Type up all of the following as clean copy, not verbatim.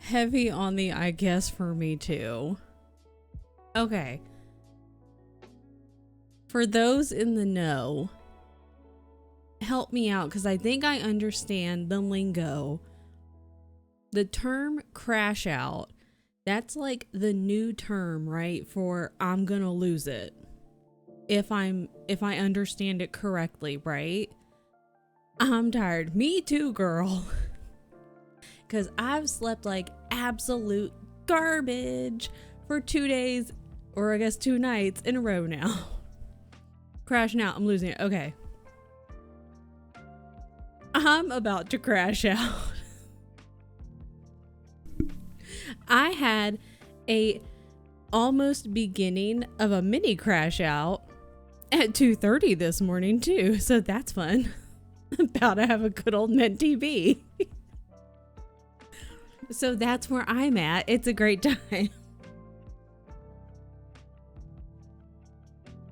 heavy on the I guess for me too. Okay. For those in the know, help me out because I think I understand the lingo. The term crash out, that's like the new term, right? For I'm gonna lose it. If I understand it correctly, right? I'm tired. Me too, girl. Cause I've slept like absolute garbage for 2 days, or I guess 2 nights in a row now. Crashing out, I'm losing it. Okay. I'm about to crash out. I had a almost beginning of a mini crash out at 2:30 this morning too, so that's fun. About to have a good old mint TV. So that's where I'm at. It's a great time.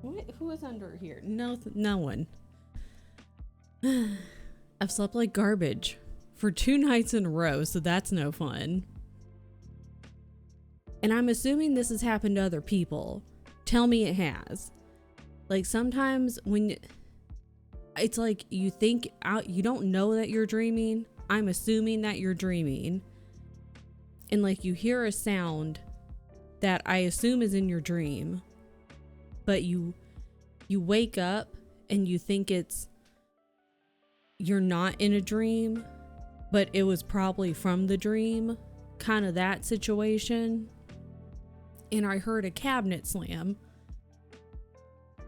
What? Who is under here? No one. I've slept like garbage for 2 nights in a row, so that's no fun. And I'm assuming this has happened to other people. Tell me it has. Like sometimes when it's like you think out, you don't know that you're dreaming. I'm assuming that you're dreaming. And like you hear a sound that I assume is in your dream, but you wake up and you think you're not in a dream, but it was probably from the dream, kind of that situation. And I heard a cabinet slam.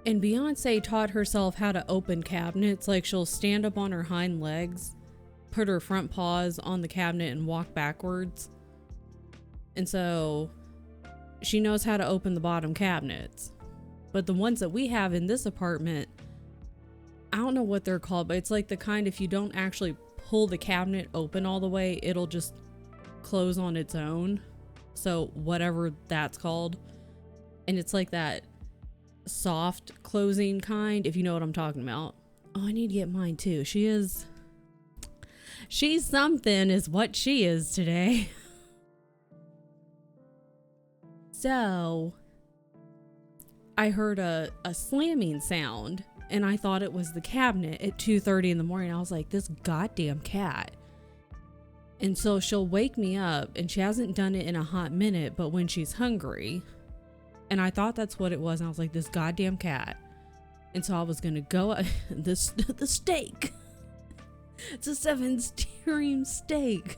And Beyonce taught herself how to open cabinets. Like she'll stand up on her hind legs, put her front paws on the cabinet and walk backwards. And so she knows how to open the bottom cabinets. But the ones that we have in this apartment, I don't know what they're called, but it's like the kind if you don't actually pull the cabinet open all the way, it'll just close on its own. So whatever that's called. And it's like that soft closing kind, if you know what I'm talking about. Oh, I need to get mine too. She's something is what she is today. So I heard a slamming sound and I thought it was the cabinet at 2:30 in the morning. I was like, this goddamn cat. And so she'll wake me up and she hasn't done it in a hot minute, but when she's hungry. And I thought that's what it was. And I was like, this goddamn cat. And so I was going to go, the steak. It's a 7 steering steak.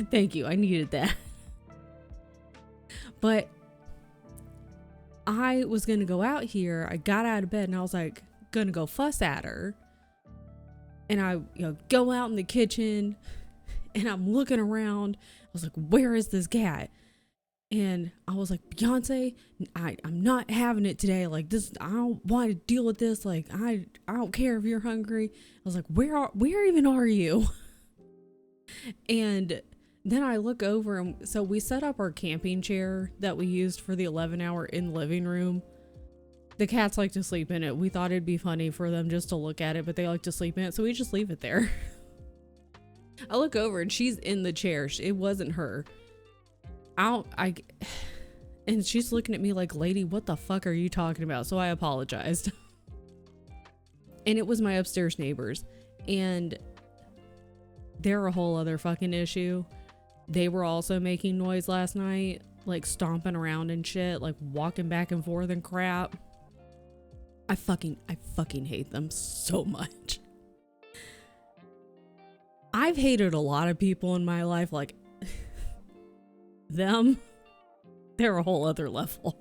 Thank you. I needed that. But I was going to go out here. I got out of bed and I was like, going to go fuss at her. And I go out in the kitchen and I'm looking around. I was like, where is this cat? And I was like, Beyonce, I'm not having it today. Like this, I don't want to deal with this. Like, I don't care if you're hungry. I was like, where even are you? And then I look over and so we set up our camping chair that we used for the 11-hour in the living room. The cats like to sleep in it. We thought it'd be funny for them just to look at it, but they like to sleep in it. So we just leave it there. I look over and she's in the chair. It wasn't her. And she's looking at me like, lady, what the fuck are you talking about? So I apologized. And it was my upstairs neighbors. And they're a whole other fucking issue. They were also making noise last night, like stomping around and shit, like walking back and forth and crap. I fucking hate them so much. I've hated a lot of people in my life, like them. They're a whole other level.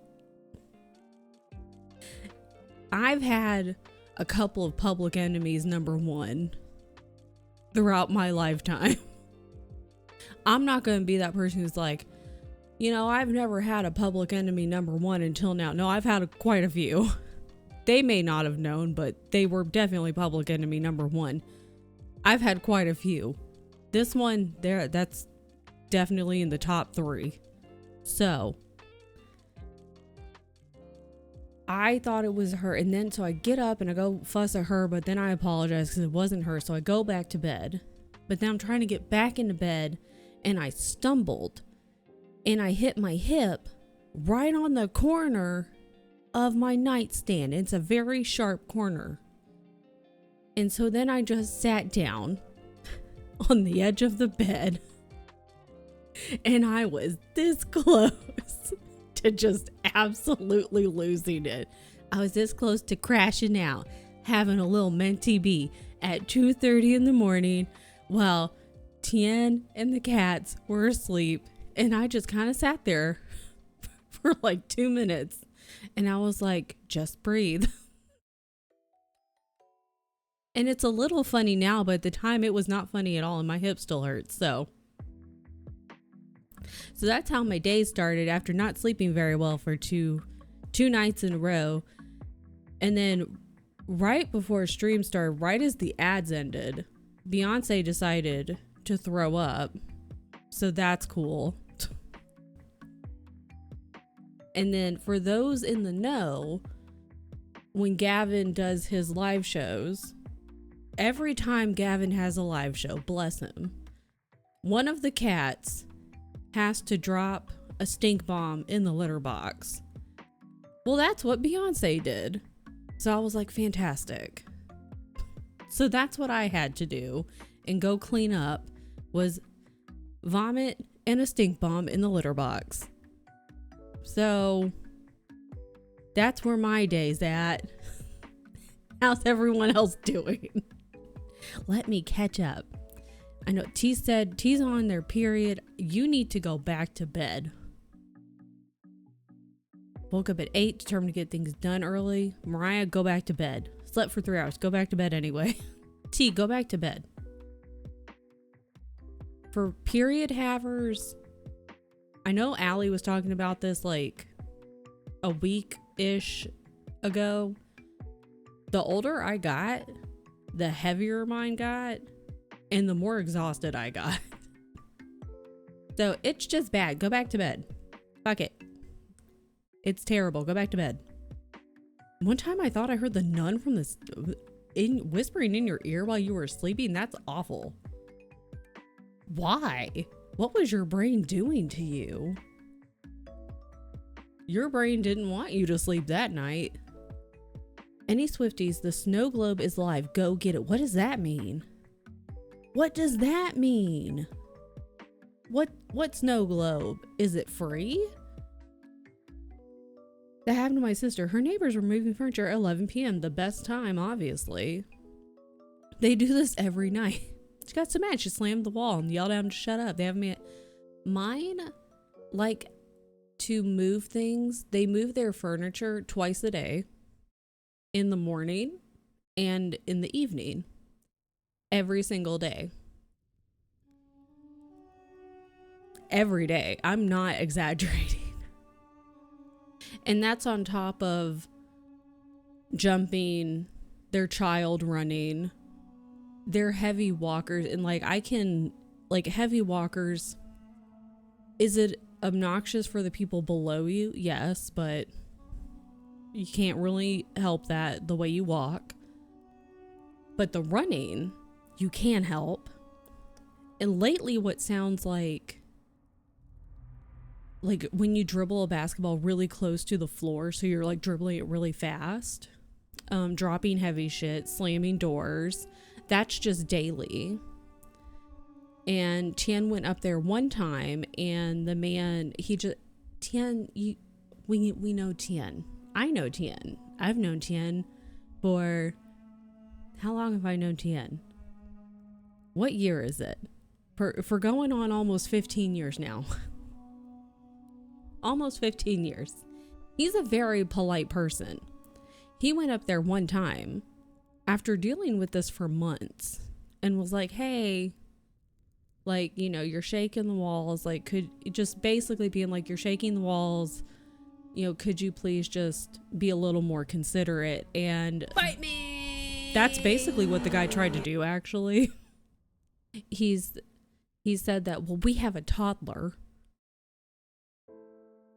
I've had a couple of public enemies number 1 throughout my lifetime. I'm not going to be that person who's like, I've never had a public enemy number 1 until now. No, I've had quite a few. They may not have known, but they were definitely public enemy number 1. I've had quite a few. This one there, that's definitely in the top 3. So I thought it was her. And then so I get up and I go fuss at her, but then I apologize because it wasn't her. So I go back to bed. But then I'm trying to get back into bed and I stumbled and I hit my hip right on the corner of my nightstand. It's a very sharp corner. And so then I just sat down on the edge of the bed and I was this close to just absolutely losing it. I was this close to crashing out, having a little mentee bee at 2:30 in the morning while Tien and the cats were asleep. And I just kind of sat there for like 2 minutes and I was like, just breathe. And it's a little funny now, but at the time it was not funny at all and my hip still hurts. So that's how my day started after not sleeping very well for two nights in a row. And then right before stream started, right as the ads ended, Beyonce decided to throw up. So that's cool. And then for those in the know, when Gavin does his live shows, every time Gavin has a live show, bless him, one of the cats has to drop a stink bomb in the litter box. Well, that's what Beyonce did. So I was like, fantastic. So that's what I had to do and go clean up, was vomit and a stink bomb in the litter box. So that's where my day's at. How's everyone else doing? Let me catch up. I know T said T's on their period. You need to go back to bed. Woke up at 8, determined to get things done early. Mariah, go back to bed. Slept for 3 hours. Go back to bed anyway. T, go back to bed. For period havers, I know Allie was talking about this like a week-ish ago. The older I got, the heavier mine got, and the more exhausted I got. So it's just bad. Go back to bed. Fuck it. It's terrible. Go back to bed. One time I thought I heard the nun from this whispering in your ear while you were sleeping. That's awful. Why? What was your brain doing to you? Your brain didn't want you to sleep that night. Any Swifties, the snow globe is live. Go get it. What does that mean? What does that mean? What snow globe? Is it free? That happened to my sister. Her neighbors were moving furniture at 11 p.m. The best time, obviously. They do this every night. She got so mad she slammed the wall and yelled at him to shut up. They have me at mine, like to move things. They move their furniture twice a day, in the morning and in the evening, every single day. Every day. I'm not exaggerating. And that's on top of jumping, their child running. They're heavy walkers, and heavy walkers, is it obnoxious for the people below you? Yes, but you can't really help that the way you walk. But the running, you can help. And lately what sounds like when you dribble a basketball really close to the floor, so you're like dribbling it really fast, dropping heavy shit, slamming doors, that's just daily. And Tien went up there one time, and the man, we know Tien. I know Tien. I've known Tien for, how long have I known Tien? What year is it? For going on almost 15 years now. Almost 15 years. He's a very polite person. He went up there one time after dealing with this for months and was like, hey, you're shaking the walls. Could just basically being like, you're shaking the walls. Could you please just be a little more considerate? And fight me. That's basically what the guy tried to do, actually. He said that, well, we have a toddler.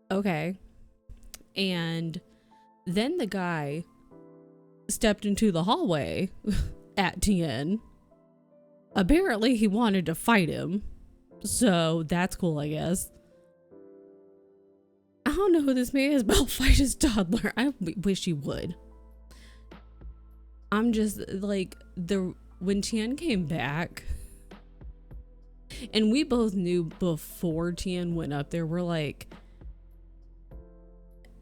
Okay. And then the guy stepped into the hallway at Tien. Apparently he wanted to fight him. So that's cool, I guess. I don't know who this man is, but I'll fight his toddler. I wish he would. I'm just like, when Tian came back, and we both knew before Tian went up there, we're like,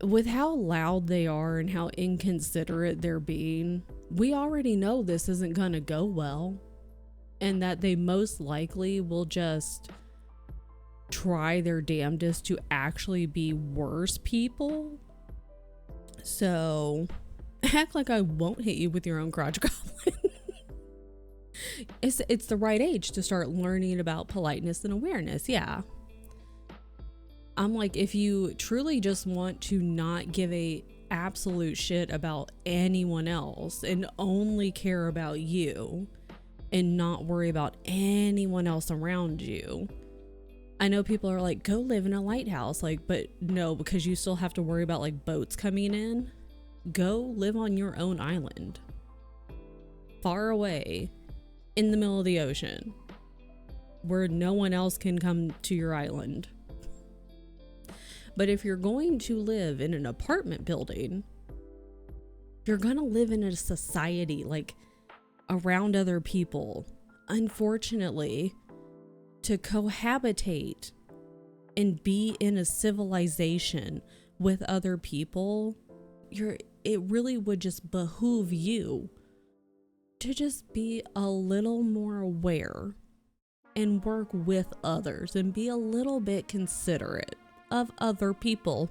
with how loud they are and how inconsiderate they're being, we already know this isn't gonna go well, and that they most likely will just try their damnedest to actually be worse people. So act like I won't hit you with your own crotch goblin. It's the right age to start learning about politeness and awareness. Yeah. I'm like, if you truly just want to not give a absolute shit about anyone else and only care about you and not worry about anyone else around you. I know people are like, go live in a lighthouse, like, but no, because you still have to worry about like boats coming in. Go live on your own island, far away in the middle of the ocean, where no one else can come to your island. But if you're going to live in an apartment building, you're gonna live in a society, like, around other people. Unfortunately, to cohabitate and be in a civilization with other people, it really would just behoove you to just be a little more aware and work with others and be a little bit considerate of other people.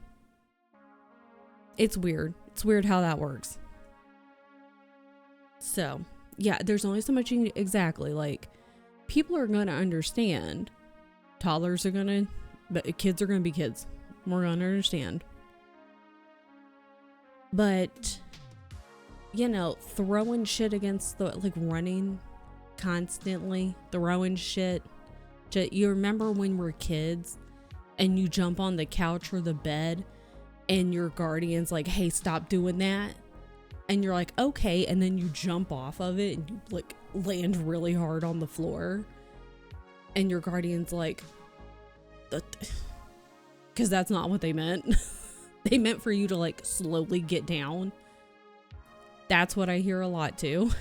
It's weird. It's weird how that works. So, yeah, there's only so much you can, exactly, like, people are going to understand. Toddlers are going to, but kids are going to be kids. We're going to understand. But, you know, throwing shit against the, like, running constantly, throwing shit. You remember when we're kids and you jump on the couch or the bed and your guardian's like, hey, stop doing that. And you're like, okay. And then you jump off of it and you like land really hard on the floor. And your guardian's like, because that's not what they meant. They meant for you to like slowly get down. That's what I hear a lot too.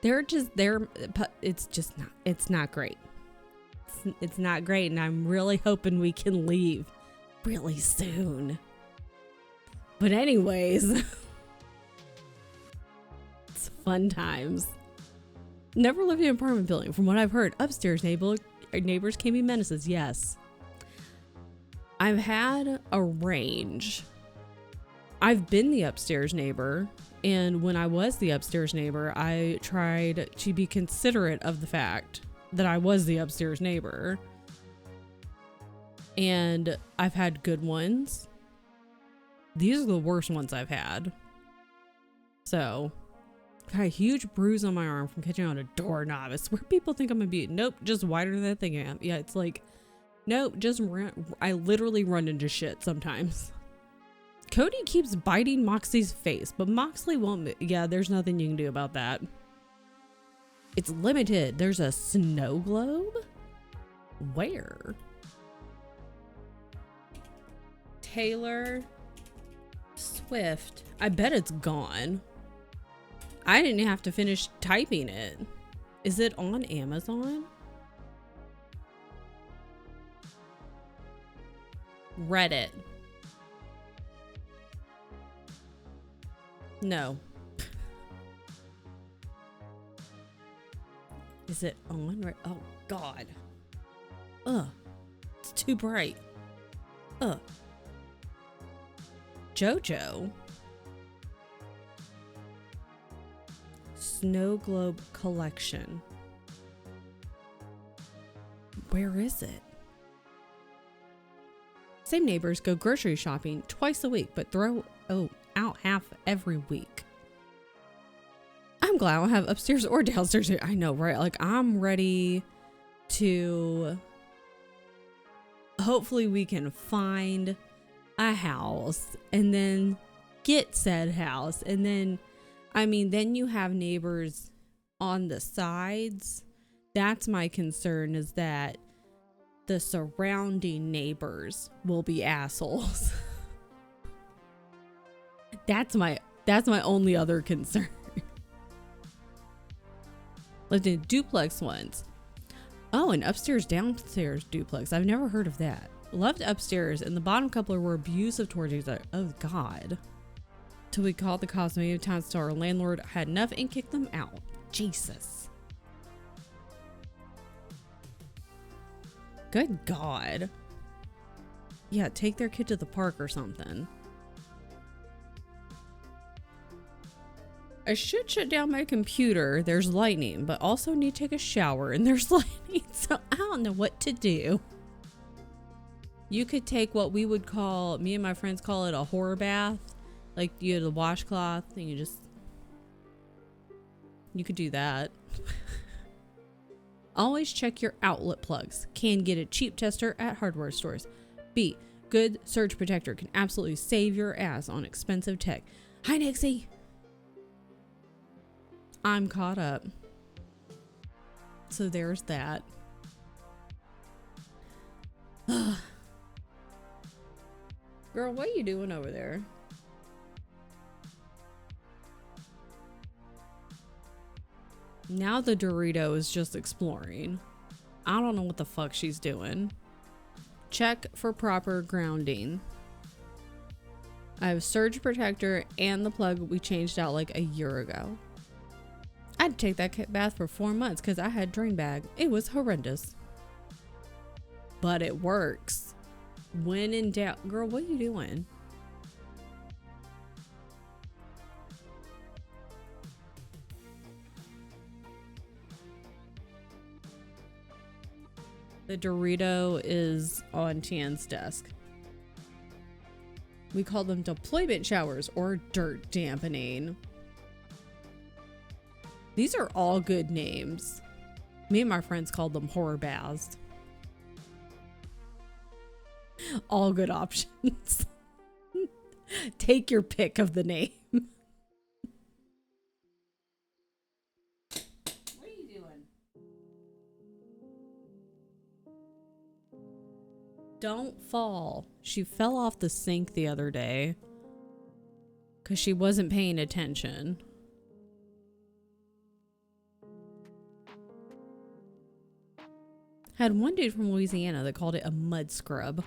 It's not great. It's not great, and I'm really hoping we can leave really soon. But anyways, it's fun times. Never lived in an apartment building. From what I've heard, upstairs neighbors can be menaces. Yes. I've had a range. I've been the upstairs neighbor, and when I was the upstairs neighbor, I tried to be considerate of the fact that I was the upstairs neighbor. And I've had good ones. These are the worst ones I've had. So, got a huge bruise on my arm from catching on a doorknob. It's where people think I'm gonna be. Nope, just wider than that thing I am. Yeah, it's like, nope, I literally run into shit sometimes. Cody keeps biting Moxie's face, but Moxley won't. Yeah, there's nothing you can do about that. It's limited. There's a snow globe? Where? Taylor Swift. I bet it's gone. I didn't have to finish typing it. Is it on Amazon? Reddit. No. Is it on? Right? Oh, God. Ugh. It's too bright. Ugh. JoJo. Snow Globe Collection. Where is it? Same neighbors go grocery shopping twice a week, but throw out half every week. I'm glad I don't have upstairs or downstairs here. I know, right? Like, I'm ready to... Hopefully we can find a house and then get said house. And then, I mean, then you have neighbors on the sides That's my concern, is that the surrounding neighbors will be assholes. That's my only other concern. Lived in duplex once. Oh, an upstairs downstairs duplex. I've never heard of that. Loved upstairs, and the bottom couple were abusive towards each other. Oh God. Till we called the cops many times till our landlord had enough and kicked them out. Jesus. Good God. Yeah, take their kid to the park or something. I should shut down my computer. There's lightning, but also need to take a shower and there's lightning, so I don't know what to do. You could take what we would call, me and my friends call it a horror bath. Like you had a washcloth and you could do that. Always check your outlet plugs. Can get a cheap tester at hardware stores. B, good surge protector can absolutely save your ass on expensive tech. Hi, Nixie. I'm caught up. So there's that. Girl, what are you doing over there? Now the Dorito is just exploring. I don't know what the fuck she's doing. Check for proper grounding. I have surge protector and the plug we changed out like a year ago. I had to take that bath for 4 months because I had drain bag. It was horrendous. But it works. When in doubt. Girl, what are you doing? The Dorito is on Tian's desk. We call them deployment showers or dirt dampening. These are all good names. Me and my friends called them horror baths. All good options. Take your pick of the name. What are you doing? Don't fall. She fell off the sink the other day because she wasn't paying attention. Had one dude from Louisiana that called it a mud scrub.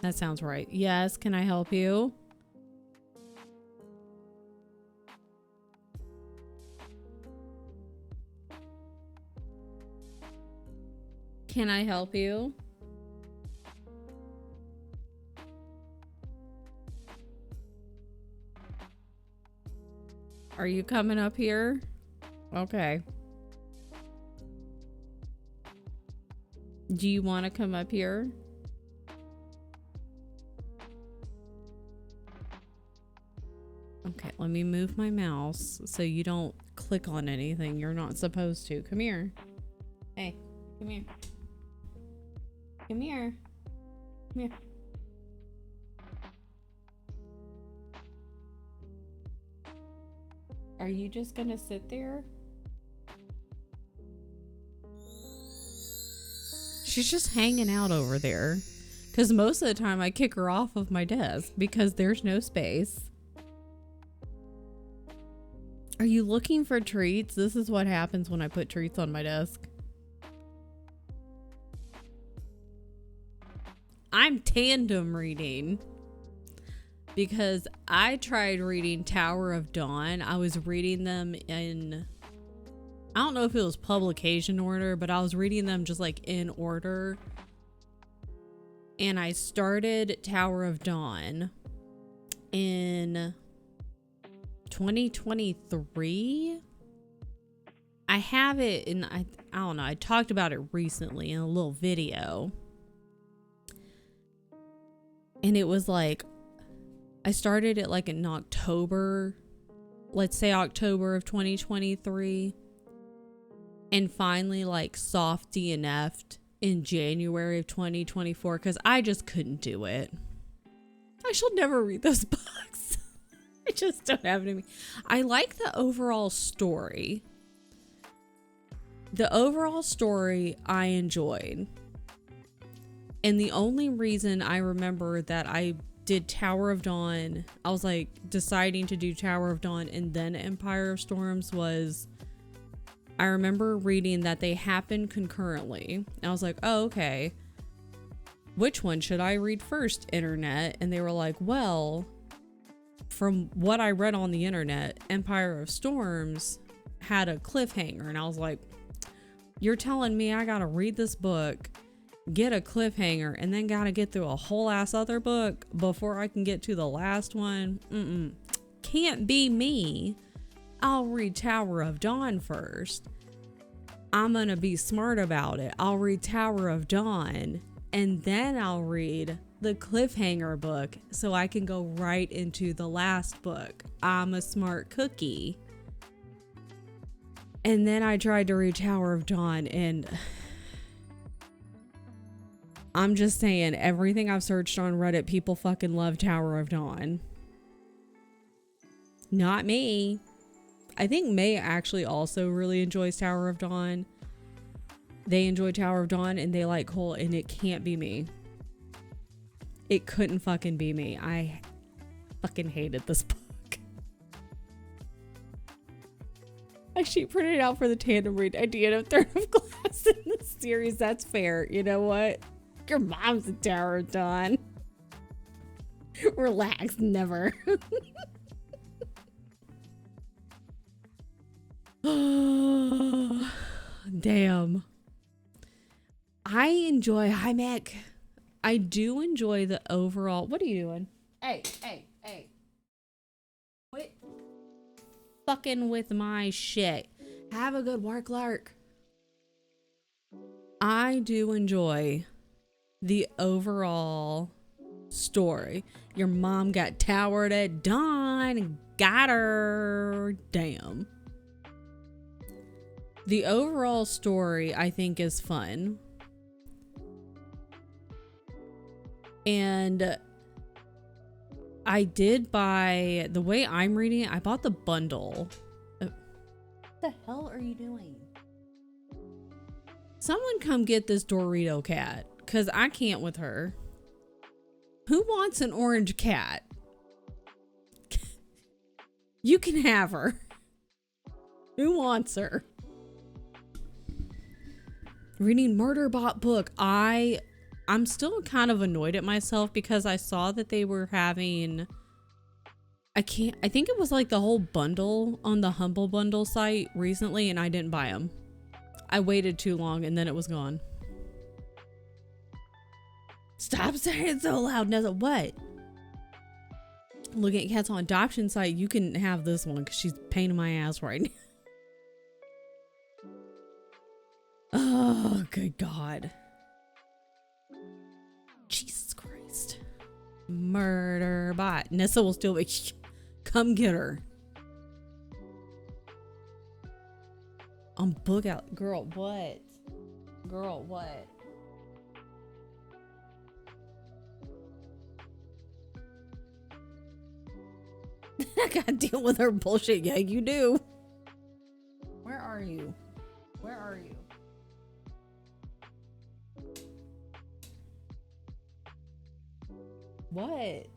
That sounds right. Yes, can I help you? Can I help you? Are you coming up here? Okay. Do you want to come up here? Okay, let me move my mouse so you don't click on anything you're not supposed to. Come here. Hey, come here. Come here. Come here. Are you just gonna sit there? She's just hanging out over there. Because most of the time I kick her off of my desk because there's no space. Are you looking for treats? This is what happens when I put treats on my desk. I'm tandem reading. Because I tried reading Tower of Dawn. I was reading them in... I don't know if it was publication order, but I was reading them just like in order. And I started Tower of Dawn in 2023. I have it in, I don't know, I talked about it recently in a little video. And it was like, I started it like in October, let's say October of 2023. And finally like soft DNF'd in January of 2024 because I just couldn't do it. I shall never read those books. I just don't have it in me. I like the overall story. The overall story I enjoyed. And the only reason I remember that I did Tower of Dawn, I was like deciding to do Tower of Dawn and then Empire of Storms, was I remember reading that they happened concurrently. And I was like, oh, okay. Which one should I read first, internet? And they were like, well, from what I read on the internet, Empire of Storms had a cliffhanger. And I was like, you're telling me I gotta read this book, get a cliffhanger, and then gotta get through a whole ass other book before I can get to the last one? Can't be me. I'll read Tower of Dawn first. I'm gonna be smart about it. I'll read Tower of Dawn and then I'll read the cliffhanger book so I can go right into the last book. I'm a smart cookie. And then I tried to read Tower of Dawn, and I'm just saying, everything I've searched on Reddit, people fucking love Tower of Dawn. Not me. I think May actually also really enjoys Tower of Dawn. They enjoy Tower of Dawn and they like Cole, and it can't be me. It couldn't fucking be me. I fucking hated this book. I should print it out for the tandem read idea of third of class in the series. That's fair. You know what? Your mom's a Tower of Dawn. Relax, never. Damn. Hi Mac. I do enjoy the overall. What are you doing? Hey. Quit fucking with my shit. Have a good work, Lark. I do enjoy the overall story. Your mom got towered at dawn and got her. Damn. The overall story, I think, is fun. And I did buy, the way I'm reading it, I bought the bundle. What the hell are you doing? Someone come get this Dorito cat, because I can't with her. Who wants an orange cat? You can have her. Who wants her? Reading Murderbot book. I'm still kind of annoyed at myself because I saw that they were having, I think it was like the whole bundle on the Humble Bundle site recently, and I didn't buy them. I waited too long and then it was gone. Stop saying it so loud. No, what? Looking at cats on adoption site, you can have this one because she's a pain in my ass right now. Oh, good God. Jesus Christ. Murderbot. Nessa will still be. Come get her. I'm book out. Girl, what? Girl, what? I gotta deal with her bullshit. Yeah, you do. Where are you? Where are you? What?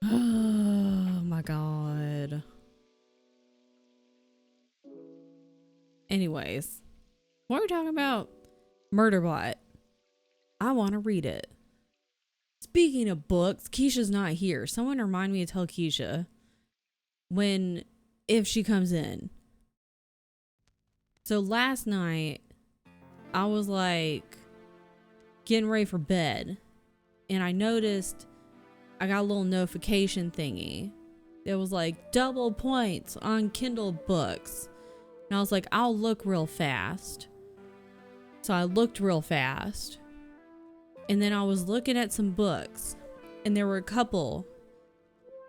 Oh my God. Anyways, what are we talking about? Murderbot. I want to read it. Speaking of books, Keisha's not here. Someone remind me to tell Keisha if she comes in. So last night, I was like getting ready for bed, and I noticed I got a little notification thingy. It was like double points on Kindle books. And I was like, I'll look real fast. So I looked real fast. And then I was looking at some books, and there were a couple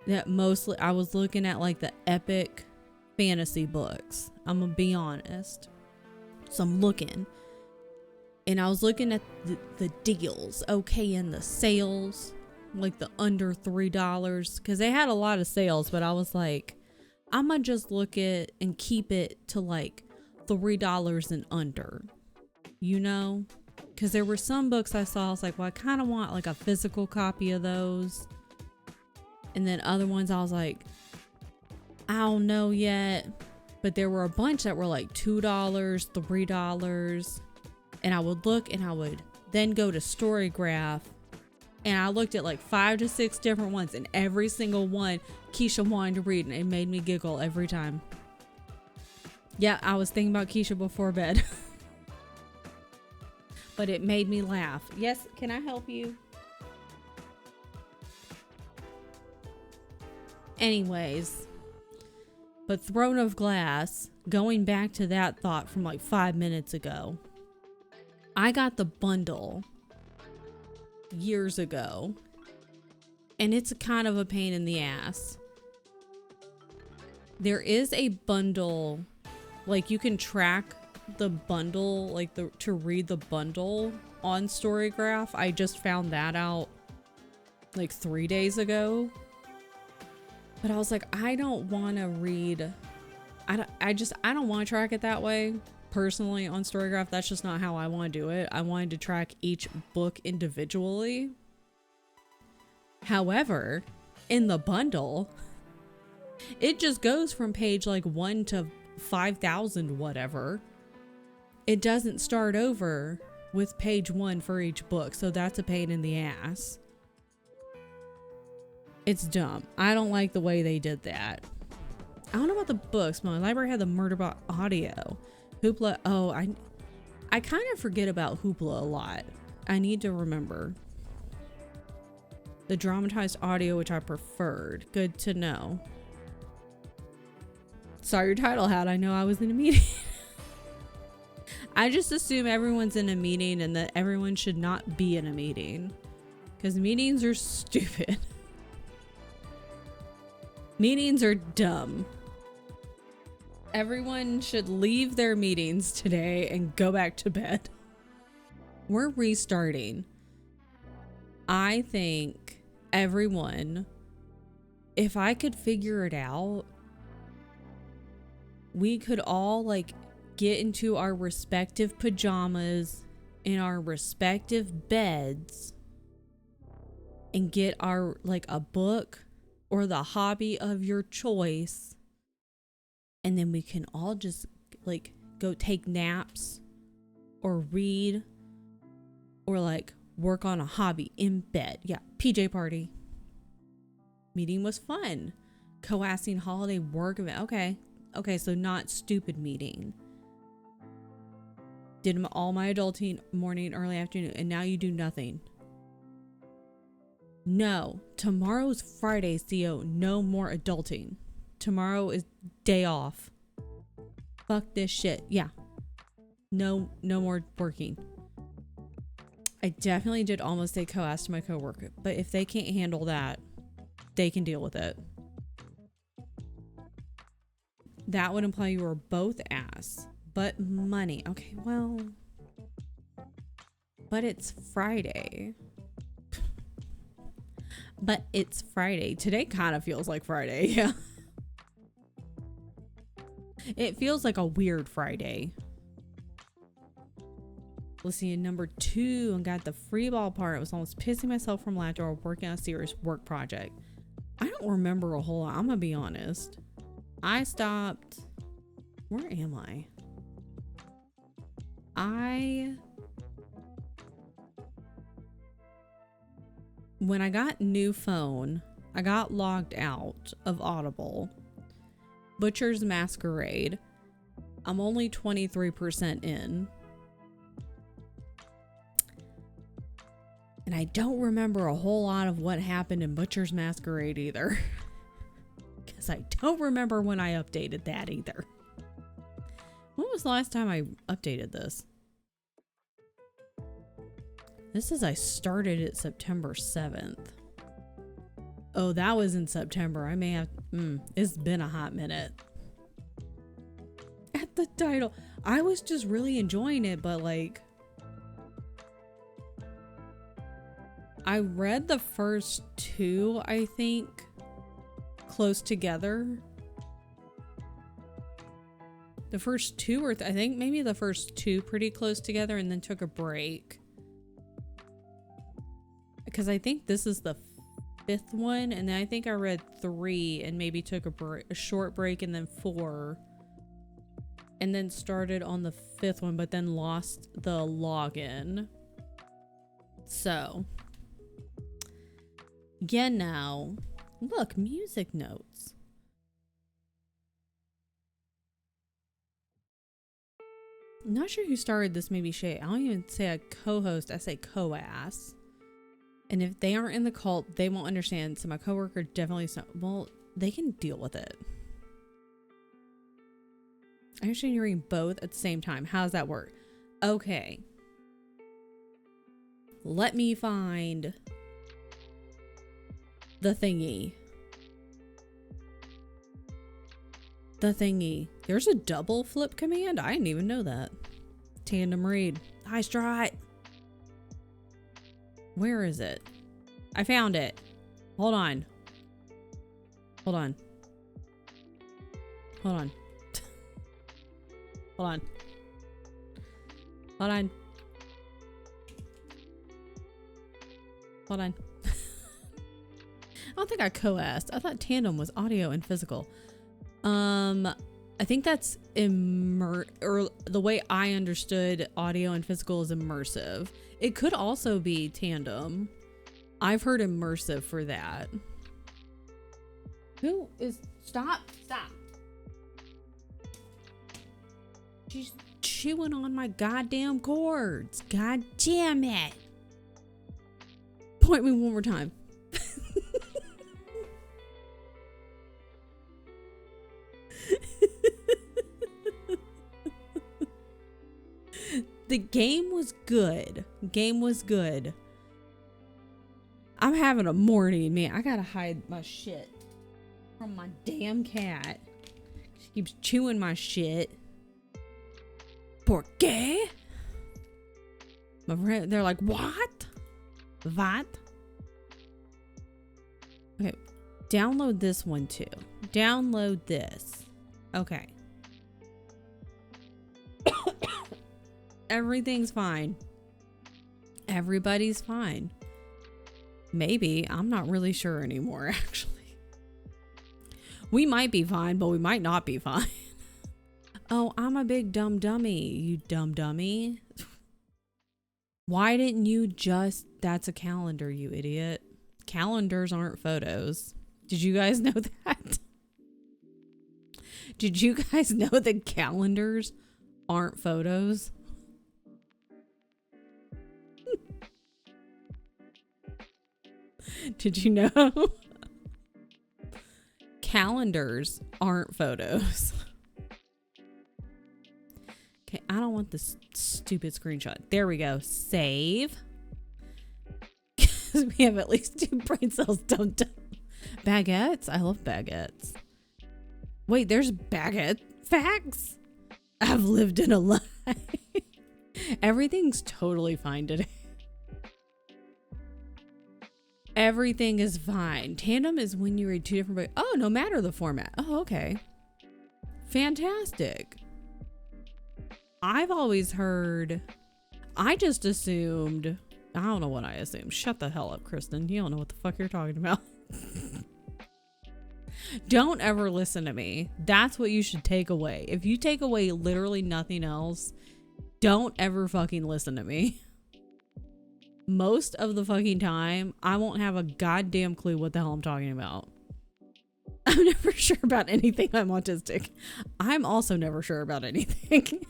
that mostly I was looking at, like the epic fantasy books. I'm gonna be honest. So I'm looking, and I was looking at the deals, okay, and the sales, like the under $3, because they had a lot of sales, but I was like, I'm gonna just look at and keep it to like $3 and under, you know? Because there were some books I saw, I was like, well, I kind of want like a physical copy of those. And then other ones I was like, I don't know yet. But there were a bunch that were like $2, $3. And I would look and I would then go to Storygraph. And I looked at like 5 to 6 different ones. And every single one Keisha wanted to read. And it made me giggle every time. Yeah, I was thinking about Keisha before bed. But it made me laugh. Yes, can I help you? Anyways. But Throne of Glass, going back to that thought from like 5 minutes ago. I got the bundle years ago. And it's kind of a pain in the ass. There is a bundle, like you can track the bundle, like to read the bundle on Storygraph. I just found that out like 3 days ago. But I was like, I don't want to read. I don't want to track it that way personally on Storygraph. That's just not how I want to do it. I wanted to track each book individually. However, in the bundle, it just goes from page like 1 to 5,000 whatever. It doesn't start over with page 1 for each book, so that's a pain in the ass. It's dumb. I don't like the way they did that. I don't know about the books. My library had the Murderbot audio. Hoopla. Oh, I kind of forget about Hoopla a lot. I need to remember. The dramatized audio, which I preferred. Good to know. Saw your title hat. I know I was in a meeting. I just assume everyone's in a meeting and that everyone should not be in a meeting. Because meetings are stupid. Meetings are dumb. Everyone should leave their meetings today and go back to bed. We're restarting. I think everyone, if I could figure it out, we could all like get into our respective pajamas in our respective beds and get our like a book or the hobby of your choice, and then we can all just like go take naps or read or like work on a hobby in bed. Yeah, PJ party. Meeting was fun. Coassing holiday work event. Okay, so not stupid meeting. Did all my adulting morning, early afternoon, and now you do nothing. No, tomorrow's Friday, CO. No more adulting. Tomorrow is day off. Fuck this shit. Yeah. No more working. I definitely did almost say coass to my coworker, but if they can't handle that, they can deal with it. That would imply you were both ass, but money. Okay, well, but it's Friday. But it's Friday. Today kind of feels like Friday. Yeah. It feels like a weird Friday. Let's see, number 2 and got the free ball part. I was almost pissing myself from laughter while working on a serious work project. I don't remember a whole lot. I'm gonna be honest. I stopped. Where am I? When I got new phone, I got logged out of Audible. Butcher's Masquerade. I'm only 23% in. And I don't remember a whole lot of what happened in Butcher's Masquerade either. Because I don't remember when I updated that either. When was the last time I updated this? This says I started it September 7th. Oh, that was in September. I may have... it's been a hot minute. At the title. I was just really enjoying it, but like... I read the first 2, I think, close together. The first two, or I think maybe the first two pretty close together, and then took a break. Because I think this is the fifth one, and then I think I read 3 and maybe took a short break, and then 4. And then started on the 5th one, but then lost the login. So, yeah, now, look, music notes. I'm not sure who started this, maybe Shay. I don't even say a co-host, I say co-ass. And if they aren't in the cult, they won't understand. So my coworker definitely, well, they can deal with it. I understand you're reading both at the same time. How does that work? Okay. Let me find the thingy. The thingy. There's a double flip command? I didn't even know that. Tandem read. Nice try. Where is it? I found it. Hold on. Hold on. Hold on. Hold on. Hold on. Hold on. I don't think I co-asked. I thought tandem was audio and physical. I think that's or the way I understood audio and physical is immersive. It could also be tandem. I've heard immersive for that. Who is... Stop. She's chewing on my goddamn cords. God damn it. Point me one more time. The game was good. I'm having a morning, man. I gotta hide my shit from my damn cat. She keeps chewing my shit. ¿Por qué? They're like, what? What? Okay. Download this one too. Download this. Okay. Everything's fine. Everybody's fine. Maybe. I'm not really sure anymore, actually. We might be fine, but we might not be fine. Oh, I'm a big dumb dummy, you dumb dummy. Why didn't you just... That's a calendar, you idiot. Calendars aren't photos. Did you guys know that? Did you guys know that calendars aren't photos? Did you know? Calendars aren't photos. Okay, I don't want this stupid screenshot. There we go. Save. We have at least 2 brain cells. Don't. Baguettes? I love baguettes. Wait, there's baguette facts? I've lived in a lie. Everything's totally fine today. Everything is fine. Tandem is when you read 2 different books. Oh, no matter the format. Oh, okay. Fantastic. I've always heard... I just assumed... I don't know what I assumed. Shut the hell up, Kristen. You don't know what the fuck you're talking about. Don't ever listen to me. That's what you should take away. If you take away literally nothing else, don't ever fucking listen to me. Most of the fucking time, I won't have a goddamn clue what the hell I'm talking about. I'm never sure about anything. I'm autistic. I'm also never sure about anything.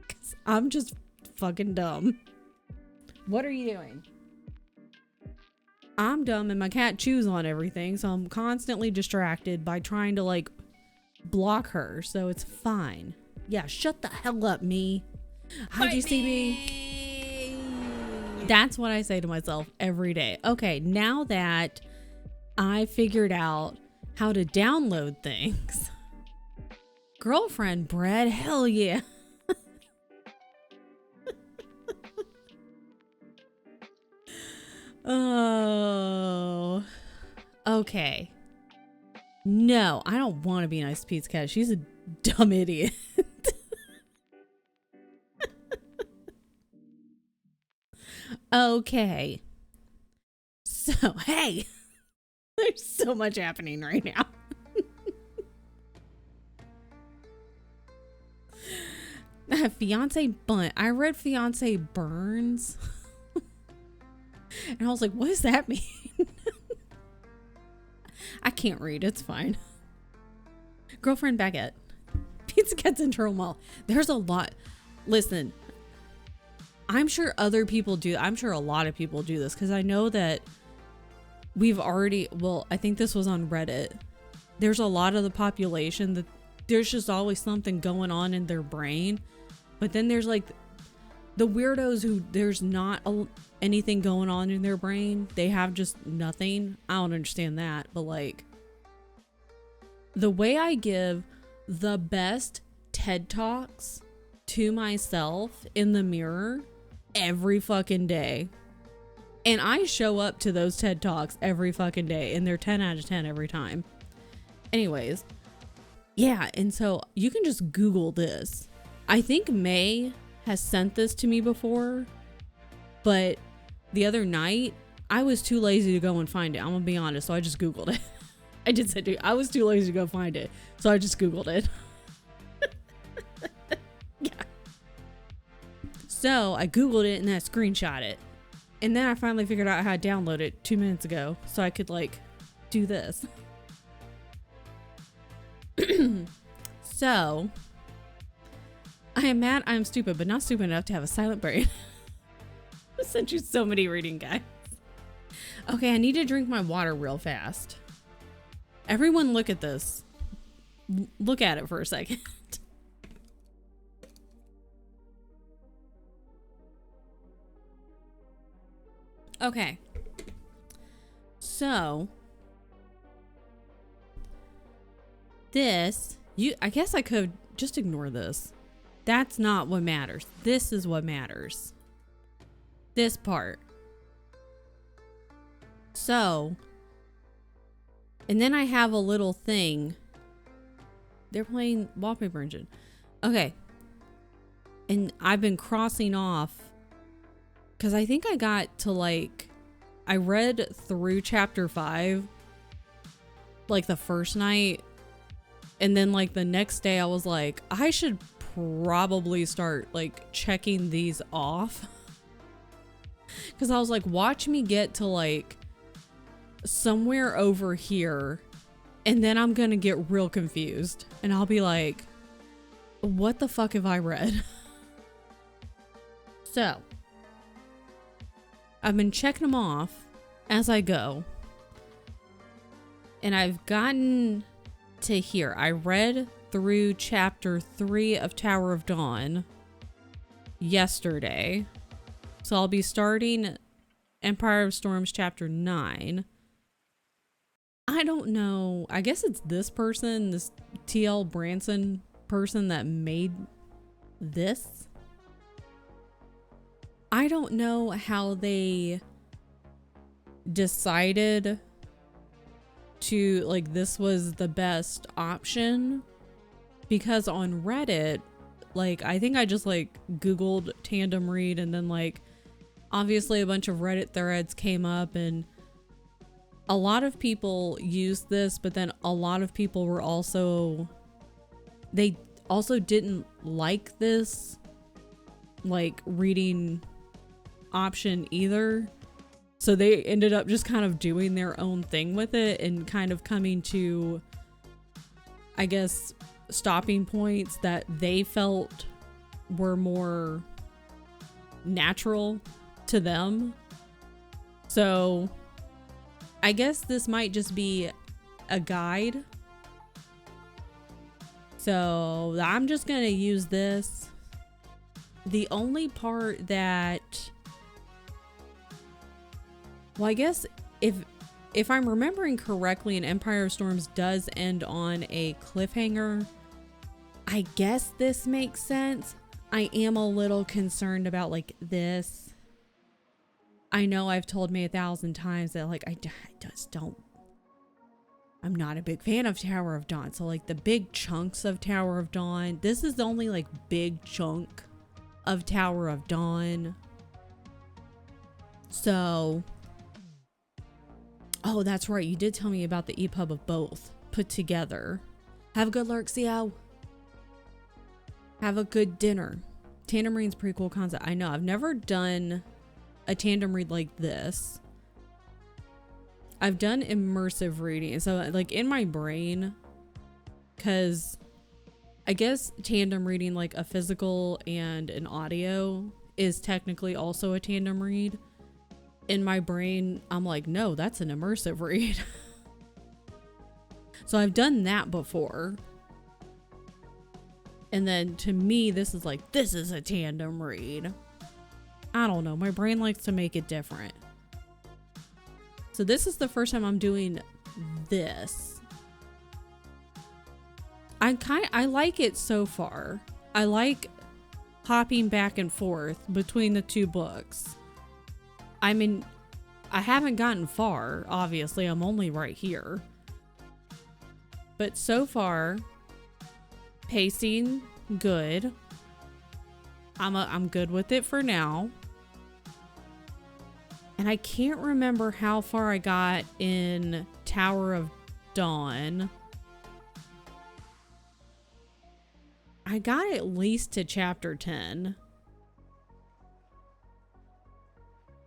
Because I'm just fucking dumb. What are you doing? I'm dumb and my cat chews on everything, so I'm constantly distracted by trying to, like, block her, so it's fine. Yeah, shut the hell up, me. How'd you see me? That's what I say to myself every day. Okay, now that I figured out how to download things. Girlfriend bread, hell yeah. Oh, okay. No, I don't want to be nice to Pete's cat. She's a dumb idiot. Okay. So, hey, there's so much happening right now. Fiance Bunt. I read Fiance Burns. And I was like, what does that mean? I can't read. It's fine. Girlfriend Baguette. Pizza Cats in Turmoil. There's a lot. Listen, I'm sure other people do. I'm sure a lot of people do this because I know that we've already, well, I think this was on Reddit. There's a lot of the population that there's just always something going on in their brain. But then there's like the weirdos who there's not anything going on in their brain. They have just nothing. I don't understand that. But like the way I give the best TED Talks to myself in the mirror every fucking day. And I show up to those TED Talks every fucking day and they're 10 out of 10 every time. Anyways, yeah, and so you can just Google this. I think May has sent this to me before, but the other night I was too lazy to go and find it. I'm gonna be honest, so I just Googled it. I did say I was too lazy to go find it, so I just Googled it. Yeah. So I Googled it and then I screenshot it. And then I finally figured out how to download it 2 minutes ago so I could like do this. So I am mad I'm stupid, but not stupid enough to have a silent brain. I sent you so many reading guides. Okay, I need to drink my water real fast. Everyone look at this. Look at it for a second. Okay. So this, I guess I could just ignore this. That's not what matters. This is what matters. This part. So, and then I have a little thing. They're playing Wallpaper Engine. Okay. And I've been crossing off because I think I got to like, I read through chapter 5 like the first night. And then like the next day I was like, I should probably start like checking these off. Because I was like, watch me get to like somewhere over here. And then I'm going to get real confused. And I'll be like, what the fuck have I read? So I've been checking them off as I go. And I've gotten to here. I read through chapter 3 of Tower of Dawn yesterday. So I'll be starting Empire of Storms chapter 9. I don't know. I guess it's this person, this T.L. Branson person that made this. I don't know how they decided to, like, this was the best option, because on Reddit, like, I think I just like Googled tandem read and then like obviously a bunch of Reddit threads came up and a lot of people used this, but then a lot of people were also, they also didn't like this like reading option either. So they ended up just kind of doing their own thing with it and kind of coming to, I guess, stopping points that they felt were more natural to them. So I guess this might just be a guide. So I'm just going to use this. The only part that, well, I guess if I'm remembering correctly, an Empire of Storms does end on a cliffhanger. I guess this makes sense. I am a little concerned about like this. I know I've told me 1,000 times that like I just don't, I'm not a big fan of Tower of Dawn. So like the big chunks of Tower of Dawn, this is the only like big chunk of Tower of Dawn. So, oh, that's right. You did tell me about the EPUB of both put together. Have a good lurk, Xio. Have a good dinner. Tandem reading's pretty cool concept. I know. I've never done a tandem read like this. I've done immersive reading. So, like, in my brain, because I guess tandem reading, like a physical and an audio, is technically also a tandem read. In my brain, I'm like, no, that's an immersive read. So I've done that before. And then to me, this is like, this is a tandem read. I don't know. My brain likes to make it different. So this is the first time I'm doing this. I like it so far. I like hopping back and forth between the two books. I mean, I haven't gotten far, obviously. I'm only right here. But so far, pacing good. I'm good with it for now. And I can't remember how far I got in Tower of Dawn. I got at least to chapter 10.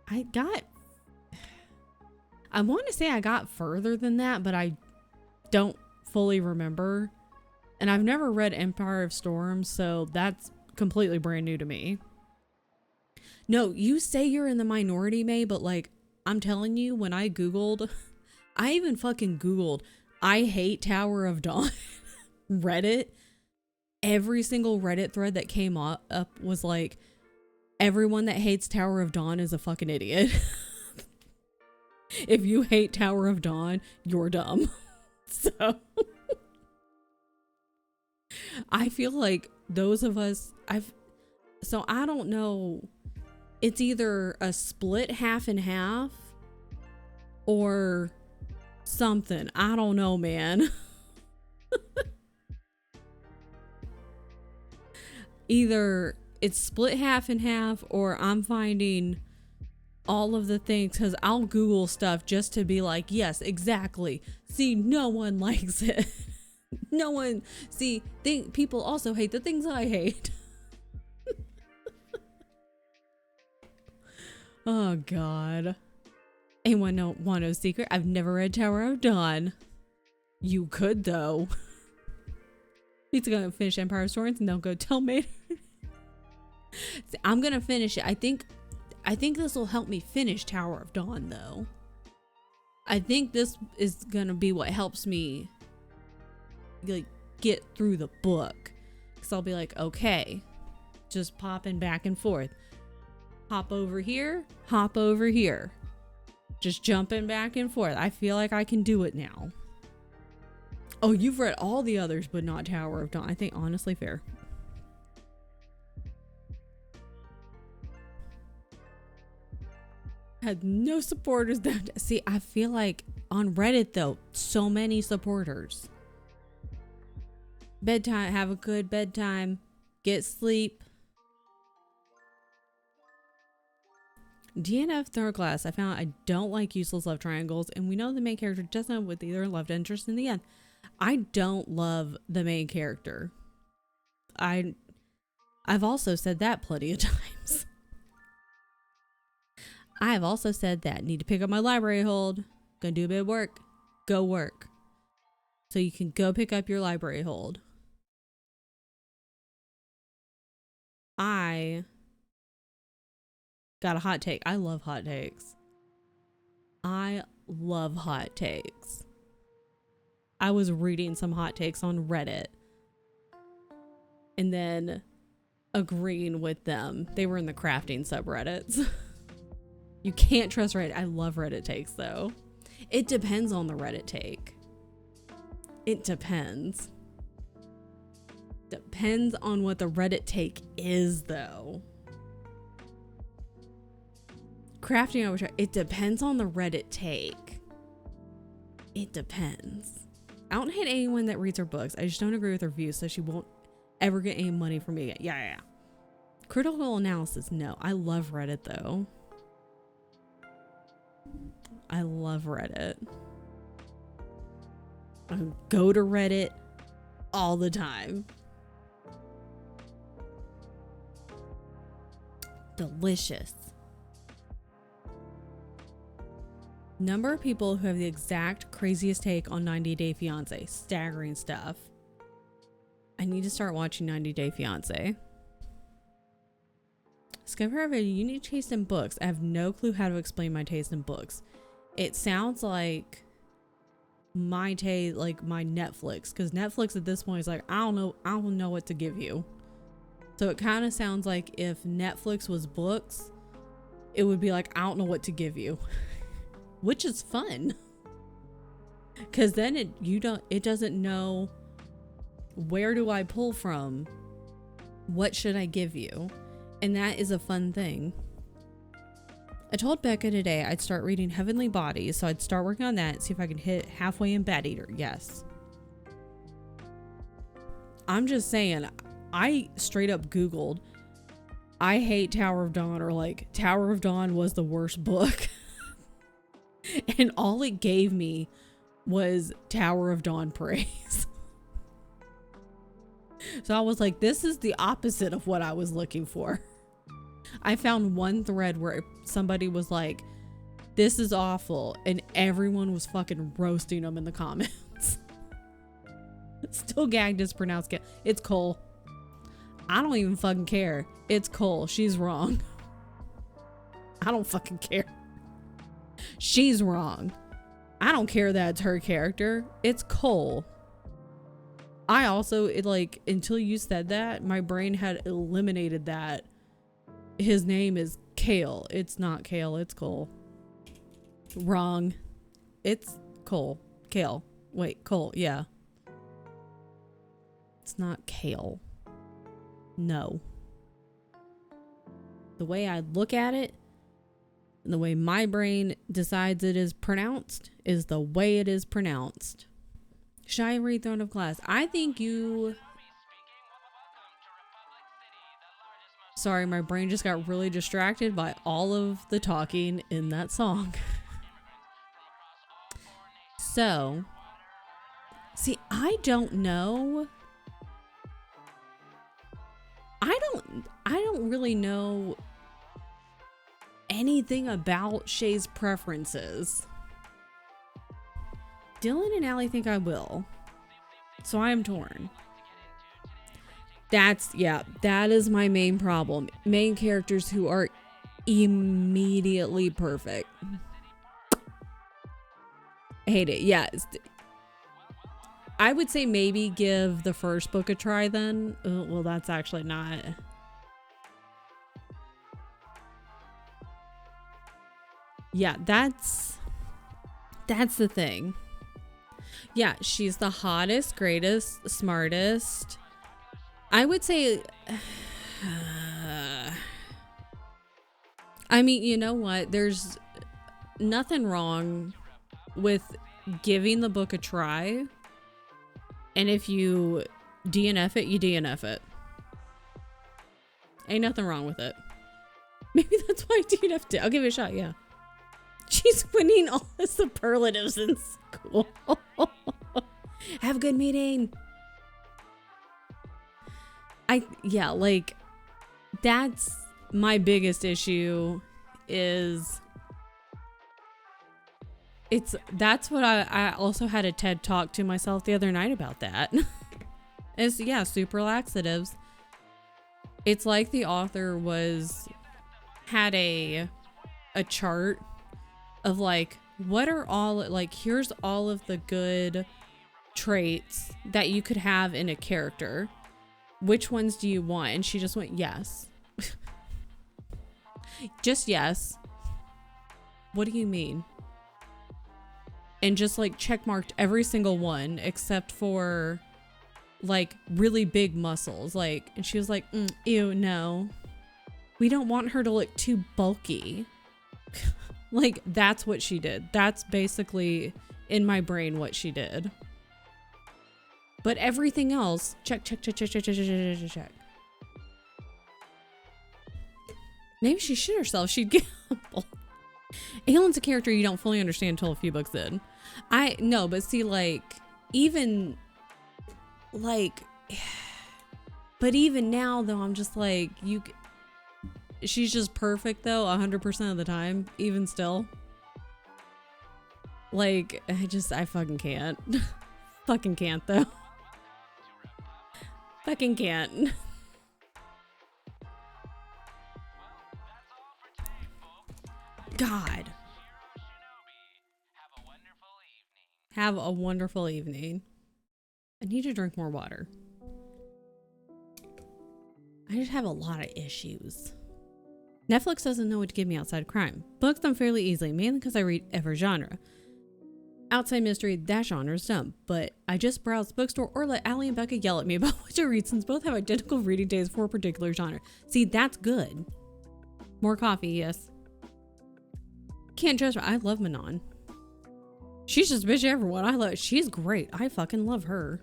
I want to say I got further than that, but I don't fully remember. And I've never read Empire of Storms, so that's completely brand new to me. No, you say you're in the minority, May, but like, I'm telling you, when I Googled, I even fucking Googled, I hate Tower of Dawn, Reddit. Every single Reddit thread that came up was like, everyone that hates Tower of Dawn is a fucking idiot. If you hate Tower of Dawn, you're dumb. So I feel like those of us, so I don't know. It's either a split half and half or something. I don't know, man. Either it's split half and half or I'm finding all of the things, because I'll Google stuff just to be like, yes, exactly. See, no one likes it. No one, see, people also hate the things I hate. Oh, God. Anyone want no secret? I've never read Tower of Dawn. You could, though. Need to go finish Empire of Storms and they'll go tell me. I'm gonna finish it. I think this will help me finish Tower of Dawn, though. I think this is gonna be what helps me like get through the book, because I'll be like, okay, just popping back and forth. Hop over here, hop over here. Just jumping back and forth. I feel like I can do it now. Oh, you've read all the others, but not Tower of Dawn. I think, honestly, fair. Had no supporters. See, I feel like on Reddit, though, so many supporters. Bedtime. Have a good bedtime. Get sleep. DNF third class. I found I don't like useless love triangles, and we know the main character doesn't have with either love interest in the end. I don't love the main character. I've also said that plenty of times. I've also said that need to pick up my library hold. Gonna do a bit of work. Go work. So you can go pick up your library hold. I got a hot take. I love hot takes. I love hot takes. I was reading some hot takes on Reddit and then agreeing with them. They were in the crafting subreddits. You can't trust Reddit. I love Reddit takes, though. It depends on the Reddit take. It depends. Depends on what the Reddit take is, though. Crafting arbitrage. It depends on the Reddit take. It depends. I don't hate anyone that reads her books. I just don't agree with her views, so she won't ever get any money from me. Yeah. Critical analysis, no. I love Reddit, though. I love Reddit. I go to Reddit all the time. Delicious. Number of people who have the exact craziest take on 90 Day Fiancé. Staggering stuff. I need to start watching 90 Day Fiancé. Discover I have a unique taste in books. I have no clue how to explain my taste in books. It sounds like my taste, like my Netflix, because Netflix at this point is like, I don't know what to give you. So it kind of sounds like if Netflix was books, it would be like, I don't know what to give you. Which is fun, because then it doesn't know, where do I pull from, what should I give you, and that is a fun thing. I told Becca today I'd start reading Heavenly Bodies, so I'd start working on that, see if I can hit halfway in Bat Eater. Yes, I'm just saying, I straight up Googled, I hate Tower of Dawn, or like Tower of Dawn was the worst book. And all it gave me was Tower of Dawn praise. So I was like, this is the opposite of what I was looking for. I found one thread where somebody was like, this is awful. And everyone was fucking roasting them in the comments. Still gagged is pronounced. It's Cole. I don't even fucking care. It's Cole. She's wrong. I don't fucking care. She's wrong. I don't care that it's her character. It's Cole. I also, until you said that, my brain had eliminated that. His name is Kale. It's not Kale, it's Cole. Wrong. It's Cole. Kale. Wait, Cole, yeah. It's not Kale. No. The way I look at it, and the way my brain decides it is pronounced, is the way it is pronounced. Should I read Throne of Glass? I think you... Sorry, my brain just got really distracted by all of the talking in that song. So, see, I don't know. I don't really know anything about Shay's preferences. Dylan and Allie think I will. So I am torn. That is my main problem. Main characters who are immediately perfect. Hate it. Yeah. I would say maybe give the first book a try then. Well, that's actually not... Yeah, that's the thing. Yeah, she's the hottest, greatest, smartest. I would say... I mean, you know what? There's nothing wrong with giving the book a try. And if you DNF it, you DNF it. Ain't nothing wrong with it. Maybe that's why I DNF'd it. I'll give it a shot, yeah. She's winning all the superlatives in school. Have a good meeting. That's my biggest issue is that's what I also had a TED talk to myself the other night about that. It's, yeah, super laxatives. It's like the author had a chart of like, what are all, like, here's all of the good traits that you could have in a character. Which ones do you want? And she just went, yes. Just yes. What do you mean? And just like checkmarked every single one except for like really big muscles. Like, and she was like, ew, no. We don't want her to look too bulky. Like, that's what she did. That's basically in my brain what she did. But everything else, check. Maybe she shit herself. She'd gamble. Aylin's a character you don't fully understand until a few books in. I no, but see, like, even like, but even now though, I'm just like, she's just perfect though, 100% of the time, even still. Like, I fucking can't. Fucking can't though. Fucking can't. God. Have a wonderful evening. I need to drink more water. I just have a lot of issues. Netflix doesn't know what to give me outside of crime. Books them fairly easily, mainly because I read every genre. Outside mystery, that genre is dumb, but I just browse the bookstore or let Allie and Becca yell at me about what to read since both have identical reading days for a particular genre. See, that's good. More coffee, yes. Can't judge her. I love Manon. She's just bitch everyone. She's great. I fucking love her.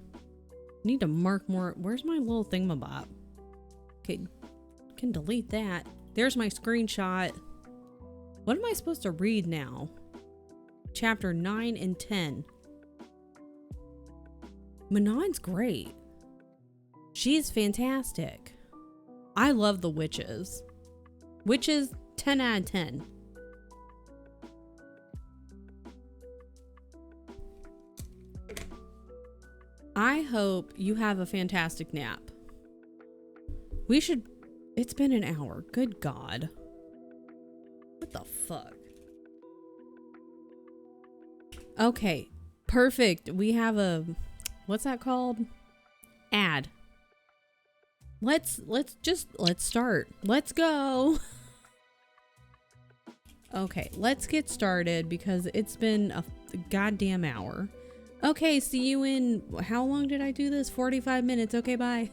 Need to mark more. Where's my little thingamabob? Okay, can delete that. There's my screenshot. What am I supposed to read now? Chapter 9 and 10. Manon's great. She's fantastic. I love the witches. Witches, 10 out of 10. I hope you have a fantastic nap. It's been an hour. Good God. What the fuck? Okay, perfect. We have a, what's that called? Ad. Let's start. Let's go. Okay, let's get started because it's been a goddamn hour. Okay, see you in, how long did I do this? 45 minutes. Okay, bye.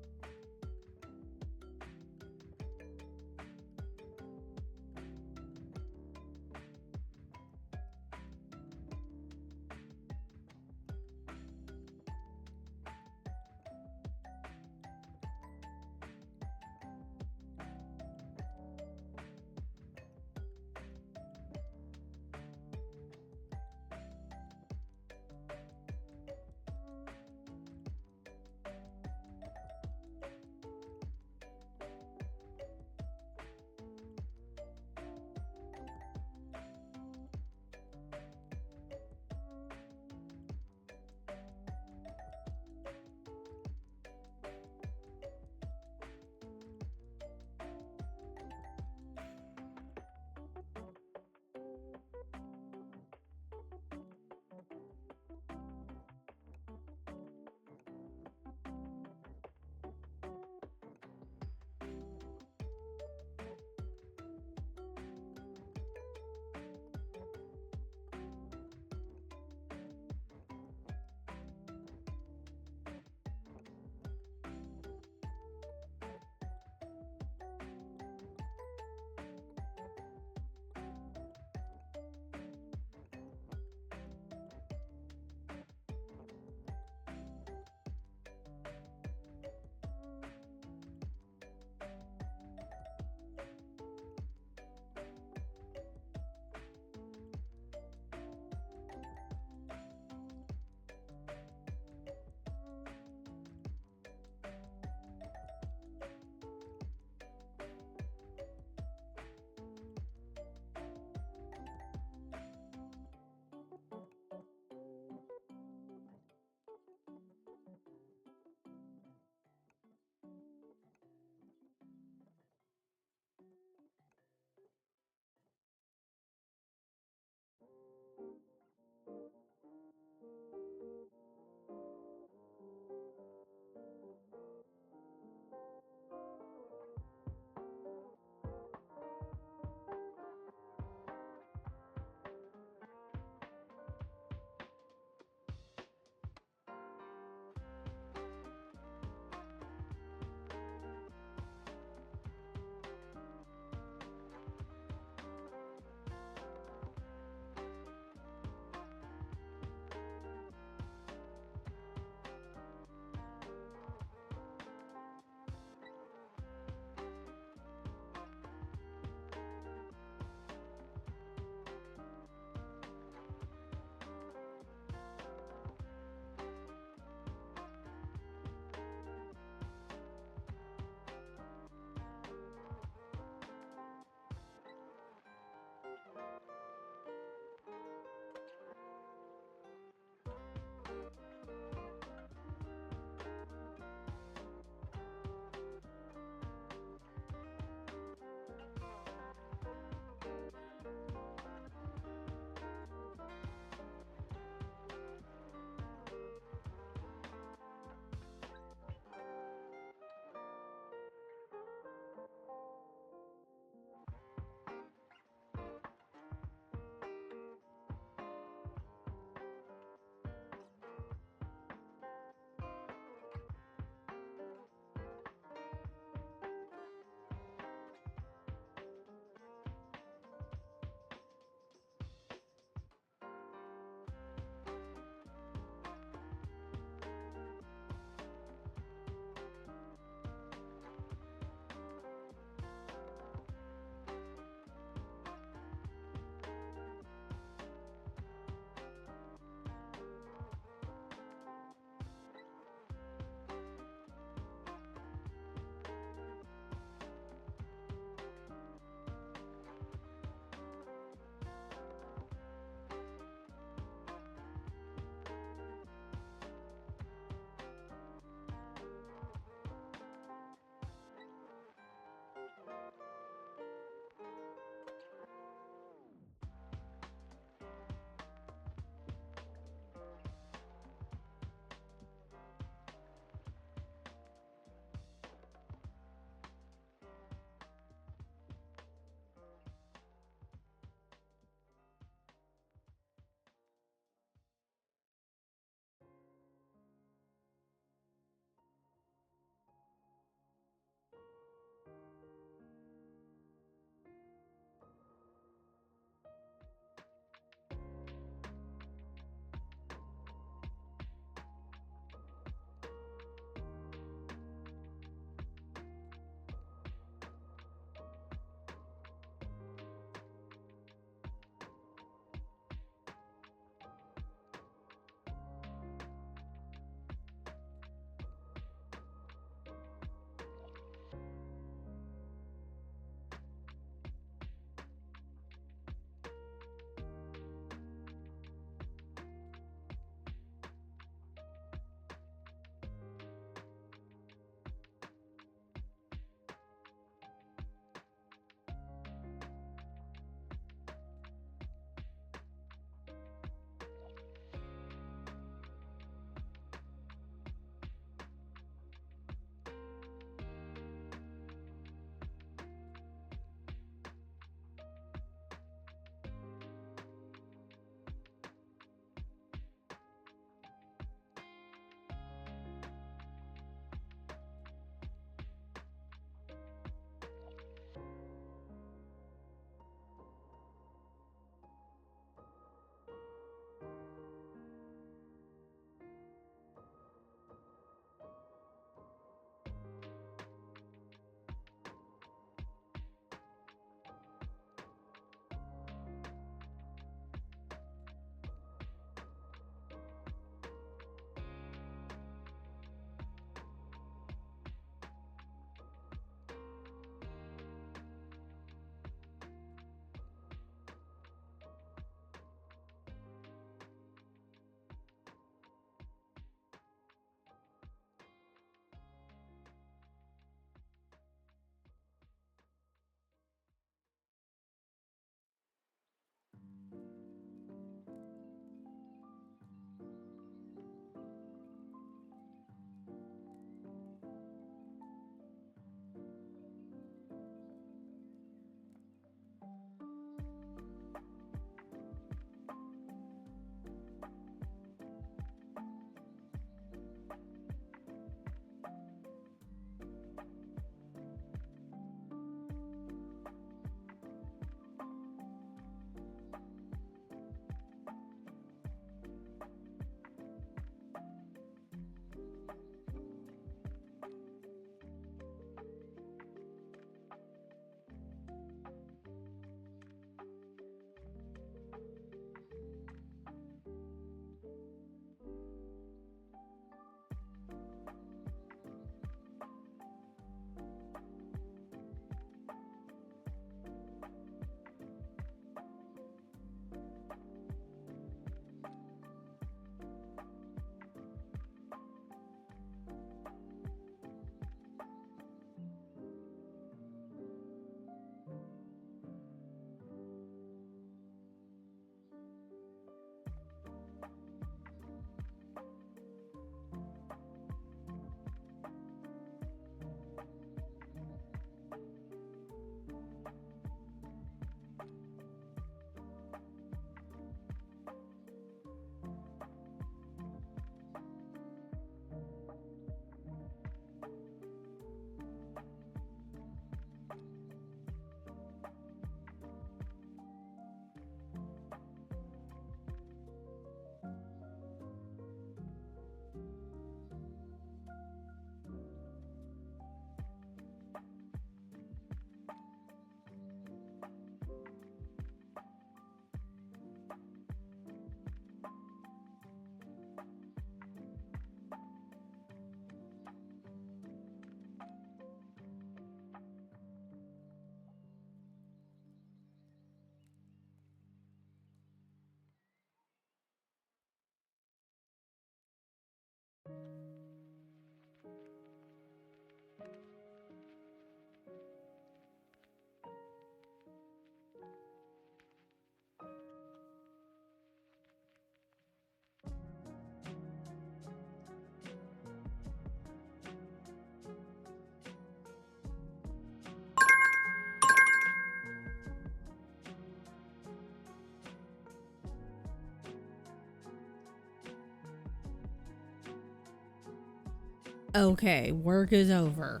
Okay, work is over.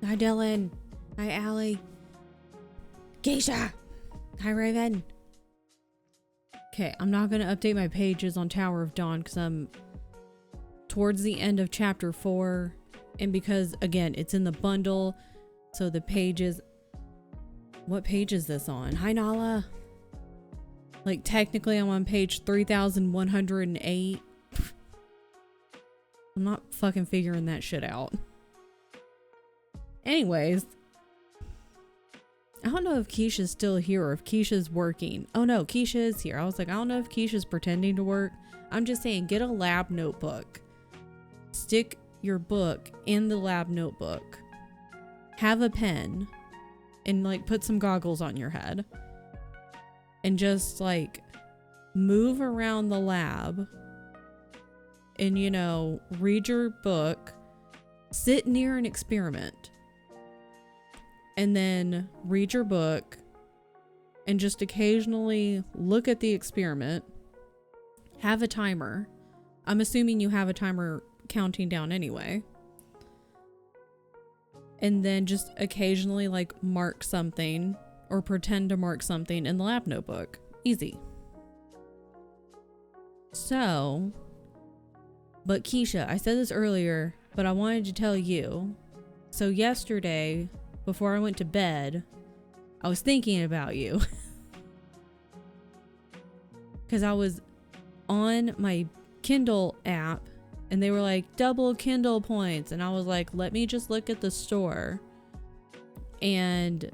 Hi, Dylan. Hi, Allie. Geisha. Hi, Raven. Okay, I'm not going to update my pages on Tower of Dawn because I'm towards the end of chapter 4. And because, again, it's in the bundle. So the pages... What page is this on? Hi, Nala. Like, technically, I'm on page 3108. I'm not fucking figuring that shit out. Anyways. I don't know if Keisha's still here or if Keisha's working. Oh no, Keisha is here. I was like, I don't know if Keisha's pretending to work. I'm just saying, get a lab notebook. Stick your book in the lab notebook. Have a pen. And like put some goggles on your head. And just like move around the lab. And you know, read your book. Sit near an experiment. And then read your book and just occasionally look at the experiment. Have a timer. I'm assuming you have a timer counting down anyway. And then just occasionally like mark something or pretend to mark something in the lab notebook. Easy. So, but Keisha, I said this earlier, but I wanted to tell you. So yesterday, before I went to bed, I was thinking about you. Because I was on my Kindle app and they were like, double Kindle points. And I was like, let me just look at the store. And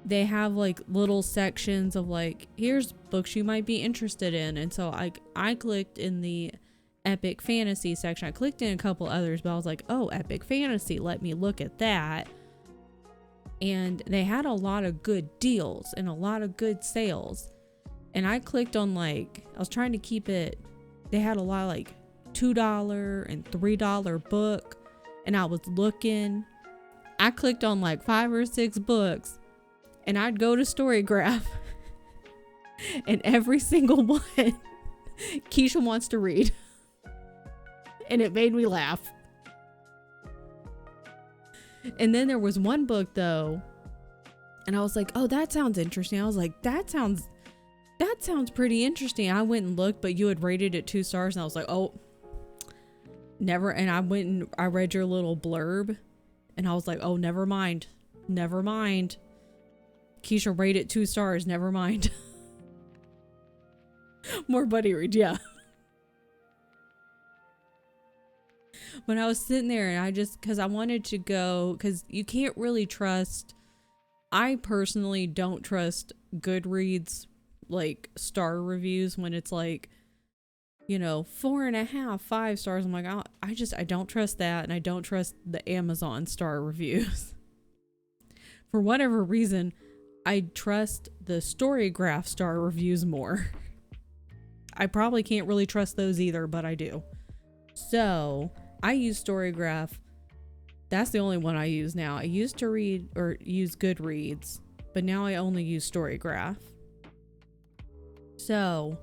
they have like little sections of like, here's books you might be interested in. And so I clicked in the epic fantasy section. I clicked in a couple others, but I was like, oh, epic fantasy. Let me look at that. And they had a lot of good deals and a lot of good sales. And I clicked on like, I was trying to keep it, they had a lot of like $2 and $3 book. And I was looking, I clicked on like 5 or 6 books and I'd go to Storygraph and every single one Keisha wants to read. And it made me laugh. And then there was one book though, and I was like, oh, that sounds interesting. I was like, that sounds pretty interesting. I went and looked, but you had rated it 2 stars, and I was like, oh, never. And I went and I read your little blurb, and I was like, oh, never mind. Keisha rated 2 stars, never mind. More buddy read, yeah. When I was sitting there and because I wanted to go, because you can't really trust, I personally don't trust Goodreads, like star reviews when it's like, you know, 4.5, 5 stars. I'm like, I don't trust that. And I don't trust the Amazon star reviews. For whatever reason, I trust the Storygraph star reviews more. I probably can't really trust those either, but I do. So I use Storygraph. That's the only one I use now. I used to use Goodreads, but now I only use Storygraph. So,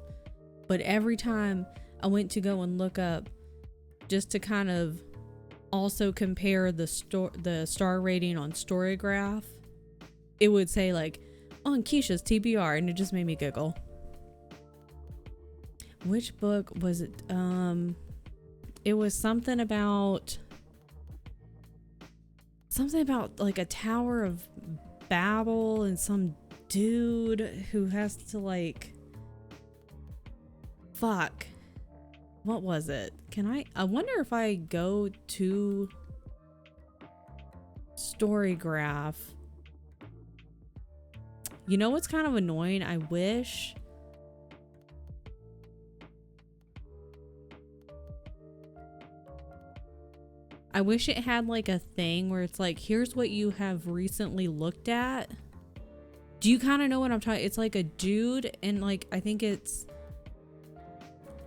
but every time I went to go and look up, just to kind of also compare the star rating on Storygraph, it would say like on Keisha's TBR, and it just made me giggle. Which book was it? It was something about like a Tower of Babel and some dude who has to like, fuck, what was it? I wonder if I go to Storygraph. You know what's kind of annoying? I wish it had like a thing where it's like, here's what you have recently looked at. Do you kind of know what I'm talking? It's like a dude, and like I think it's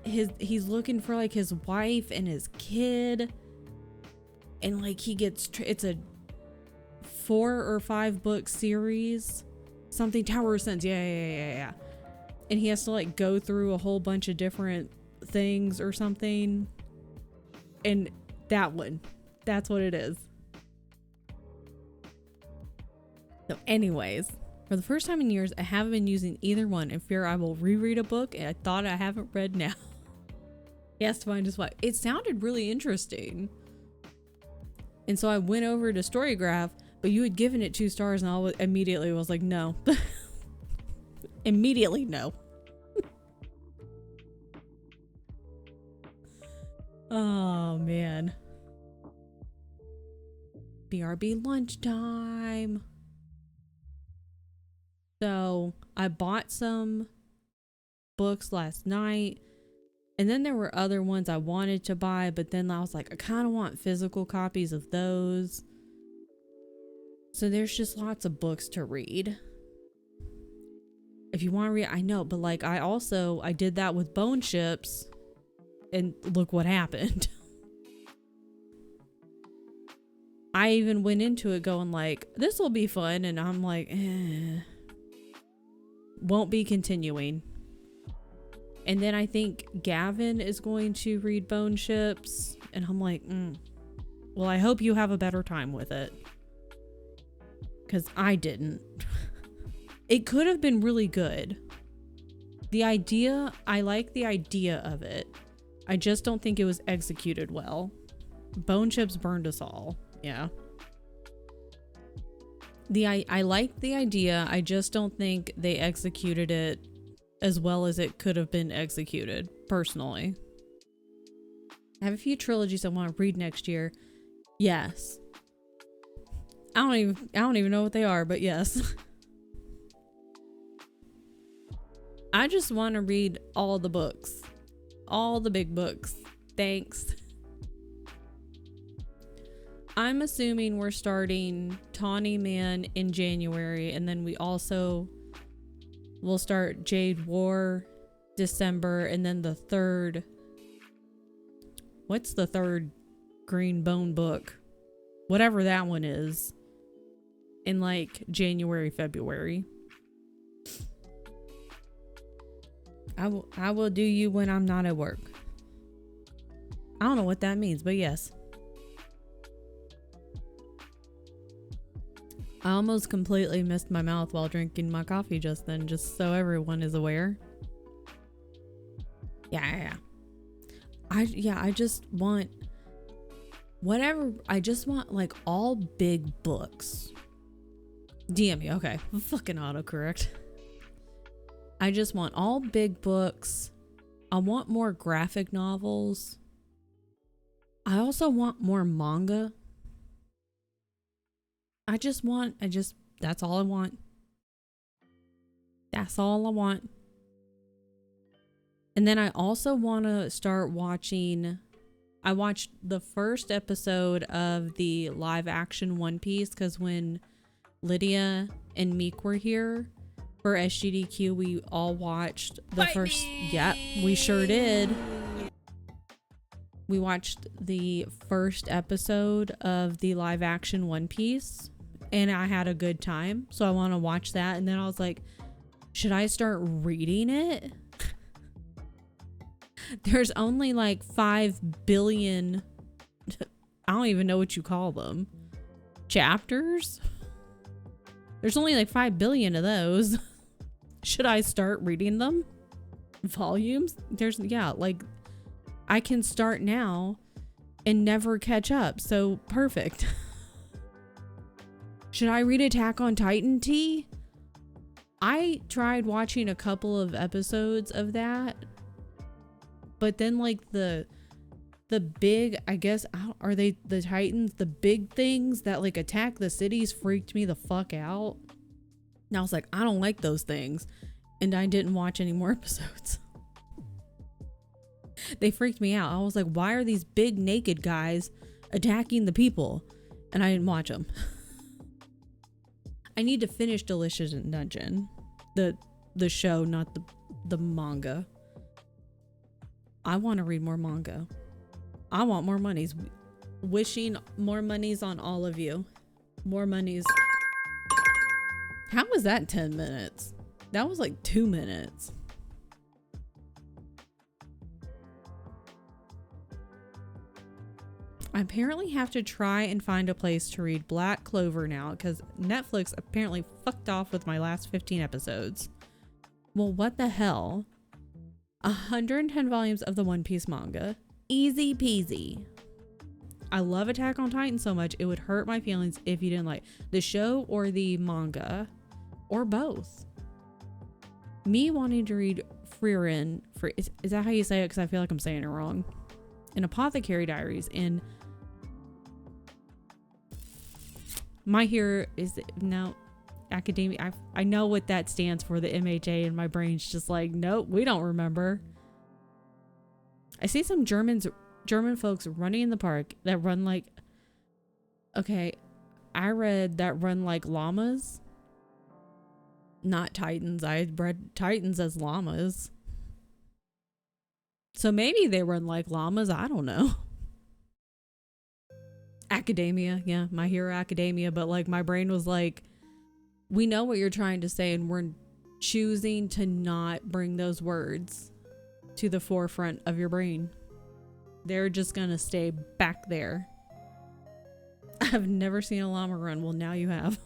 he's looking for like his wife and his kid, and like he gets it's a 4 or 5 book series, something Tower of Sins, yeah, and he has to like go through a whole bunch of different things or something, and That one. That's what it is. So anyways, for the first time in years, I haven't been using either one in fear I will reread a book and I thought I haven't read now. Yes, to find just why. It sounded really interesting. And so I went over to Storygraph, but you had given it 2 stars and I immediately was like, no. Immediately no. Oh man. BRB lunchtime. So I bought some books last night, and then there were other ones I wanted to buy, but then I was like, I kind of want physical copies of those. So there's just lots of books to read. If you want to read, I know, but like I did that with Bone Ships, and look what happened. I even went into it going like, this will be fun, and I'm like, won't be continuing. And then I think Gavin is going to read Bone Ships, and I'm like, well, I hope you have a better time with it, because I didn't. It could have been really good. The idea, I like the idea of it. I just don't think it was executed well. Bone Ships burned us all. Yeah. I like the idea. I just don't think they executed it as well as it could have been executed, personally. I have a few trilogies I want to read next year. Yes. I don't even know what they are, but yes. I just want to read all the books. All the big books. Thanks. I'm assuming we're starting Tawny Man in January, and then we also will start Jade War December, and then the third... What's the third Green Bone book? Whatever that one is. In like January, February. I will do you when I'm not at work. I don't know what that means, but yes. I almost completely missed my mouth while drinking my coffee just then, just so everyone is aware. Yeah. I just want whatever. I just want like all big books. DM me. Okay. Fucking autocorrect. I just want all big books. I want more graphic novels. I also want more manga. That's all I want. That's all I want. And then I also want to start watching. I watched the first episode of the live action One Piece because when Lydia and Meek were here for SGDQ, we all watched the first. Yep, we sure did. We watched the first episode of the live action One Piece, and I had a good time. So I want to watch that. And then I was like, should I start reading it? There's only like 5 billion. I don't even know what you call them. Chapters? There's only like 5 billion of those. Should I start reading them? Volumes? Like I can start now and never catch up. So perfect. Should I read Attack on Titan T? I tried watching a couple of episodes of that. But then like the big, I guess, are they the Titans? The big things that like attack the cities freaked me the fuck out. And I was like, I don't like those things. And I didn't watch any more episodes. They freaked me out. I was like, why are these big naked guys attacking the people? And I didn't watch them. I need to finish Delicious in Dungeon. The show, not the manga. I want to read more manga. I want more monies. Wishing more monies on all of you. More monies. How was that 10 minutes? That was like 2 minutes. I apparently have to try and find a place to read Black Clover now because Netflix apparently fucked off with my last 15 episodes. Well, what the hell? 110 volumes of the One Piece manga. Easy peasy. I love Attack on Titan so much, it would hurt my feelings if you didn't like the show or the manga, or both. Me wanting to read Frieren, is that how you say it? Because I feel like I'm saying it wrong. In Apothecary Diaries, in My Hero is no Academia. I know what that stands for, the MHA, and my brain's just like, nope, we don't remember. I see some German folks running in the park that run like, okay, I read that run like llamas, not titans. I read titans as llamas. So maybe they run like llamas. I don't know. Academia. Yeah, My Hero Academia. But like my brain was like, we know what you're trying to say and we're choosing to not bring those words to the forefront of your brain. They're just going to stay back there. I've never seen a llama run. Well, now you have.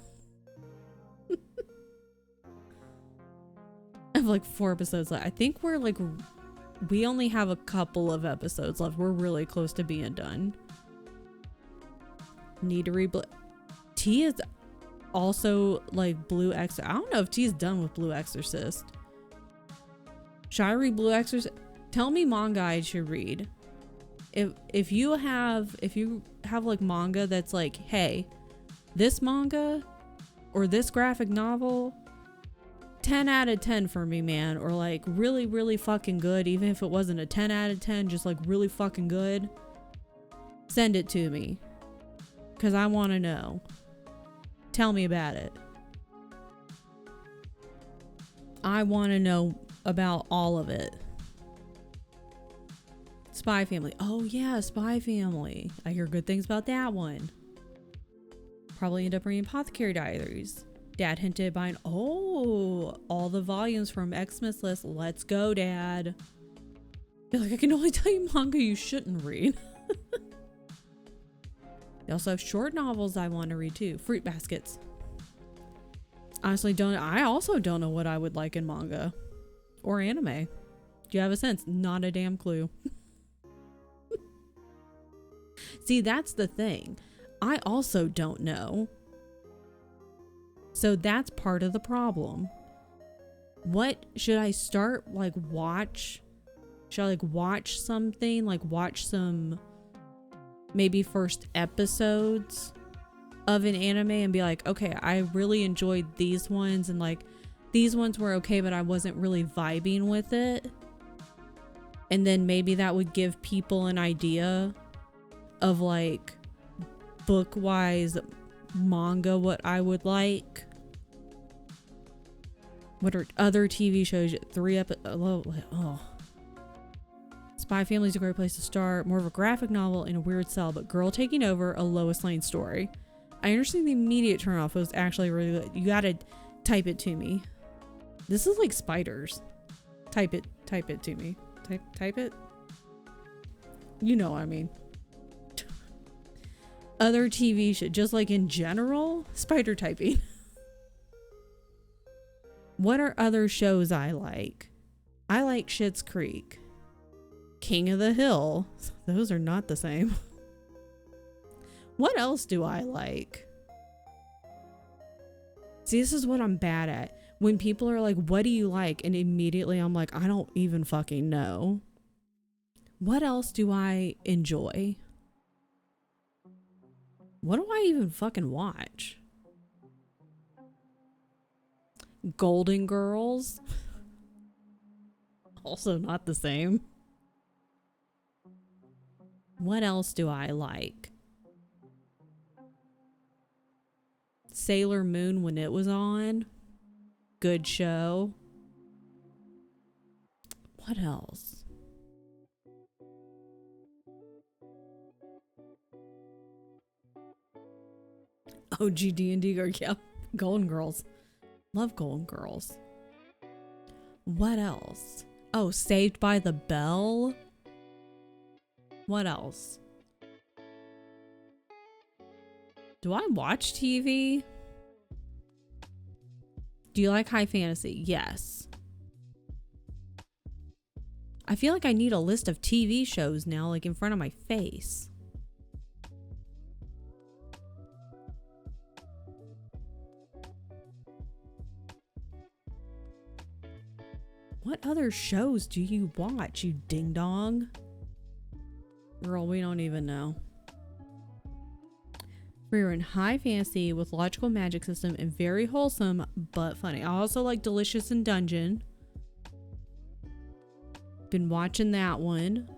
I have like 4 episodes left. I think we're like, we only have a couple of episodes left. We're really close to being done. Need to read. T is also like Blue Exorcist. I don't know if T's done with Blue Exorcist. Should I read Blue Exorcist? Tell me manga I should read. If you have like manga that's like, hey, this manga or this graphic novel, 10 out of 10 for me, man. Or like really, really fucking good. Even if it wasn't a 10 out of 10, just like really fucking good. Send it to me. Because I want to know. Tell me about it. I want to know about all of it. Spy Family. Oh yeah, Spy Family. I hear good things about that one. Probably end up reading Apothecary Diaries. Dad hinted buying, all the volumes from Xmas List. Let's go, Dad. Feel like I can only tell you manga you shouldn't read. They also have short novels I want to read too. Fruit Baskets. Honestly, I also don't know what I would like in manga or anime. Do you have a sense? Not a damn clue. See, that's the thing. I also don't know. So that's part of the problem. What should I start like watch? Should I like watch something? Like watch some maybe first episodes of an anime and be like, okay, I really enjoyed these ones and like these ones were okay, but I wasn't really vibing with it. And then maybe that would give people an idea of like book-wise manga what I would like. What are other TV shows? 3 episodes. Oh. Spy Family is a great place to start. More of a graphic novel in a weird cell, but girl taking over, a Lois Lane story. I understand the immediate turnoff was actually really good. You gotta type it to me. This is like spiders. Type it to me. Type it. You know what I mean. Other TV shows, just like in general, spider typing. What are other shows I like? I like Schitt's Creek. King of the Hill. Those are not the same. What else do I like? See, this is what I'm bad at. When people are like, what do you like? And immediately I'm like, I don't even fucking know. What else do I enjoy? What do I even fucking watch? Golden Girls. Also not the same. What else do I like? Sailor Moon when it was on. Good show. What else? OG D&D, yeah. Golden Girls. Love Golden Girls. What else? Oh, Saved by the Bell. What else? Do I watch TV? Do you like high fantasy? Yes. I feel like I need a list of TV shows now, like in front of my face. What other shows do you watch, you ding dong? Girl, we don't even know. We're in high fantasy with logical magic system and very wholesome but funny. I also like Delicious in Dungeon. Been watching that one.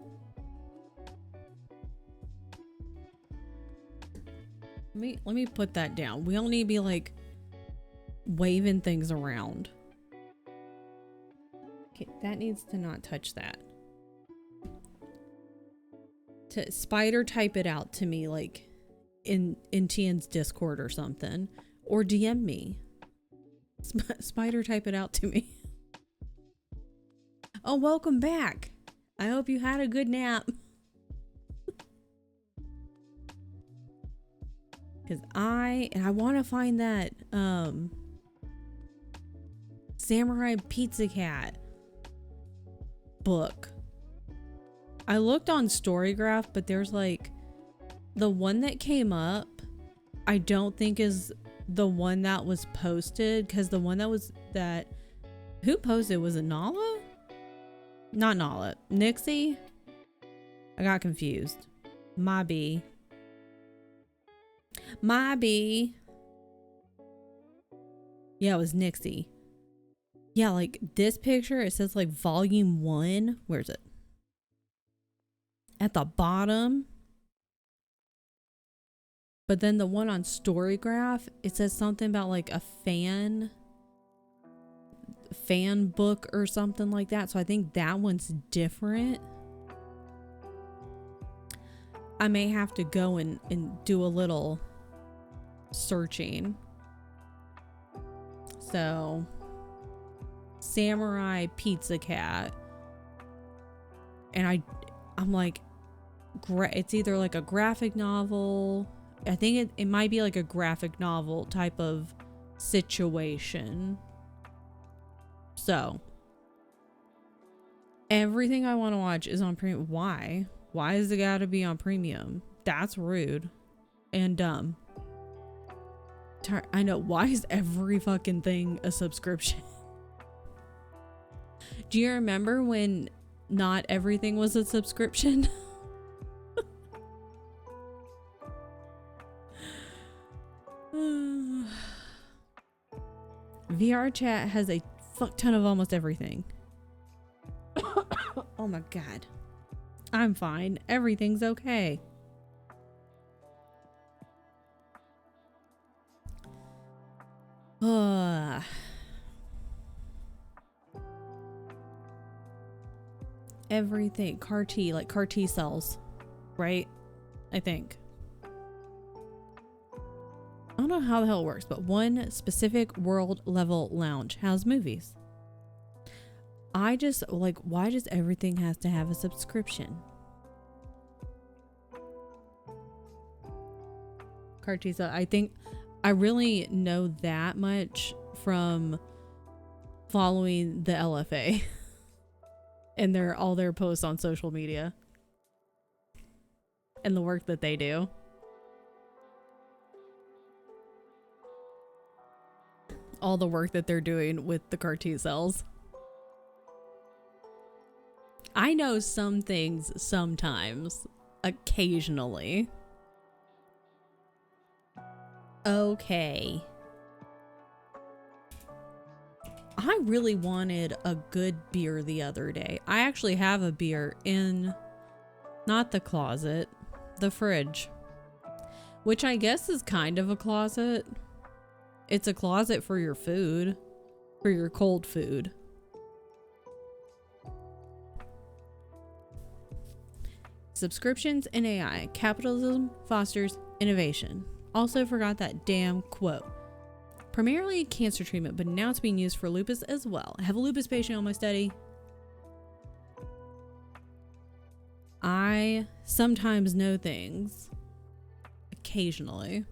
Let me put that down. We don't need to be like waving things around. Okay, that needs to not touch that. To spider type it out to me like in TN's Discord or something, or DM me. Spider type it out to me. Oh, welcome back. I hope you had a good nap. Cause I want to find that Samurai Pizza Cat book. I looked on Storygraph, but there's like the one that came up I don't think is the one that was posted, because the one that who posted, was it Nala? Not Nala, Nixie? I got confused. My B. Yeah, it was Nixie. Yeah, like this picture, it says like volume 1. Where's it? At the bottom. But then the one on Storygraph, it says something about like a fan book or something like that. So I think that one's different. I may have to go and do a little searching. So Samurai Pizza Cat. And I'm like, it's either like a graphic novel. I think it might be like a graphic novel type of situation. So everything I want to watch is on premium. Why? Why is it gotta be on premium? That's rude and dumb. I know. Why is every fucking thing a subscription? Do you remember when not everything was a subscription? VR chat has a fuck ton of almost everything. Oh my god. I'm fine. Everything's okay. Everything. CAR T, like CAR T cells, right? I think. I don't know how the hell it works, but one specific world level lounge has movies. I just like, why does everything has to have a subscription? Cartisa, I think I really know that much from following the LFA and all their posts on social media and the work that they do. All the work that they're doing with the CAR T cells. I know some things sometimes, occasionally. Okay. I really wanted a good beer the other day. I actually have a beer in, not the closet, the fridge. Which I guess is kind of a closet. It's a closet for your food, for your cold food. Subscriptions and AI. Capitalism fosters innovation. Also forgot that damn quote. Primarily cancer treatment, but now it's being used for lupus as well. I have a lupus patient on my study. I sometimes know things. Occasionally.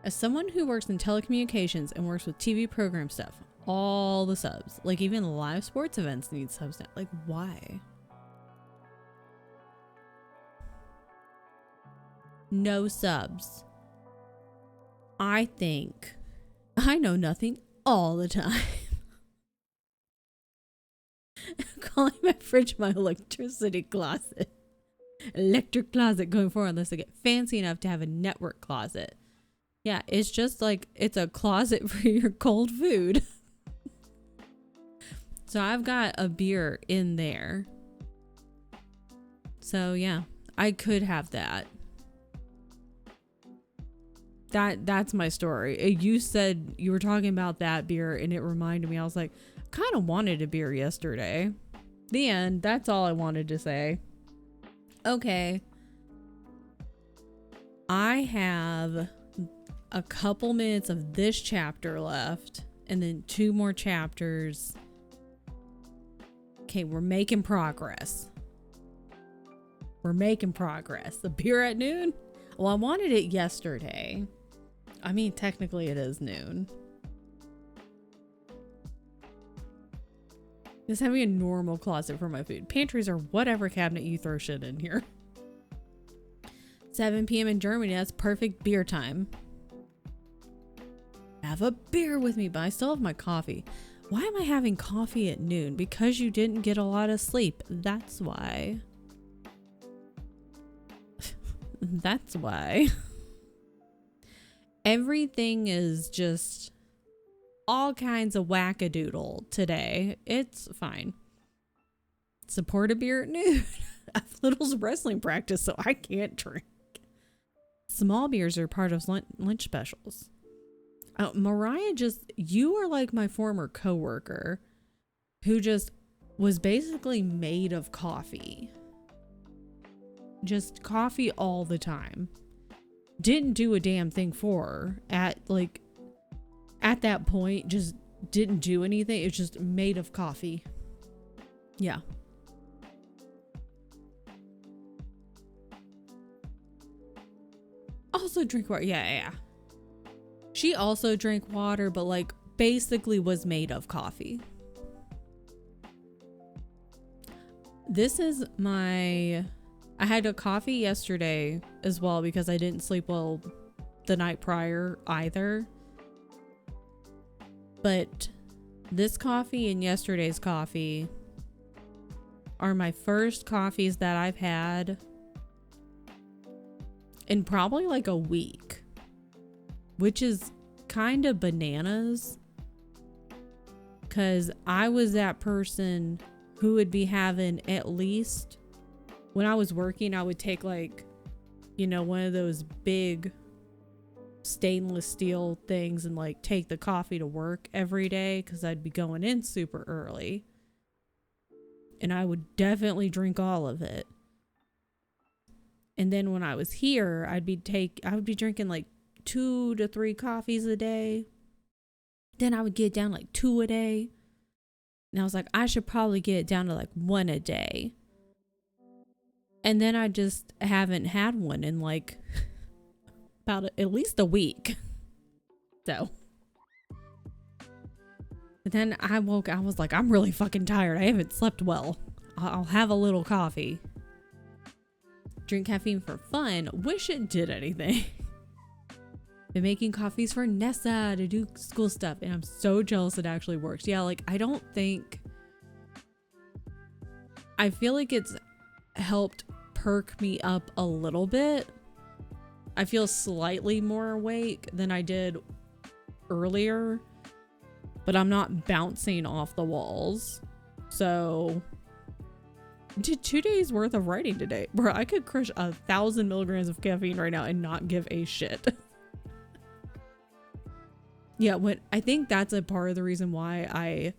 As someone who works in telecommunications and works with TV program stuff, all the subs, like even live sports events need subs now. Like, why? No subs. I think I know nothing all the time. Calling my fridge my electricity closet. Electric closet going forward unless I get fancy enough to have a network closet. Yeah, it's just like it's a closet for your cold food. So I've got a beer in there. So yeah, I could have that. That's my story. You said you were talking about that beer and it reminded me. I was like, kind of wanted a beer yesterday. The end. That's all I wanted to say. Okay. I have a couple minutes of this chapter left and then 2 more chapters. Okay, we're making progress. We're making progress. The beer at noon? Well, I wanted it yesterday. I mean, technically it is noon. Just having a normal closet for my food. Pantries or whatever cabinet you throw shit in here. 7 p.m. in Germany, that's perfect beer time. Have a beer with me, but I still have my coffee. Why am I having coffee at noon? Because you didn't get a lot of sleep. That's why. That's why. Everything is just all kinds of wackadoodle today. It's fine. Support a beer at noon. Little's wrestling practice, so I can't drink. Small beers are part of lunch specials. Mariah, you are like my former coworker who just was basically made of coffee. Just coffee all the time. Didn't do a damn thing for her at that point, just didn't do anything. It's just made of coffee. Yeah. Also drink water. Yeah. She also drank water, but like basically was made of coffee. This is I had a coffee yesterday as well because I didn't sleep well the night prior either. But this coffee and yesterday's coffee are my first coffees that I've had in probably like a week, which is kind of bananas because I was that person who would be having at least, when I was working, I would take like, one of those big stainless steel things and like take the coffee to work every day because I'd be going in super early. And I would definitely drink all of it. And then when I was here, I would be drinking like 2 to 3 coffees a day. Then I would get down like 2 a day. And I was like, I should probably get it down to like 1 a day. And then I just haven't had one in like about at least a week. So. But then I was like, I'm really fucking tired. I haven't slept well. I'll have a little coffee. Drink caffeine for fun. Wish it did anything. Been making coffees for Nessa to do school stuff. And I'm so jealous it actually works. Yeah, like I feel like it's helped perk me up a little bit. I feel slightly more awake than I did earlier, but I'm not bouncing off the walls. So did 2 days worth of writing today, bro. I could crush 1,000 milligrams of caffeine right now and not give a shit. Yeah, I think that's a part of the reason why I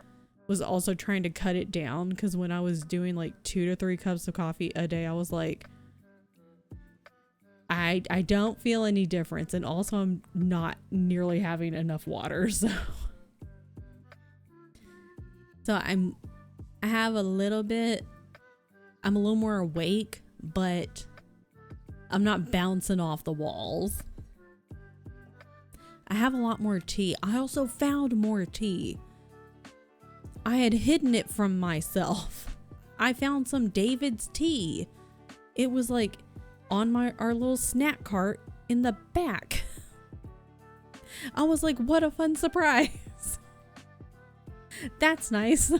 was also trying to cut it down, because when I was doing like 2 to 3 cups of coffee a day, I was like, I don't feel any difference, and also I'm not nearly having enough water, so I'm a little more awake, but I'm not bouncing off the walls. I have a lot more tea. I also found more tea. I had hidden it from myself. I found some David's tea. It was like on our little snack cart in the back. I was like, what a fun surprise. That's nice.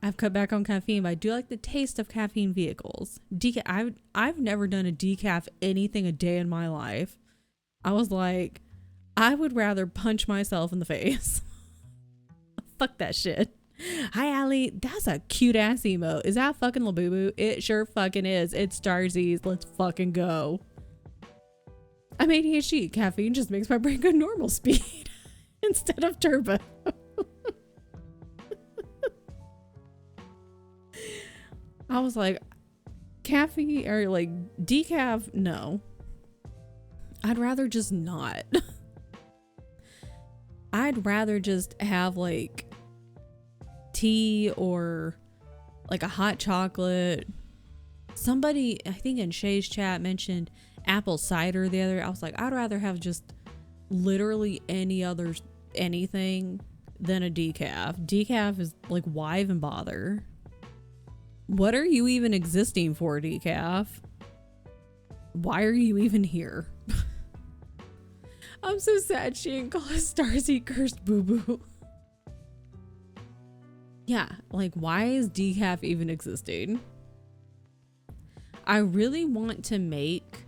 I've cut back on caffeine, but I do like the taste of caffeine vehicles. I've never done a decaf anything a day in my life. I was like, I would rather punch myself in the face. Fuck that shit. Hi, Allie. That's a cute ass emote. Is that fucking Labubu? It sure fucking is. It's Starsies. Let's fucking go. I'm ADHD. Caffeine just makes my brain go normal speed instead of turbo. I was like, caffeine or like decaf? No. I'd rather just not. I'd rather just have like tea or like a hot chocolate. Somebody, I think in Shay's chat, mentioned apple cider the other. I was like, I'd rather have just literally anything than a decaf. Decaf is like, why even bother? What are you even existing for, decaf? Why are you even here? I'm so sad she didn't call us Starsy cursed boo boo. Yeah, like why is decaf even existing? I really want to make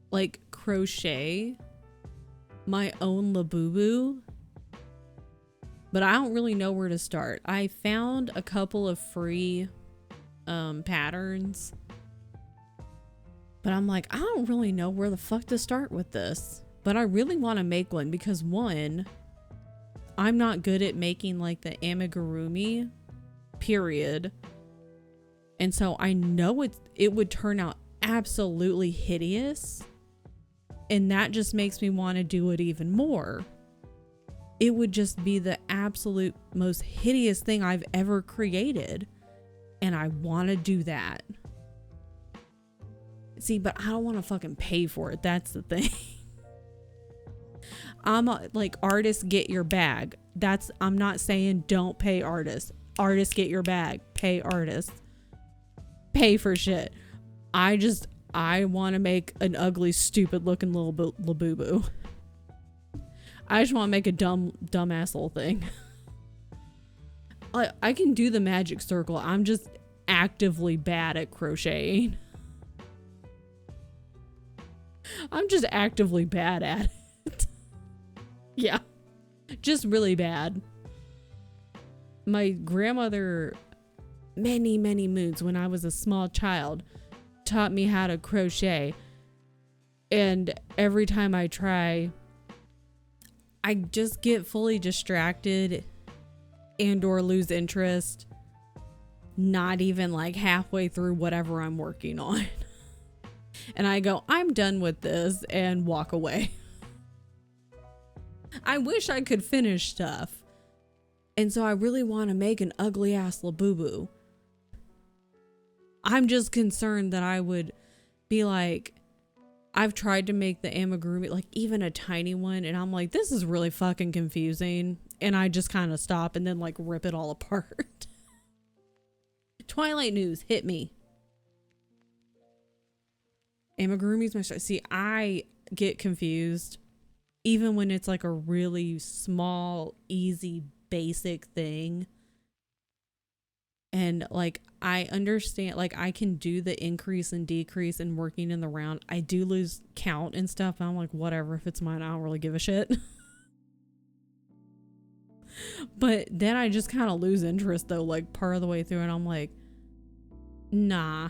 like crochet my own Labubu, but I don't really know where to start. I found a couple of free patterns, but I'm like, I don't really know where the fuck to start with this. But I really want to make one because one, I'm not good at making like the amigurumi, period. And so I know it would turn out absolutely hideous. And that just makes me want to do it even more. It would just be the absolute most hideous thing I've ever created. And I want to do that. See, but I don't want to fucking pay for it. That's the thing. I'm like, artists, get your bag. I'm not saying don't pay artists. Artists, get your bag. Pay artists. Pay for shit. I want to make an ugly, stupid looking little Labubu. I just want to make a dumbass little thing. I can do the magic circle. I'm just actively bad at crocheting. I'm just actively bad at it. Yeah. Just really bad. My grandmother, many, many moons when I was a small child, taught me how to crochet. And every time I try, I just get fully distracted and or lose interest, not even like halfway through whatever I'm working on. And I go, I'm done with this, and walk away. I wish I could finish stuff. And so I really want to make an ugly ass Labubu. I'm just concerned that I would be like, I've tried to make the amigurumi, like even a tiny one, and I'm like, this is really fucking confusing. And I just kind of stop and then like rip it all apart. Twilight news, hit me. Amigurumi's my style. See, I get confused even when it's like a really small, easy, basic thing. And like, I understand, like I can do the increase and decrease and working in the round. I do lose count and stuff. And I'm like, whatever, if it's mine, I don't really give a shit. But then I just kind of lose interest though, like part of the way through, and I'm like, nah.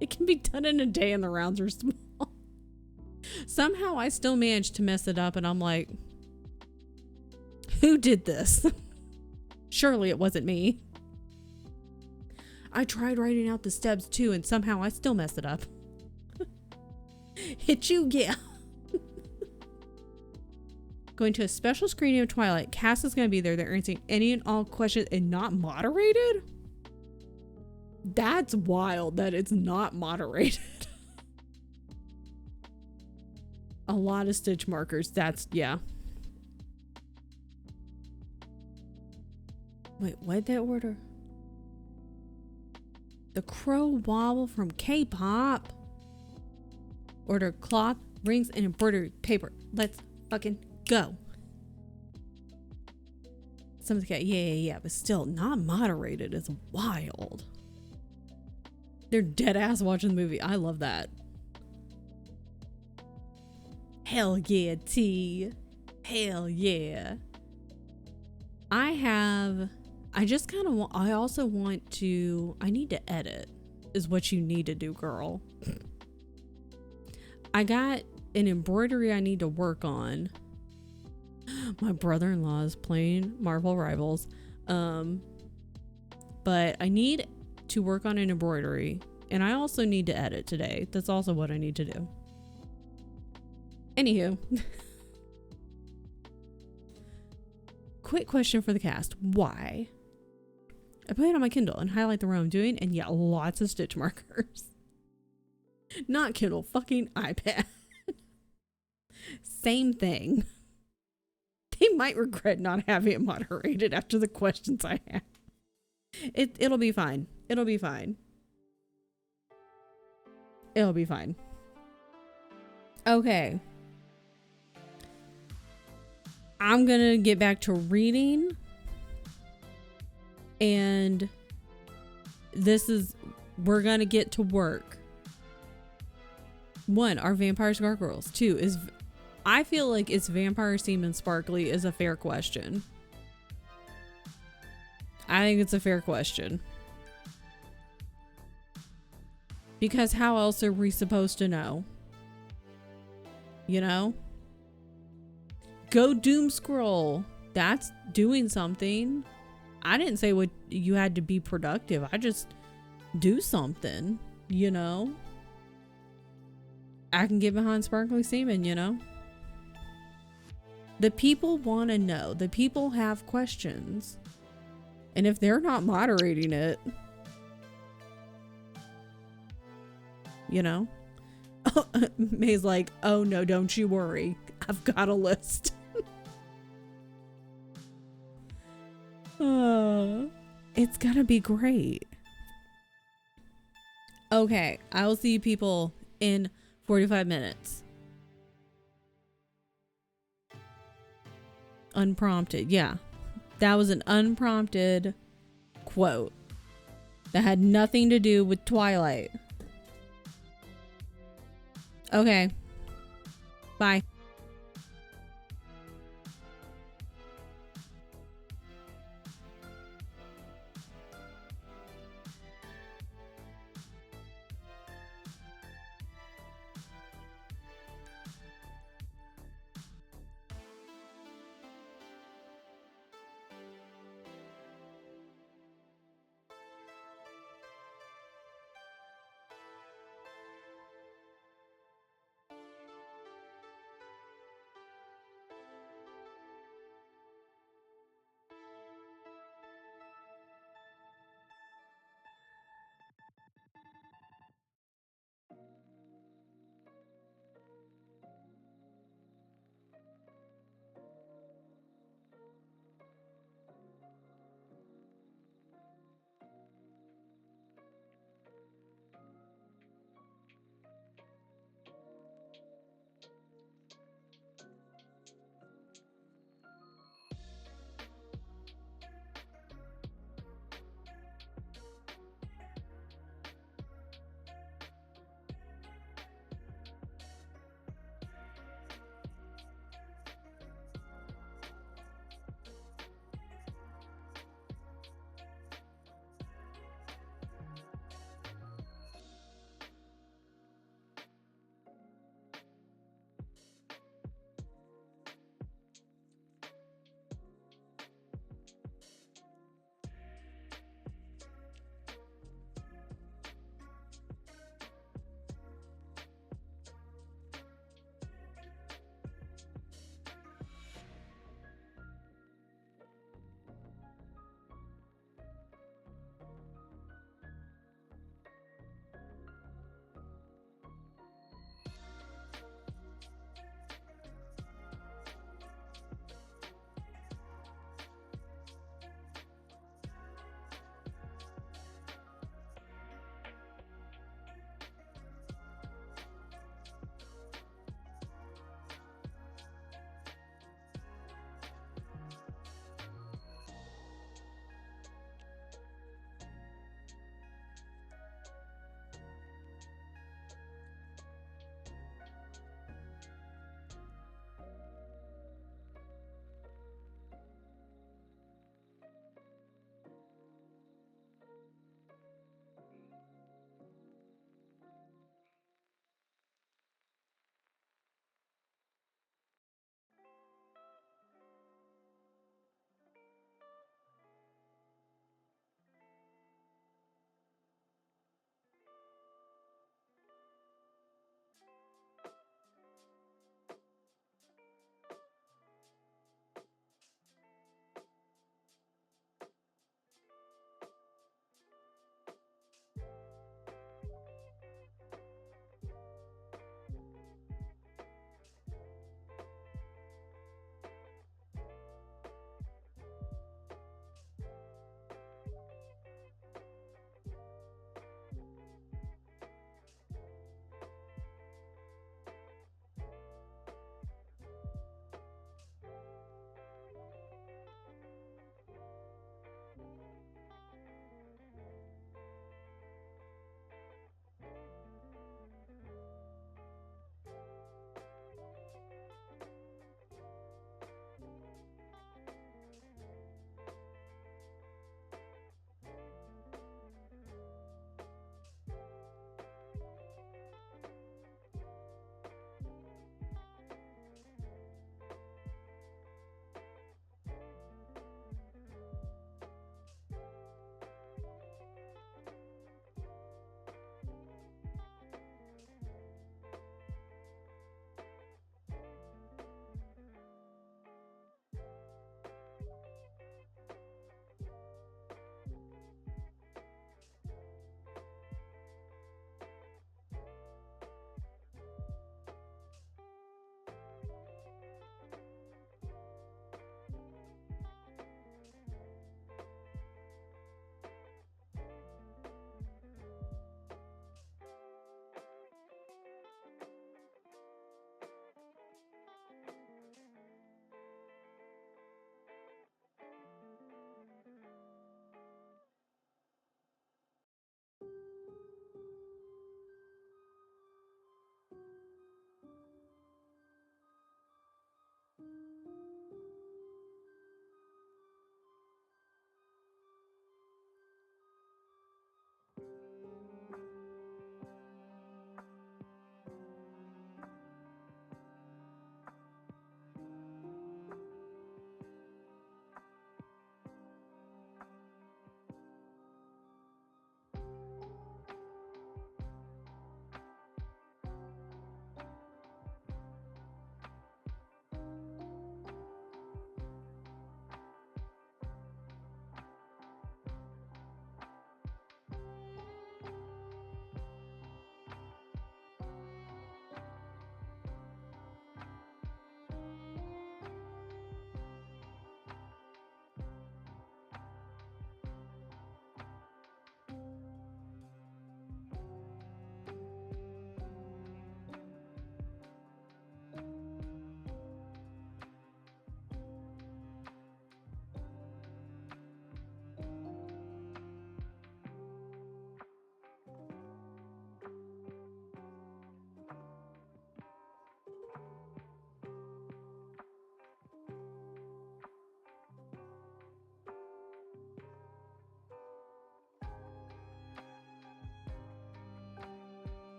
It can be done in a day and the rounds are small. Somehow I still managed to mess it up, and I'm like, who did this? Surely it wasn't me. I tried writing out the steps too, and somehow I still mess it up. Hit you, yeah. Going to a special screening of Twilight. Cass is going to be there. They're answering any and all questions and not moderated? That's wild that it's not moderated. A lot of stitch markers. That's, yeah. Wait, what'd that order? The Crow Wobble from K-pop. Order cloth, rings, and embroidered paper. Let's fucking go. Something, yeah, but still not moderated. It's wild. They're dead ass watching the movie. I love that. Hell yeah, T. Hell yeah. I just kind of want, I also want to, I need to edit is what you need to do, girl. I got an embroidery I need to work on. My brother-in-law is playing Marvel Rivals. But I need to work on an embroidery, and I also need to edit today. That's also what I need to do. Anywho. Quick question for the cast. Why? I put it on my Kindle and highlight the row I'm doing, and yeah, lots of stitch markers. Not Kindle, fucking iPad. Same thing. They might regret not having it moderated after the questions I have. It'll be fine. It'll be fine. It'll be fine. Okay. I'm gonna get back to reading. And we're gonna get to work. 1, are vampires gargoyles? 2, I feel like is vampire semen sparkly is a fair question. I think it's a fair question. Because how else are we supposed to know? You know? Go doom scroll. That's doing something. I didn't say what you had to be productive. I just do something, you know? I can get behind sparkling semen, you know? The people want to know. The people have questions. And if they're not moderating it, you know? May's like, oh no, don't you worry. I've got a list. It's gonna be great. Okay, I will see you people in 45 minutes. Unprompted, yeah. That was an unprompted quote that had nothing to do with Twilight. Okay. Bye.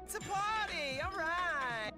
It's a party, all right.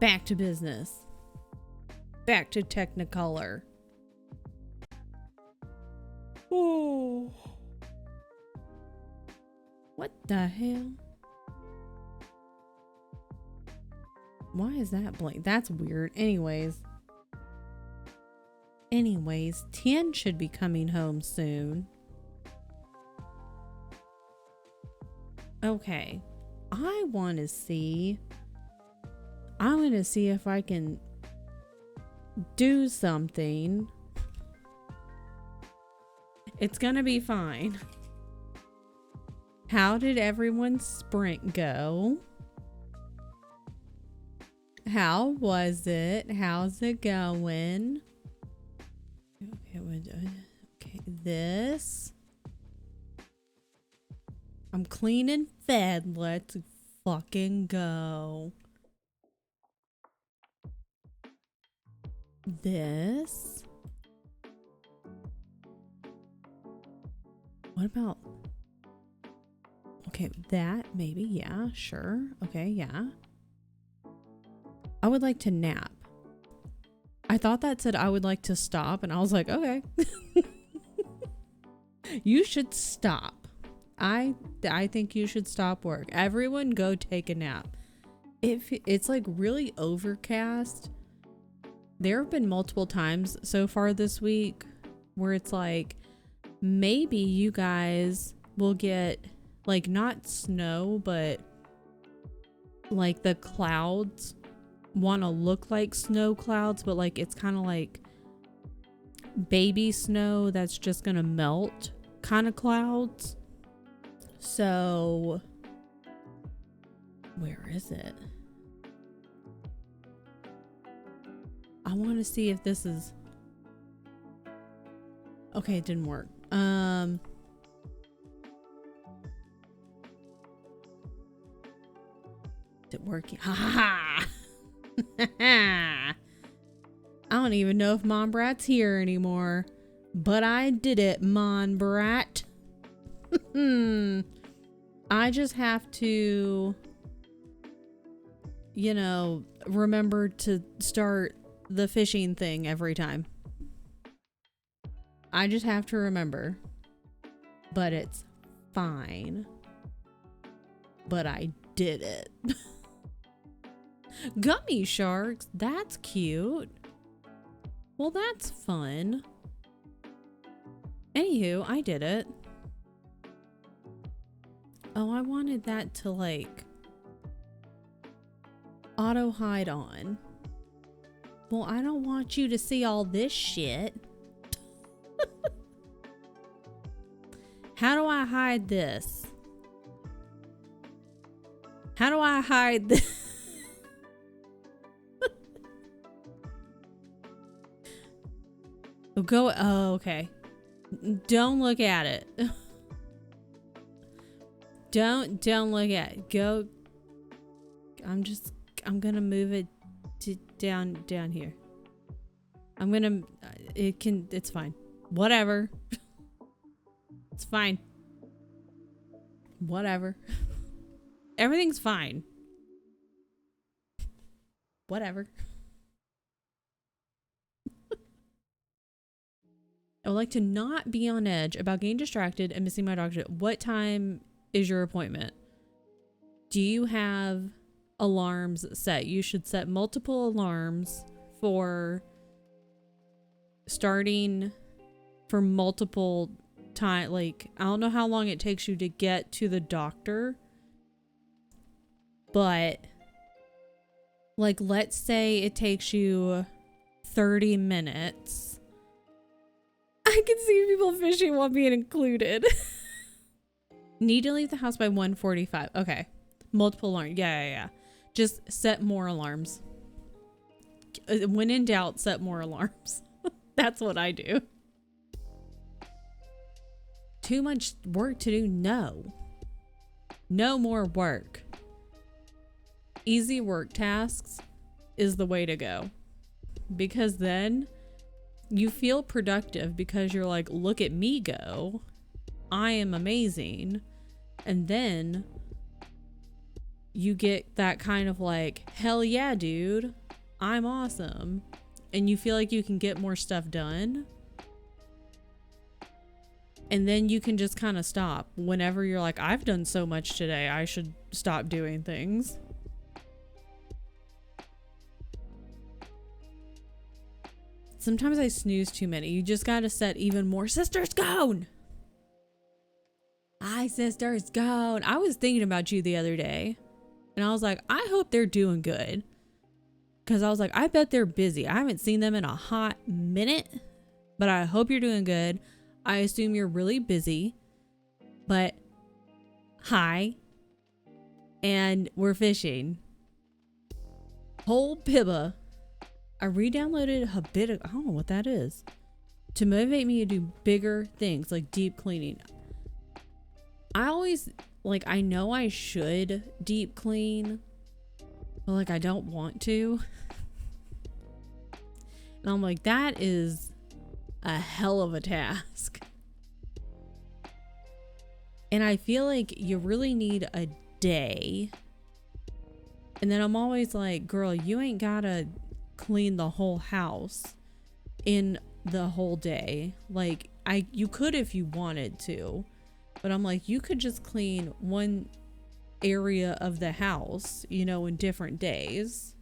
Back to business. Back to Technicolor. Oh. What the hell? Why is that blank? That's weird. Anyways, 10 should be coming home soon. Okay. I want to see if I can do something. It's gonna be fine. How did everyone's sprint go? How was it? How's it going? Okay, this. I'm clean and fed. Let's fucking go. This. What about... Okay, that maybe. Yeah, sure. Okay, yeah. I would like to nap. I thought that said I would like to stop, and I was like, okay. You should stop. I think you should stop work. Everyone go take a nap. If it's like really overcast, there have been multiple times so far this week where it's like maybe you guys will get like not snow, but like the clouds want to look like snow clouds, but like it's kind of like baby snow that's just gonna melt kind of clouds. So where is it? I want to see if this is okay. It didn't work. Is it working? Ha ha ha. I don't even know if Mom Brat's here anymore, but I did it, Mon Brat. I just have to, you know, remember to start the fishing thing every time. I just have to remember, but it's fine. But I did it. Gummy sharks, that's cute. Well, that's fun. Anywho, I did it. Oh, I wanted that to like auto hide on. Well, I don't want you to see all this shit. How do I hide this? How do I hide this? Go. Oh, okay. Don't look at it. Don't look at it. Go. I'm gonna move it to down here. It's fine. Whatever. It's fine. Whatever. Everything's fine. Whatever. I would like to not be on edge about getting distracted and missing my doctor. What time is your appointment? Do you have alarms set? You should set multiple alarms for starting for multiple time. Like, I don't know how long it takes you to get to the doctor, but like, let's say it takes you 30 minutes. I can see people fishing while being included. Need to leave the house by 1:45. Okay. Multiple alarms. Yeah. Just set more alarms. When in doubt, set more alarms. That's what I do. Too much work to do? No. No more work. Easy work tasks is the way to go. Because then you feel productive because you're like, look at me go. I am amazing. And then you get that kind of like, hell yeah, dude, I'm awesome. And you feel like you can get more stuff done. And then you can just kind of stop whenever you're like, I've done so much today, I should stop doing things. Sometimes I snooze too many. You just gotta set even more. Sisters gone! Hi, sisters gone. I was thinking about you the other day. And I was like, I hope they're doing good. Because I was like, I bet they're busy. I haven't seen them in a hot minute. But I hope you're doing good. I assume you're really busy. But hi. And we're fishing. Whole Pibba. I re-downloaded Habitic. I don't know what that is. To motivate me to do bigger things like deep cleaning. I always, like, I know I should deep clean, but like I don't want to. And I'm like, that is a hell of a task. And I feel like you really need a day. And then I'm always like, girl, you ain't gotta clean the whole house in the whole day. Like, you could if you wanted to, but I'm like, you could just clean one area of the house, you know, in different days.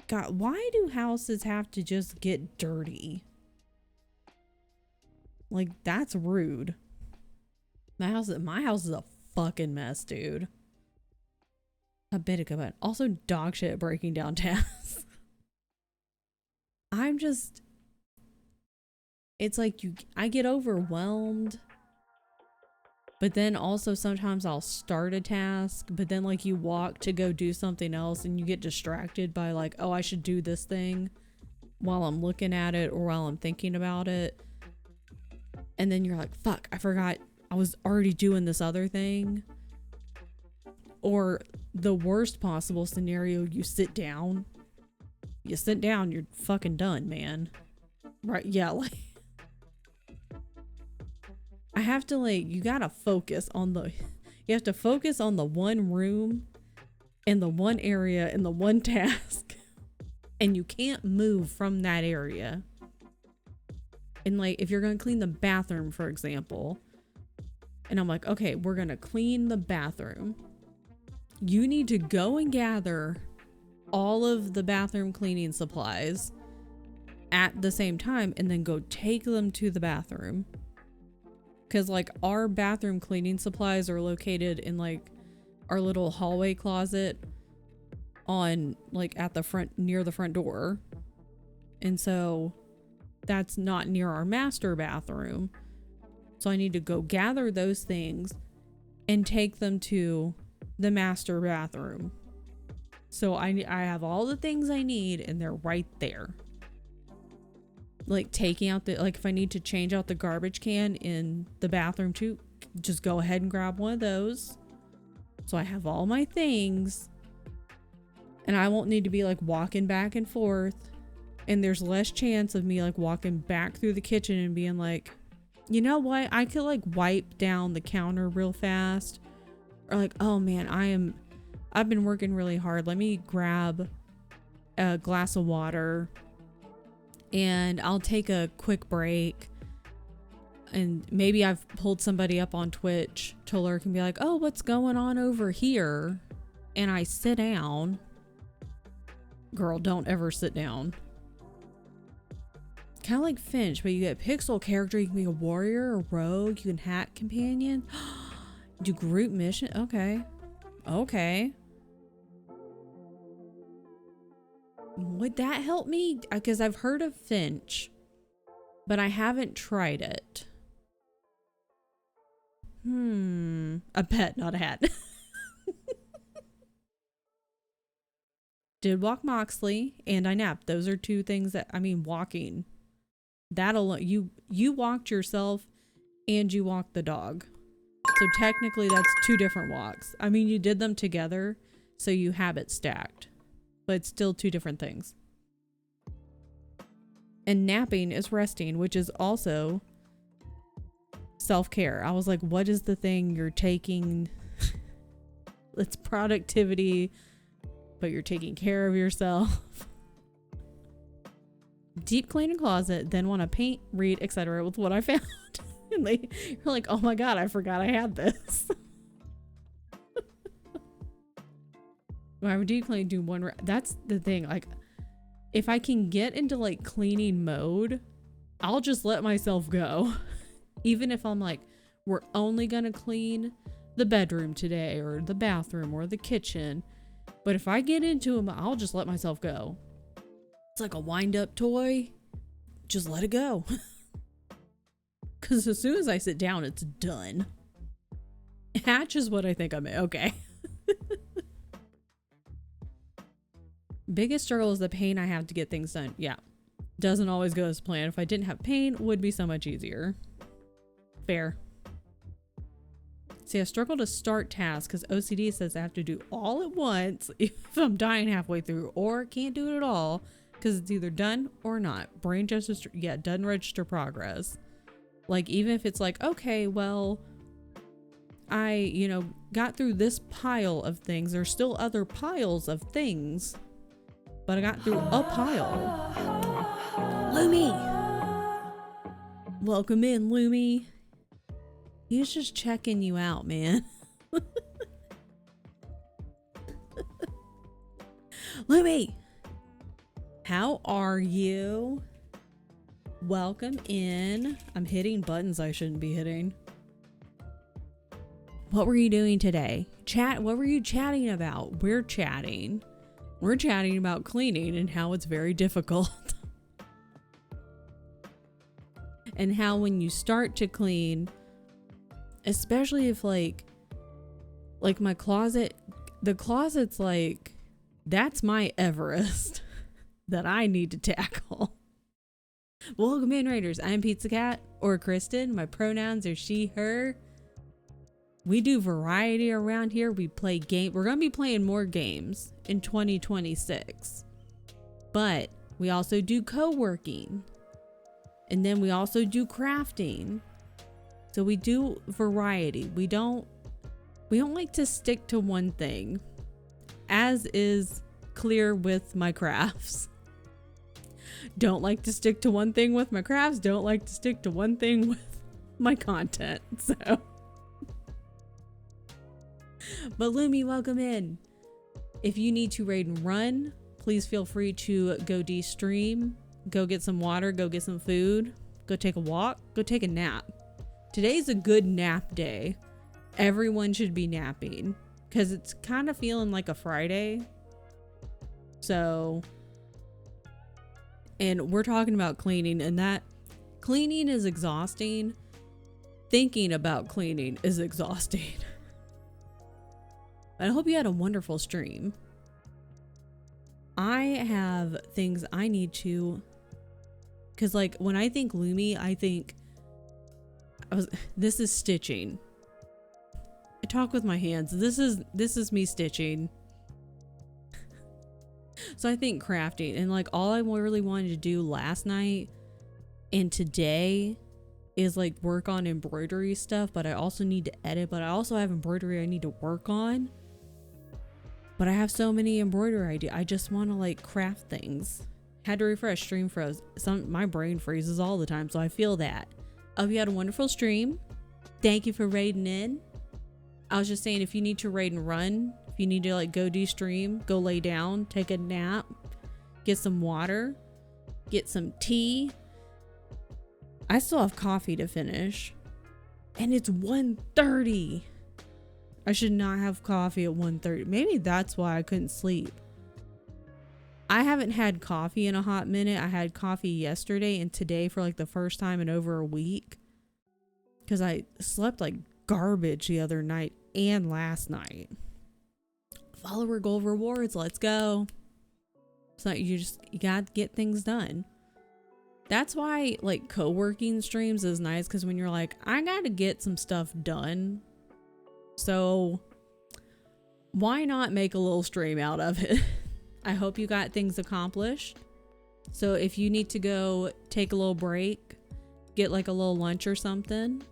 God, why do houses have to just get dirty? Like, that's rude. My house is a fucking mess, dude. A bit of but also dog shit at breaking down tasks. I'm just, it's like I get overwhelmed, but then also sometimes I'll start a task, but then like you walk to go do something else and you get distracted by like, oh, I should do this thing while I'm looking at it or while I'm thinking about it. And then you're like, fuck, I forgot I was already doing this other thing. Or the worst possible scenario, you sit down. You sit down, you're fucking done, man. Right? Yeah, like I have to like, you gotta focus on you have to focus on the one room and the one area and the one task. And you can't move from that area. And like, if you're gonna clean the bathroom, for example, and I'm like, okay, we're gonna clean the bathroom. You need to go and gather all of the bathroom cleaning supplies at the same time and then go take them to the bathroom. Because like our bathroom cleaning supplies are located in like our little hallway closet on like at the front, near the front door. And so that's not near our master bathroom. So I need to go gather those things and take them to the master bathroom. So I have all the things I need and they're right there. Like taking out like if I need to change out the garbage can in the bathroom too, just go ahead and grab one of those. So I have all my things and I won't need to be like walking back and forth. And there's less chance of me like walking back through the kitchen and being like, you know what? I could like wipe down the counter real fast. Or like, oh man, I've been working really hard. Let me grab a glass of water and I'll take a quick break. And maybe I've pulled somebody up on Twitch to lurk and be like, oh, what's going on over here? And I sit down. Girl, don't ever sit down. Kind of like Finch, but you get a pixel character. You can be a warrior, a rogue. You can hack companion. Do group mission. Okay. Okay. Would that help me? Because I've heard of Finch, but I haven't tried it. A pet, not a hat. Did walk Moxley and I napped. Those are two things that, I mean, walking. That alone, you walked yourself and you walked the dog. So technically that's two different walks. I mean, you did them together, so you have it stacked, but it's still two different things. And napping is resting, which is also self-care. I was like, what is the thing you're taking? It's productivity, but you're taking care of yourself. Deep clean a closet, then want to paint, read, etc. with what I found. And you're like, oh my god, I forgot I had this. When I would deep clean, do one. That's the thing. Like, if I can get into like cleaning mode, I'll just let myself go. Even if I'm like, we're only gonna clean the bedroom today, or the bathroom, or the kitchen. But if I get into them, I'll just let myself go. It's like a wind-up toy. Just let it go. Because as soon as I sit down, it's done. Hatch is what I think I'm in. Okay. Biggest struggle is the pain I have to get things done. Yeah. Doesn't always go as planned. If I didn't have pain, it would be so much easier. Fair. See, I struggle to start tasks because OCD says I have to do all at once if I'm dying halfway through, or can't do it at all because it's either done or not. Brain just, doesn't register progress. Like, even if it's like, okay, well, I, got through this pile of things. There's still other piles of things, but I got through a pile. Lumi! Welcome in, Lumi. He's just checking you out, man. Lumi! How are you? Welcome in. I'm hitting buttons I shouldn't be hitting. What were you doing today? What were you chatting about? We're chatting about cleaning and how it's very difficult. And how when you start to clean, especially if like my closet, the closet's like, that's my Everest that I need to tackle. Welcome in, Raiders. I'm Pizza Cat, or Kristen. My pronouns are she, her. We do variety around here. We play game. We're going to be playing more games in 2026. But we also do co-working. And then we also do crafting. So we do variety. We don't like to stick to one thing, as is clear with my crafts. Don't like to stick to one thing with my crafts. Don't like to stick to one thing with my content. So, but Lumi, welcome in. If you need to raid and run, please feel free to go de-stream, go get some water, go get some food, go take a walk, go take a nap. Today's a good nap day. Everyone should be napping because it's kind of feeling like a Friday. So, and we're talking about cleaning, and that cleaning is exhausting. Thinking about cleaning is exhausting. I hope you had a wonderful stream. I have things I need to, because like when I think Lumi, I think this is stitching. I talk with my hands. This is me stitching. So I think crafting, and like all I really wanted to do last night and today is like work on embroidery stuff, but I also need to edit, but I also have embroidery I need to work on. But I have so many embroidery ideas. I just want to like craft things. Had to refresh, stream froze. My brain freezes all the time, so I feel that. I hope you had a wonderful stream. Thank you for raiding in. I was just saying, if you need to raid and run, if you need to like go de-stream, go lay down, take a nap, get some water, get some tea. I still have coffee to finish, and it's 1:30. I should not have coffee at 1:30. Maybe that's why I couldn't sleep. I haven't had coffee in a hot minute. I had coffee yesterday and today for like the first time in over a week, because I slept like garbage the other night and last night. Follower goal rewards, let's go. So you gotta get things done. That's why like co-working streams is nice, because when you're like, I gotta get some stuff done, so why not make a little stream out of it? I hope you got things accomplished. So if you need to go take a little break, get like a little lunch or something,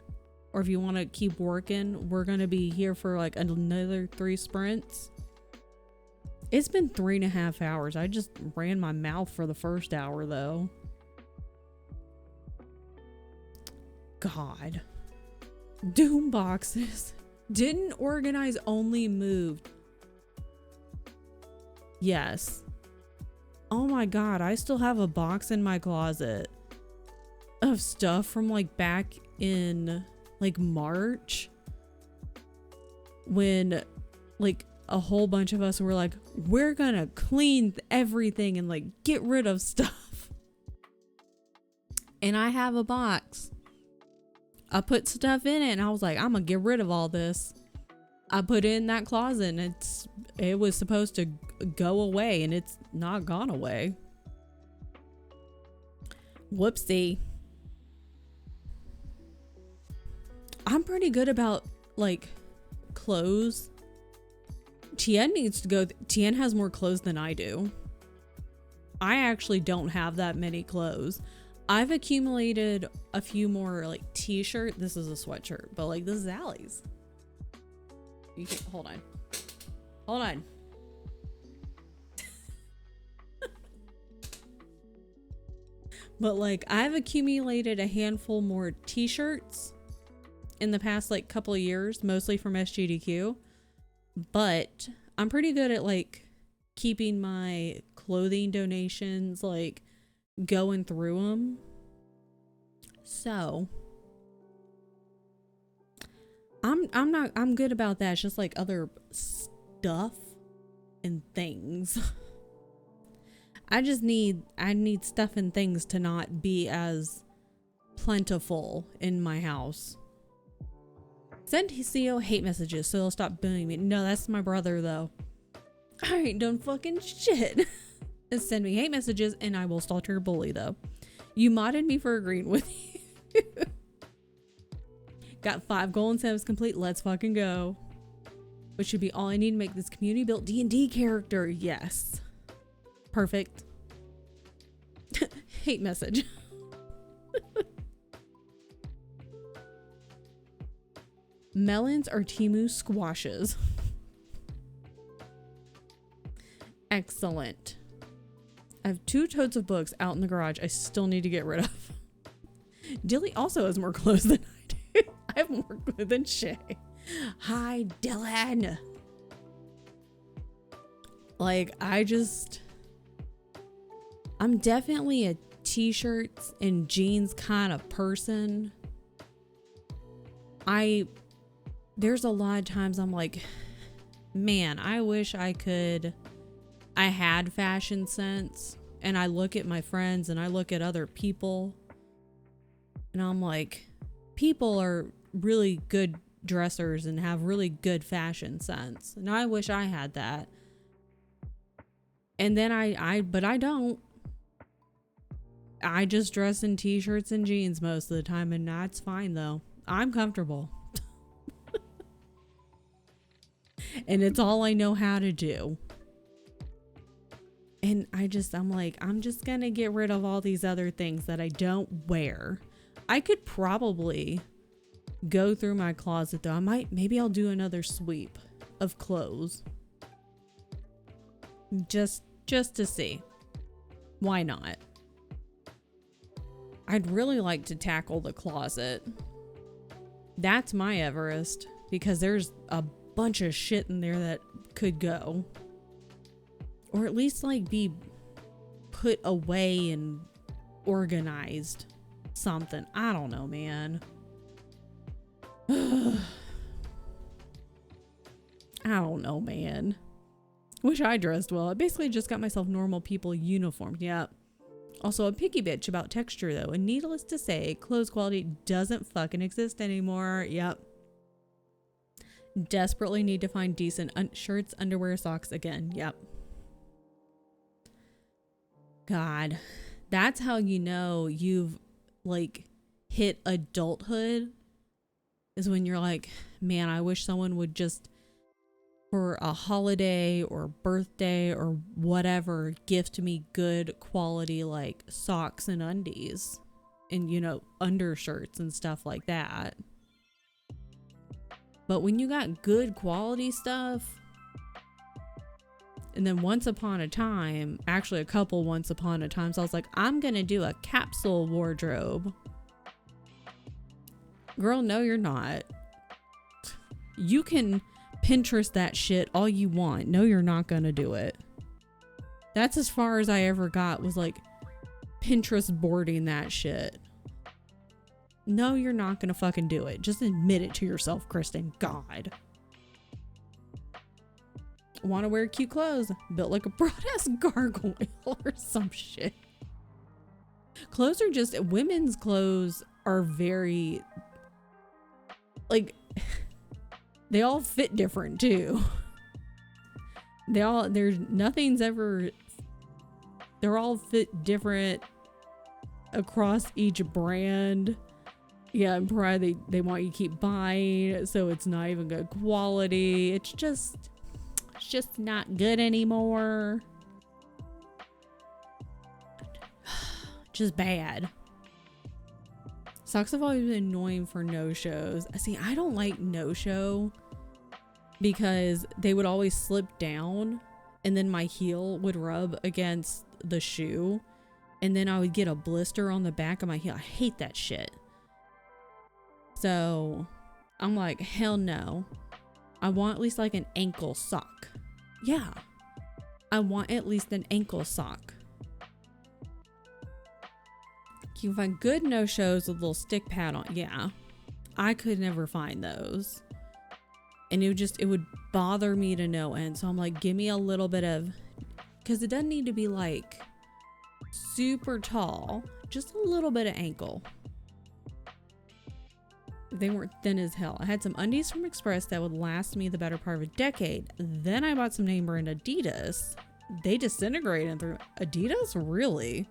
or if you want to keep working, we're going to be here for like another 3 sprints. It's been 3.5 hours. I just ran my mouth for the first hour though. God. Doom boxes. Didn't organize, only moved. Yes. Oh my God, I still have a box in my closet of stuff from like back in like March when like a whole bunch of us were like, we're gonna clean everything and like get rid of stuff. And I have a box. I put stuff in it and I was like, I'm gonna get rid of all this. I put it in that closet and it was supposed to go away and it's not gone away. Whoopsie. I'm pretty good about like clothes. Tien needs to go. Tien has more clothes than I do. I actually don't have that many clothes. I've accumulated a few more like t-shirt. This is a sweatshirt, but like this is Allie's. You can hold on. Hold on. But like I've accumulated a handful more t-shirts in the past like couple of years, mostly from SGDQ. But I'm pretty good at like keeping my clothing donations, like going through them. So I'm good about that. It's just like other stuff and things. I need stuff and things to not be as plentiful in my house. Send CEO hate messages so they'll stop bullying me. No, that's my brother though. I ain't done fucking shit. And send me hate messages and I will stalk your bully though. You modded me for agreeing with you. Got 5 goal incentives complete. Let's fucking go. Which should be all I need to make this community built D&D character. Yes. Perfect. Hate message. Melons are Timu squashes. Excellent. I have 2 totes of books out in the garage I still need to get rid of. Dilly also has more clothes than I do. I have more clothes than Shay. Hi, Dylan. Like, I'm definitely a t-shirts and jeans kind of person. There's a lot of times I'm like, man, I wish I had fashion sense. And I look at my friends and I look at other people and I'm like, people are really good dressers and have really good fashion sense. And I wish I had that. And then but I don't. I just dress in t-shirts and jeans most of the time and that's fine though. I'm comfortable. And it's all I know how to do. And I'm like, I'm just gonna get rid of all these other things that I don't wear. I could probably go through my closet though. Maybe I'll do another sweep of clothes. Just to see. Why not? I'd really like to tackle the closet. That's my Everest because there's a bunch of shit in there that could go. Or at least like be put away and organized. Something. I don't know, man. I don't know, man. Wish I dressed well. I basically just got myself normal people uniformed. Yep. Also a picky bitch about texture though. And needless to say, clothes quality doesn't fucking exist anymore. Yep. Desperately need to find decent shirts, underwear, socks again. Yep. God. That's how you know you've like hit adulthood. Is when you're like, man, I wish someone would just for a holiday or birthday or whatever gift me good quality like socks and undies and undershirts and stuff like that. But when you got good quality stuff, and then once upon a time, actually a couple once upon a times, I was like, I'm gonna do a capsule wardrobe. Girl, no, you're not. You can Pinterest that shit all you want. No, you're not gonna do it. That's as far as I ever got, was like Pinterest boarding that shit. No, you're not gonna fucking do it. Just admit it to yourself, Kristen. God. Want to wear cute clothes, built like a broad ass gargoyle or some shit. Clothes are just, women's clothes are very, like, they all fit different too. There's nothing's ever, they're all fit different across each brand. Yeah, and probably they want you to keep buying, so it's not even good quality. It's just not good anymore. Just bad. Socks have always been annoying for no-shows. See, I don't like no-show because they would always slip down and then my heel would rub against the shoe and then I would get a blister on the back of my heel. I hate that shit. So I'm like, hell no. I want at least like an ankle sock. Yeah. I want at least an ankle sock. You can find good no-shows with a little stick pad on. Yeah. I could never find those. And it would bother me to no end. So I'm like, give me a little bit of, because it doesn't need to be like super tall. Just a little bit of ankle. They weren't thin as hell. I had some undies from Express that would last me the better part of a decade. Then I bought some name brand Adidas. They disintegrated through Adidas? Really?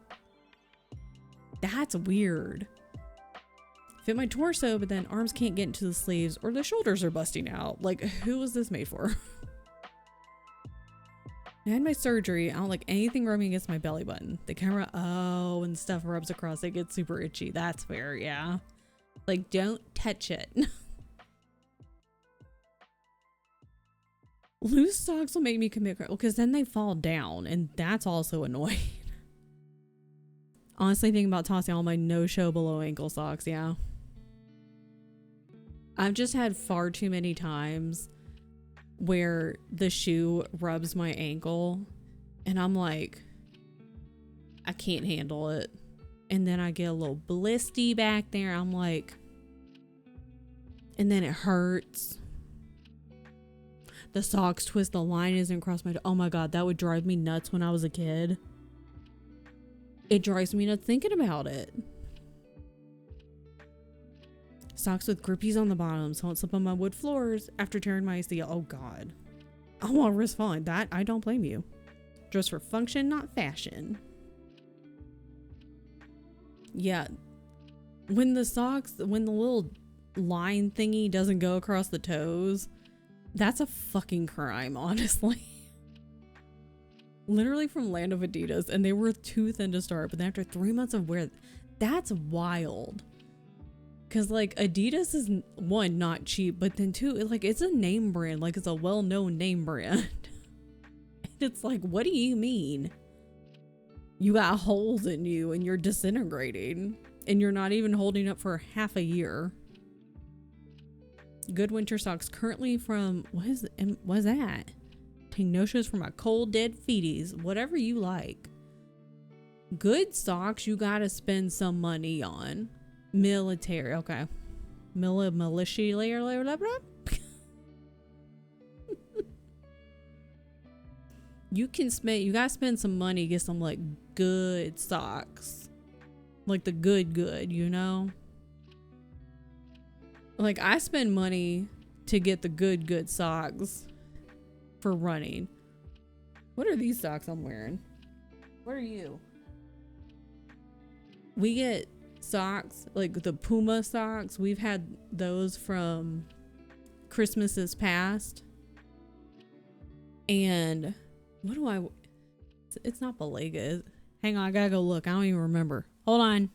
That's weird. Fit my torso, but then arms can't get into the sleeves or the shoulders are busting out. Like, who was this made for? I had my surgery. I don't like anything rubbing against my belly button. The camera, and stuff rubs across. It gets super itchy. That's fair, yeah. Like, don't touch it. Loose socks will make me commit crime because then they fall down and that's also annoying. Honestly, thinking about tossing all my no-show below ankle socks, yeah. I've just had far too many times where the shoe rubs my ankle and I'm like, I can't handle it. And then I get a little blisty back there. I'm like, and then it hurts. The socks twist, the line isn't across my, oh my God, that would drive me nuts when I was a kid. It drives me nuts thinking about it. Socks with grippies on the bottom so I won't slip on my wood floors after tearing my ACL. Oh God. I want risk falling. That, I don't blame you. Dress for function, not fashion. Yeah, when the little line thingy doesn't go across the toes, that's a fucking crime, honestly. Literally from Land of Adidas, and they were too thin to start, but then after 3 months of wear, that's wild. Cause like Adidas is, one, not cheap, but then two, it's a name brand, like it's a well-known name brand. And it's like, what do you mean? You got holes in you and you're disintegrating and you're not even holding up for half a year. Good winter socks currently from, what is that? Take no shows for my cold dead feeties, whatever you like. Good socks you gotta spend some money on. Military, okay. Militia, blah, blah, blah. You gotta spend some money to get some like good socks. Like the good, you know? Like I spend money to get the good socks for running. What are these socks I'm wearing? What are you? We get socks, like the Puma socks. We've had those from Christmases past. And what do I, it's not Belega. Hang on, I gotta go look. I don't even remember. Hold on.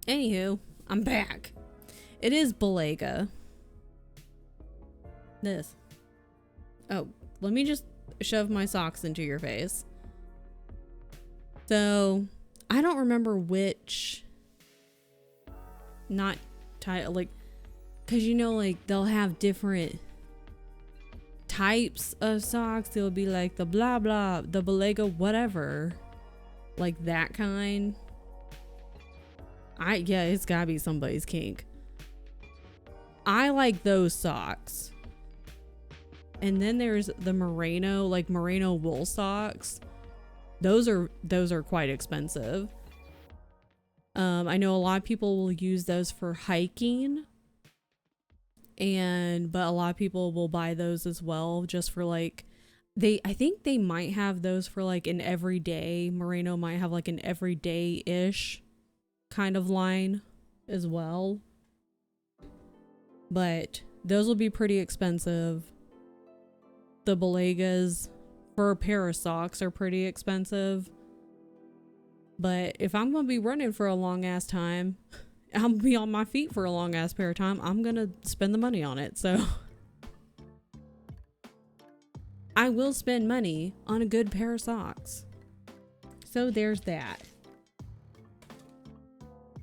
Anywho, I'm back. It is Belega. This. Oh, let me just shove my socks into your face. So, I don't remember which, not type, like, cause you know, like they'll have different types of socks. They'll be like the blah blah, the Belega, whatever, like that kind. Yeah, it's gotta be somebody's kink. I like those socks. And then there's the merino, like merino wool socks. Those are quite expensive. I know a lot of people will use those for hiking. But a lot of people will buy those as well just for like I think they might have those for like an everyday. Merino might have like an everyday-ish kind of line as well. But those will be pretty expensive. The Belegas for a pair of socks are pretty expensive. But if I'm going to be running for a long ass time, I'm going to be on my feet for a long ass period of time, I'm going to spend the money on it. So I will spend money on a good pair of socks. So there's that.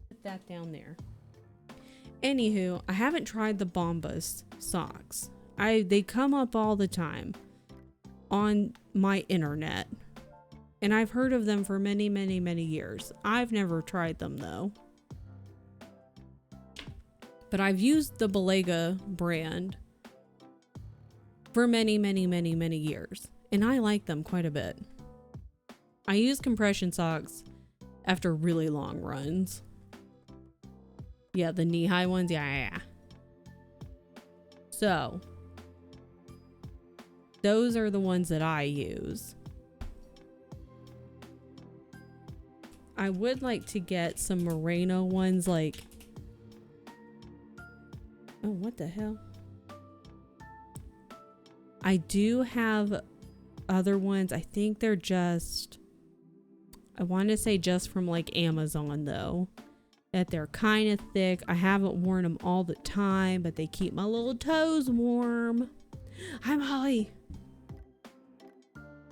Put that down there. Anywho, I haven't tried the Bombas socks. They come up all the time on my internet, and I've heard of them for many, many, many years. I've never tried them though. But I've used the Belega brand for many, many, many, many years, and I like them quite a bit. I use compression socks after really long runs. Yeah, the knee-high ones, yeah. So those are the ones that I use. I would like to get some merino ones, like, oh, what the hell? I do have other ones. I think they're just, I want to say just from like Amazon though, that they're kind of thick. I haven't worn them all the time, but they keep my little toes warm. Hi, Molly.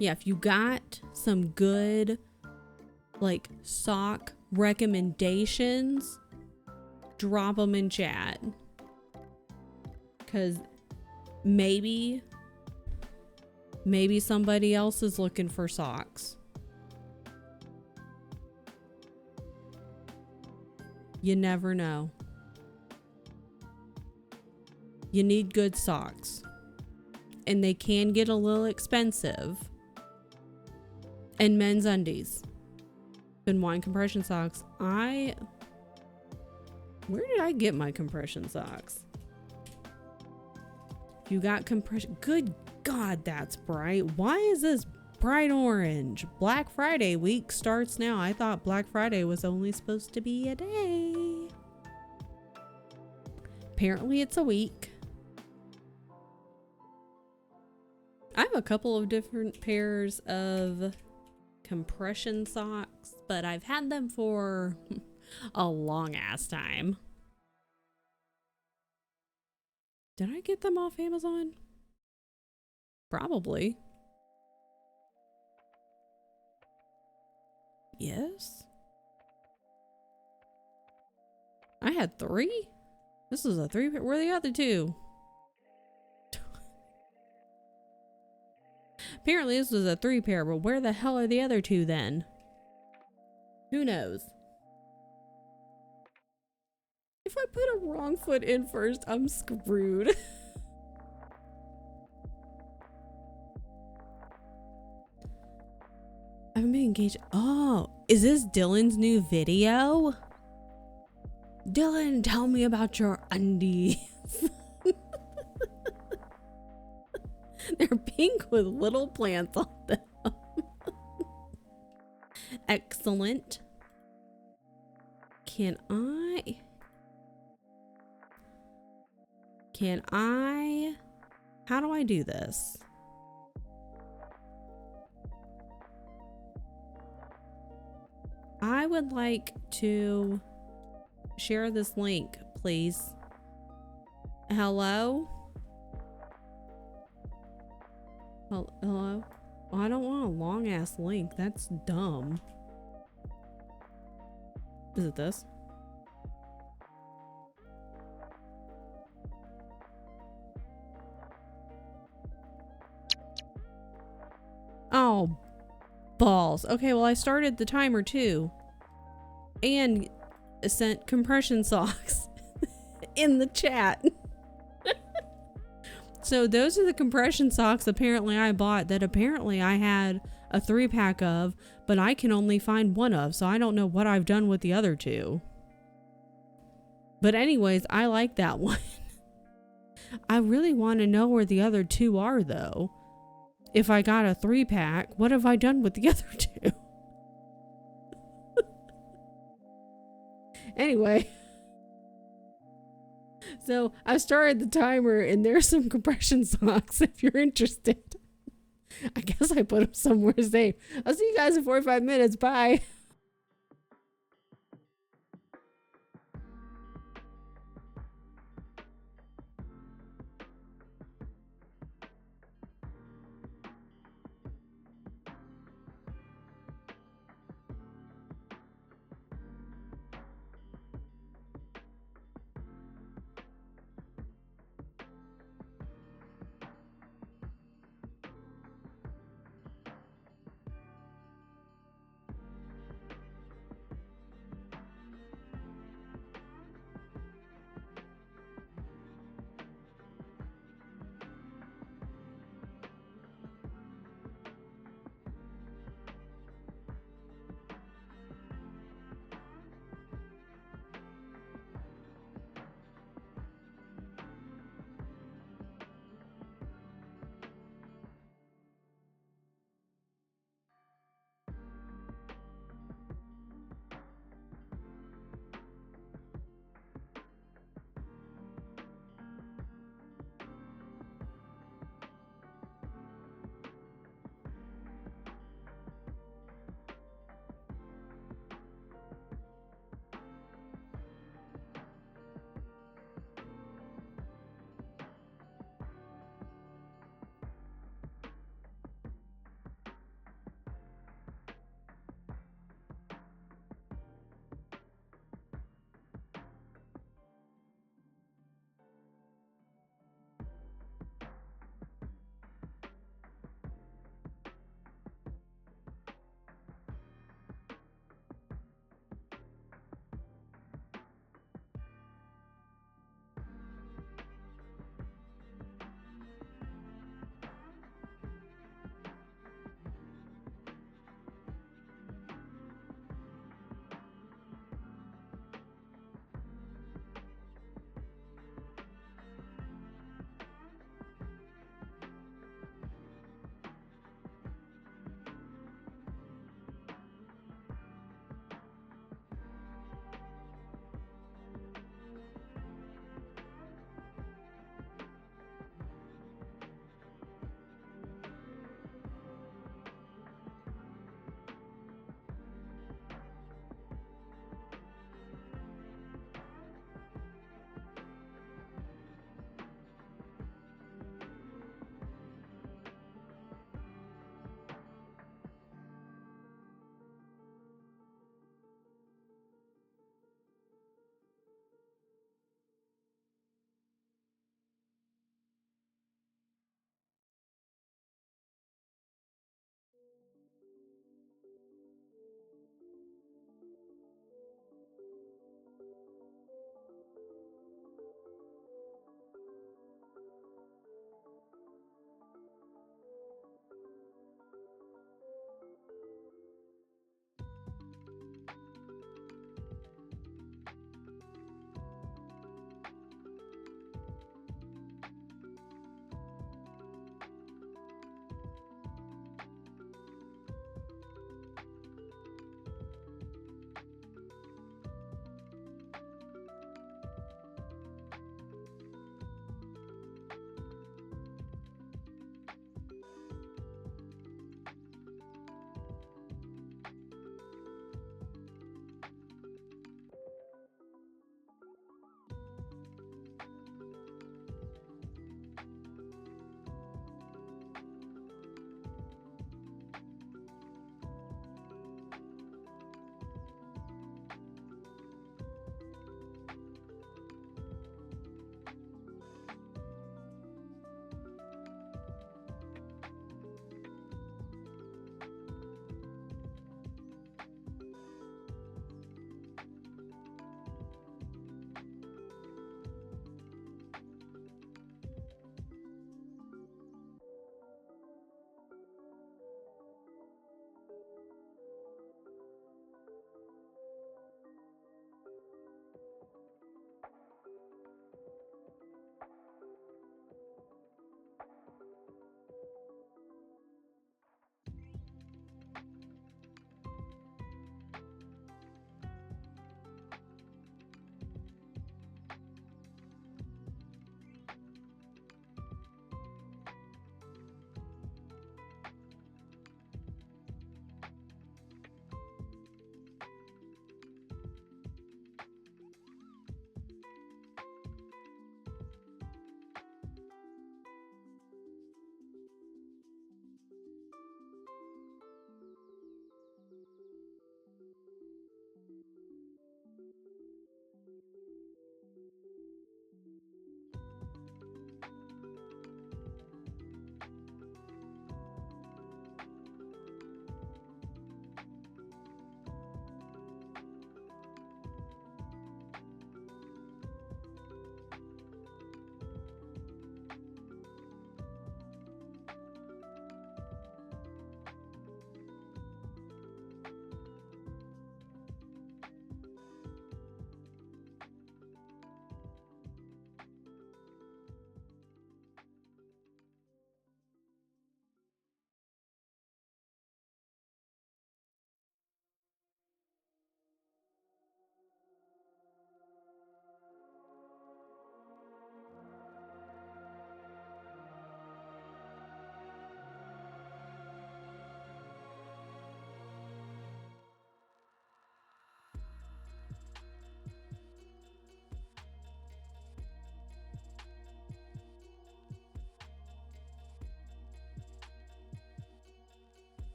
Yeah, if you got some good like sock recommendations, drop them in chat, because maybe somebody else is looking for socks. You never know. You need good socks, and they can get a little expensive. And men's undies. Been wanting compression socks. Where did I get my compression socks? You got compression. Good God, that's bright. Why is this bright orange? Black Friday week starts now. I thought Black Friday was only supposed to be a day. Apparently it's a week. I have a couple of different pairs of compression socks, but I've had them for a long ass time. Did I get them off Amazon? Probably. Yes. I had 3. This is a 3. Where are the other 2? Apparently this was a 3 pair, but where the hell are the other 2 then? Who knows? If I put a wrong foot in first, I'm screwed. I'm being engaged. Oh, is this Dylan's new video? Dylan, tell me about your undies. They're pink with little plants on them. Excellent. Can I? How do I do this? I would like to Share this link, please. Hello? Hello? Oh, I don't want a long ass link. That's dumb. Is it this? Oh, balls. Okay, well, I started the timer too. And sent compression socks in the chat. So those are the compression socks apparently I bought that apparently I had a 3-pack of, but I can only find one of, so I don't know what I've done with the other 2. But anyways, I like that one. I really want to know where the other 2 are though. If I got a 3-pack, what have I done with the other 2? Anyway. So I started the timer and there's some compression socks if you're interested. I guess I put them somewhere safe. I'll see you guys in 45 minutes. Bye.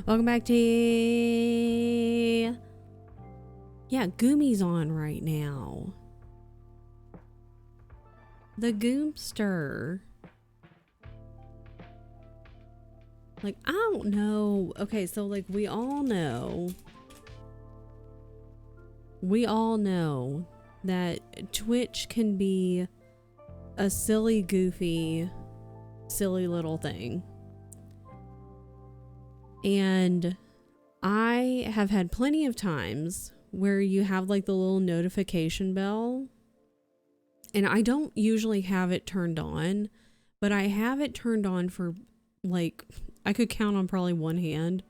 Welcome back to... Yeah, Goomy's on right now. The Goomster. Like, I don't know. Okay, so like we all know that Twitch can be a silly, goofy, silly little thing. And I have had plenty of times where you have like the little notification bell, and I don't usually have it turned on, but I have it turned on for like, I could count on probably one hand.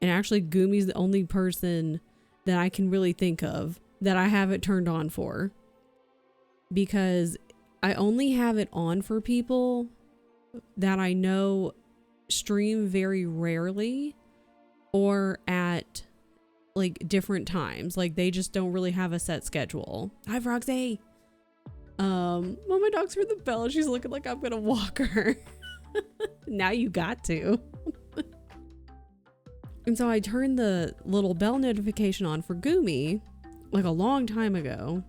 And actually Goomy's the only person that I can really think of that I have it turned on for, because I only have it on for people that I know stream very rarely or at like different times. Like they just don't really have a set schedule. Hi, Roxy. Well, my dog's heard the bell. She's looking like I'm gonna walk her. Now you got to. And so I turned the little bell notification on for Goomy like a long time ago,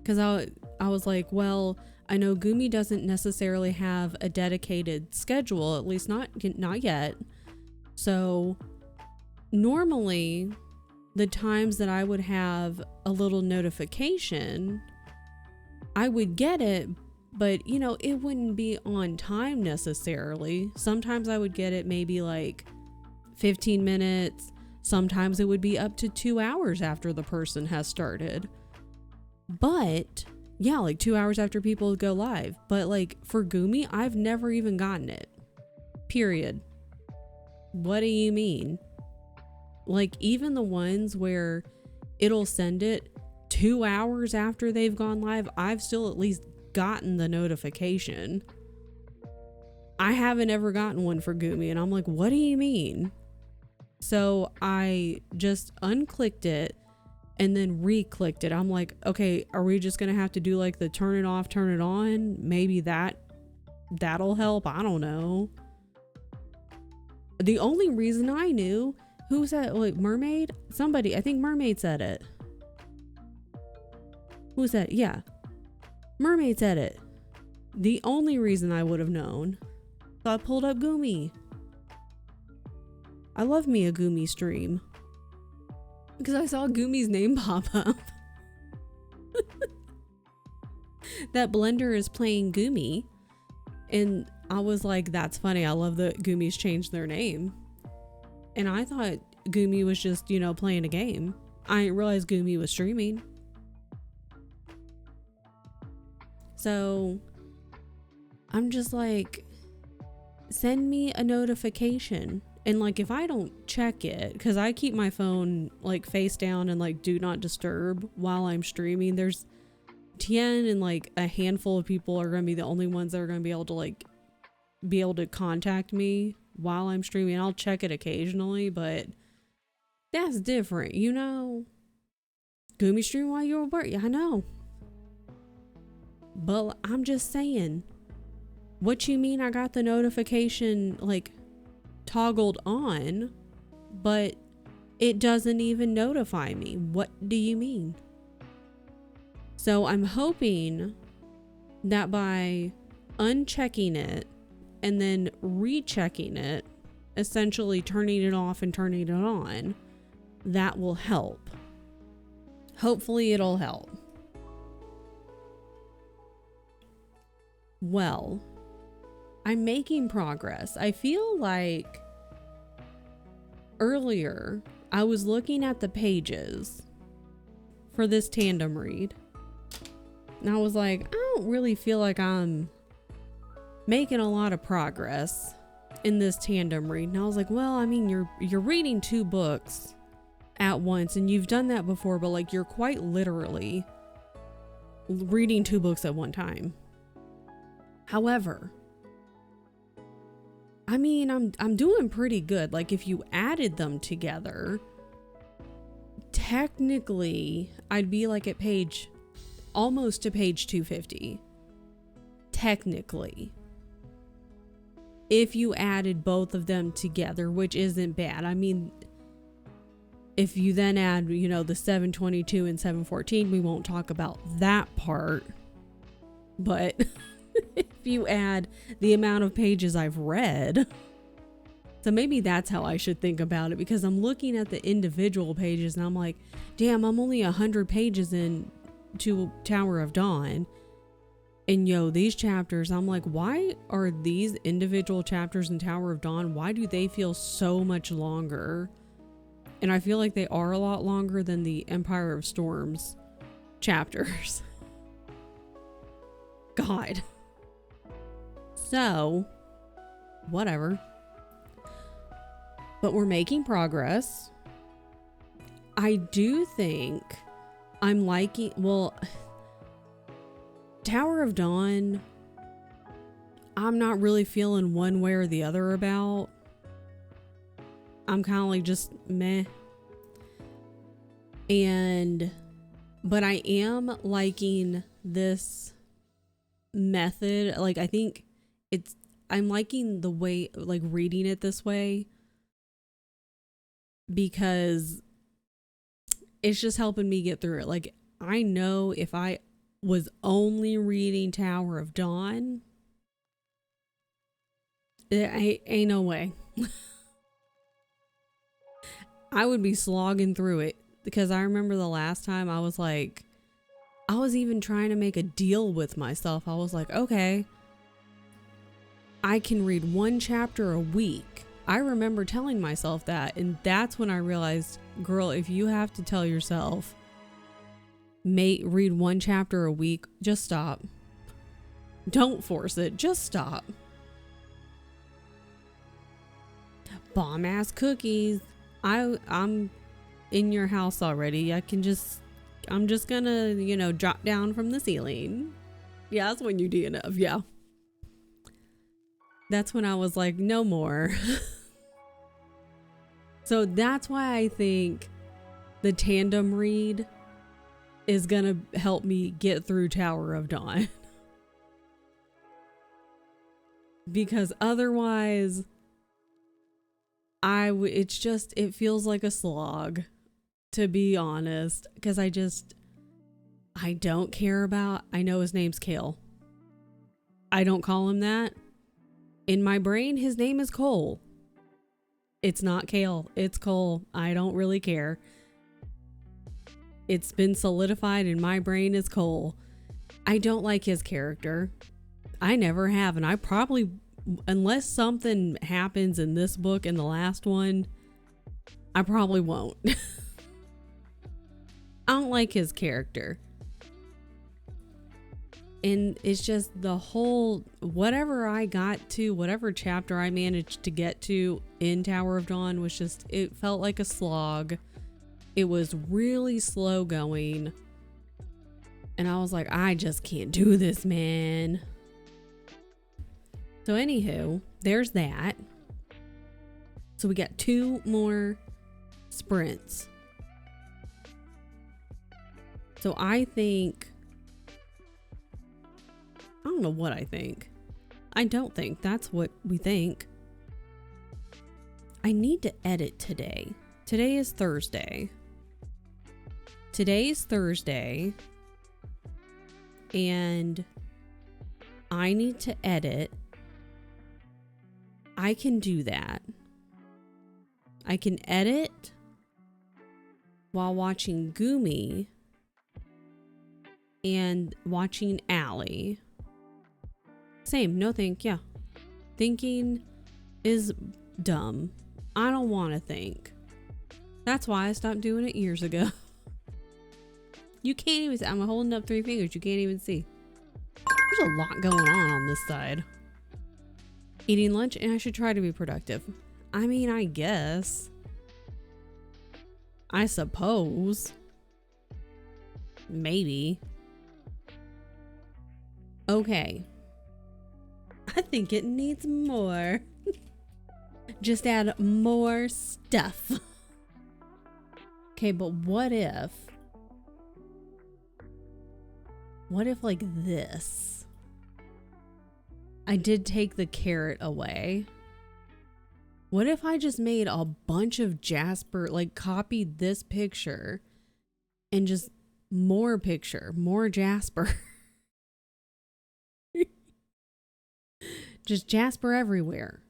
because I was like, well, I know Goomy doesn't necessarily have a dedicated schedule, at least not yet. So normally the times that I would have a little notification, I would get it, but you know, it wouldn't be on time necessarily. Sometimes I would get it maybe like 15 minutes. Sometimes it would be up to 2 hours after the person has started. But yeah, like 2 hours after people go live. But like for Goomy, I've never even gotten it. Period. What do you mean? Like even the ones where it'll send it 2 hours after they've gone live, I've still at least gotten the notification. I haven't ever gotten one for Goomy, and I'm like, what do you mean? So I just unclicked it and then re-clicked it. I'm like, okay, are we just gonna have to do like the turn it off, turn it on? Maybe that'll help. I don't know. The only reason I knew, who's that? Like Mermaid? Somebody, I think Mermaid said it. Who's that? Yeah, Mermaid said it. The only reason I would have known. So I pulled up Goomy. I love me a Goomy stream, because I saw Goomy's name pop up. That Blender is playing Goomy, and I was like, that's funny. I love that Goomy's changed their name. And I thought Goomy was just, you know, playing a game. I didn't realize Goomy was streaming. So I'm just like, send me a notification. And like, if I don't check it, because I keep my phone like face down and like do not disturb while I'm streaming, there's Tien and like a handful of people are going to be the only ones that are going to be able to contact me while I'm streaming. I'll check it occasionally, but that's different, you know? Goomy stream while you're at work. Yeah, I know. But I'm just saying, what you mean I got the notification like toggled on, but it doesn't even notify me? What do you mean? So I'm hoping that by unchecking it and then rechecking it, essentially turning it off and turning it on, that will help. Hopefully it'll help. Well, I'm making progress. I feel like earlier I was looking at the pages for this tandem read, and I was like, I don't really feel like I'm making a lot of progress in this tandem read. And I was like, well, I mean, you're reading 2 books at once, and you've done that before, but like you're quite literally reading 2 books at one time. However, I mean, I'm doing pretty good. Like if you added them together, technically I'd be like at almost to page 250. Technically. if you added both of them together, which isn't bad. I mean, if you then add, the 722 and 714, we won't talk about that part. But if you add the amount of pages I've read, so maybe that's how I should think about it, because I'm looking at the individual pages and I'm like, damn, I'm only 100 pages in to Tower of Dawn. And these chapters, I'm like, why are these individual chapters in Tower of Dawn, why do they feel so much longer? And I feel like they are a lot longer than the Empire of Storms chapters. God. So, whatever. But we're making progress. I do think I'm liking, Tower of Dawn, I'm not really feeling one way or the other about. I'm kind of like just meh. But I am liking this method. Like, I think I'm liking the way, like, reading it this way, because it's just helping me get through it. Like, I know if I was only reading Tower of Dawn, ain't no way. I would be slogging through it, because I remember the last time I was even trying to make a deal with myself. I was like, okay, I can read one chapter a week. I remember telling myself that, and that's when I realized, girl, if you have to tell yourself, read one chapter a week, just stop. Don't force it. Just stop. Bomb ass cookies. I'm in your house already. I'm just gonna, drop down from the ceiling. Yeah, that's when you DNF. Yeah. That's when I was like, no more. So that's why I think the tandem read is gonna help me get through Tower of Dawn. Because otherwise, it feels like a slog, to be honest. Because I don't care about, I know his name's Kale. I don't call him that. In my brain, his name is Cole. It's not Kale, it's Cole. I don't really care. It's been solidified in my brain as Cole. I don't like his character. I never have, and I probably, unless something happens in this book and the last one, I probably won't. I don't like his character. And it's just the whole, whatever chapter I managed to get to in Tower of Dawn was just, it felt like a slog. It was really slow going. And I was like, I just can't do this, man. So anywho, there's that. So we got 2 more sprints. So I don't know what I think. I don't think that's what we think. I need to edit today. Today is Thursday. And I need to edit. I can do that. I can edit while watching Gumi and watching Allie. Same, no think, yeah. Thinking is dumb. I don't want to think. That's why I stopped doing it years ago. You can't even see. I'm holding up 3 fingers. You can't even see. There's a lot going on this side. Eating lunch, and I should try to be productive. I mean, I guess. I suppose. Maybe. Okay. I think it needs more. Just add more stuff. Okay, but what if like this? I did take the carrot away. What if I just made a bunch of Jasper, like copied this picture and just more Jasper. Just Jasper everywhere.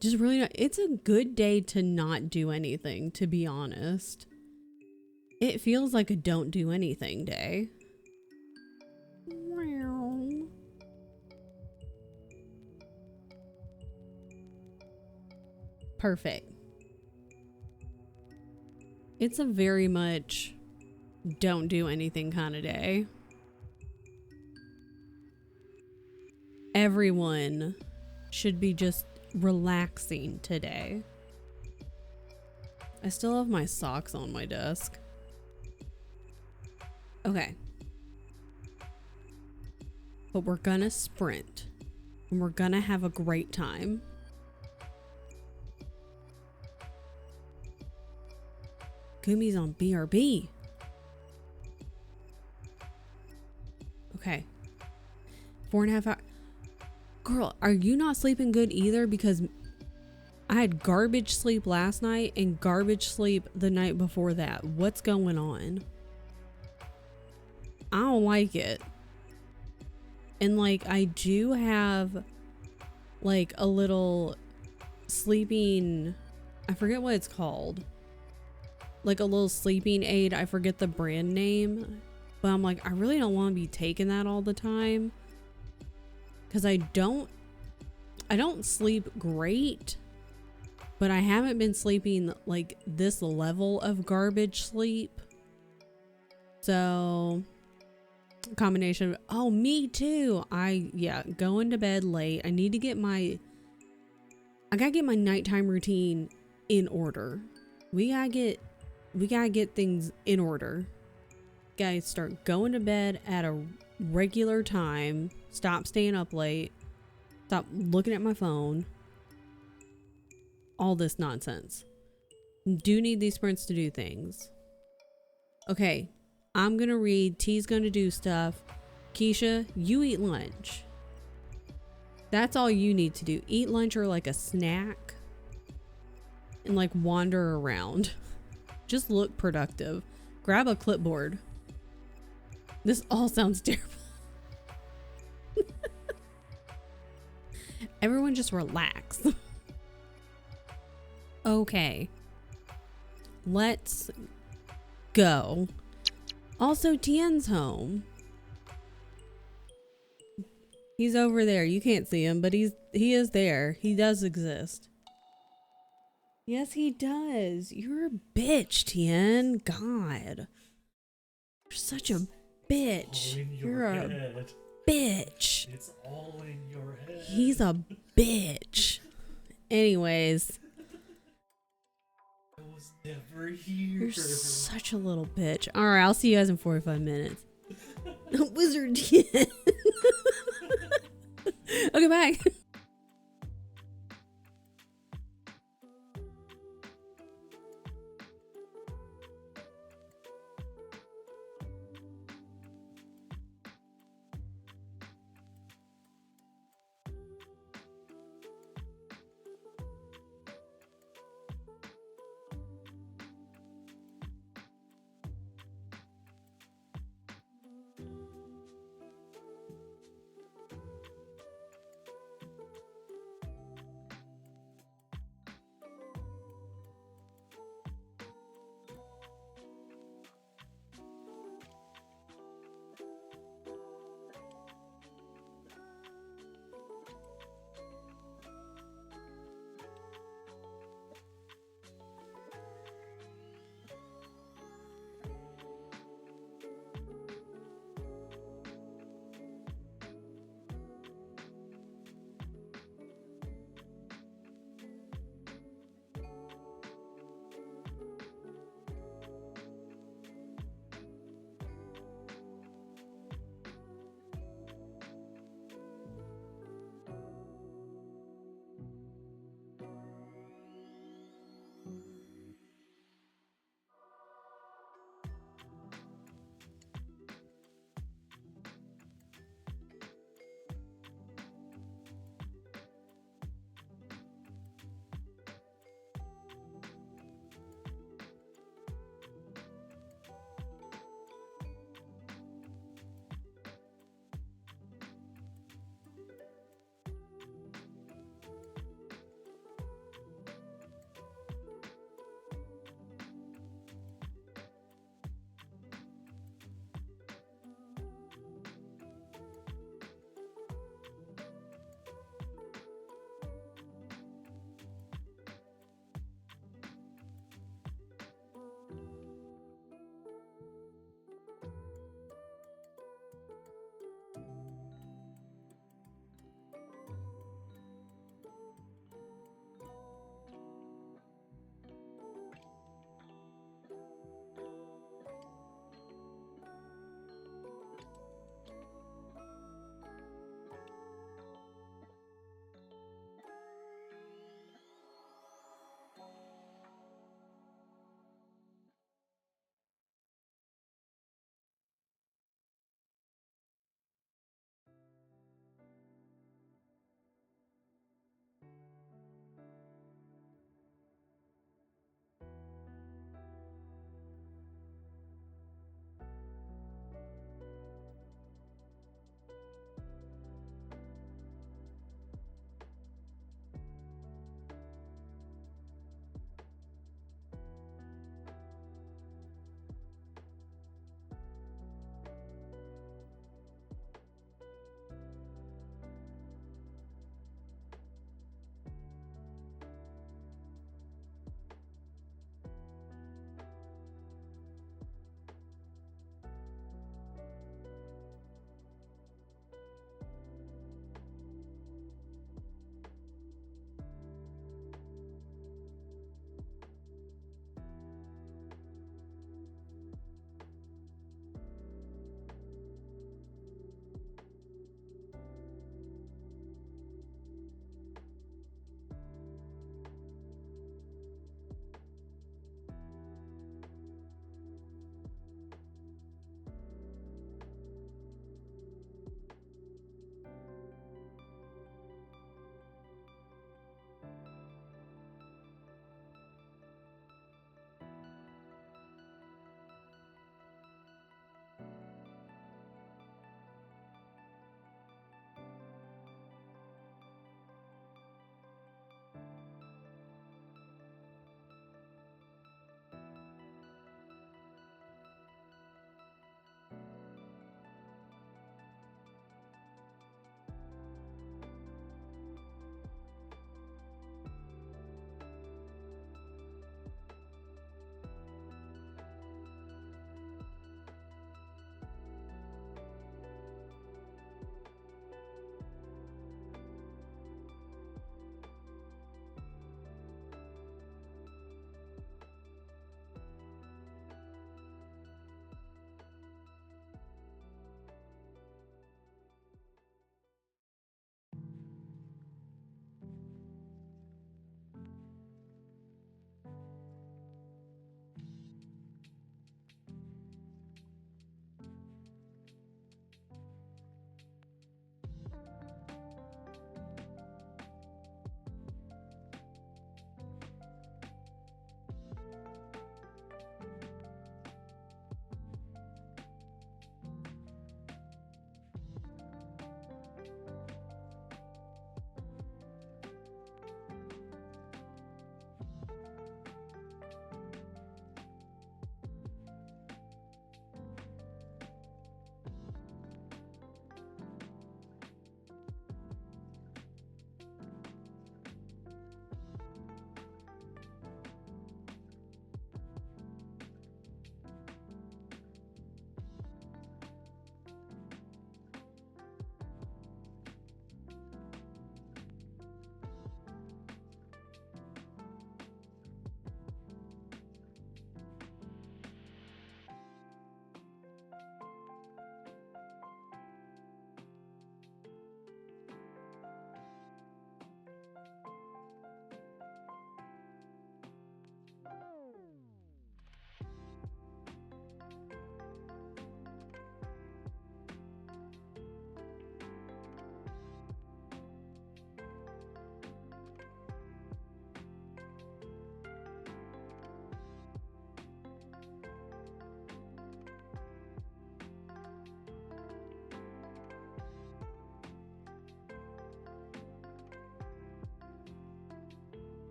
Just really not, it's a good day to not do anything, to be honest. It feels like a don't do anything day. Perfect. It's a very much don't do anything kind of day. Everyone should be just relaxing today. I still have my socks on my desk. Okay. But we're gonna sprint. And we're gonna have a great time. Gumi's on BRB. Okay. 4.5 hours. Girl, are you not sleeping good either? Because I had garbage sleep last night and garbage sleep the night before that. What's going on? I don't like it. And like, I do have like a little sleeping, I forget what it's called. Like a little sleeping aid. I forget the brand name. But I'm like, I really don't want to be taking that all the time. Because I don't sleep great. But I haven't been sleeping like this level of garbage sleep. So, combination of, oh, me too. Going to bed late. I need to get I gotta get my nighttime routine in order. We gotta get things in order. Guys, start going to bed at a regular time. Stop staying up late. Stop looking at my phone. All this nonsense. Do need these sprints to do things. Okay, I'm gonna read. T's gonna do stuff. Keisha, you eat lunch. That's all you need to do. Eat lunch or like a snack. And like wander around. Just look productive. Grab a clipboard. This all sounds terrible. Everyone just relax. Okay. Let's go. Also, Tien's home. He's over there. You can't see him, but he is there. He does exist. Yes, he does. You're a bitch, Tien. God. You're such a bitch. You're a bitch. It's all in your head. He's a bitch. Anyways. I was never here. You're such a little bitch. Alright, I'll see you guys in 45 minutes. Wizard Tien. Okay, bye.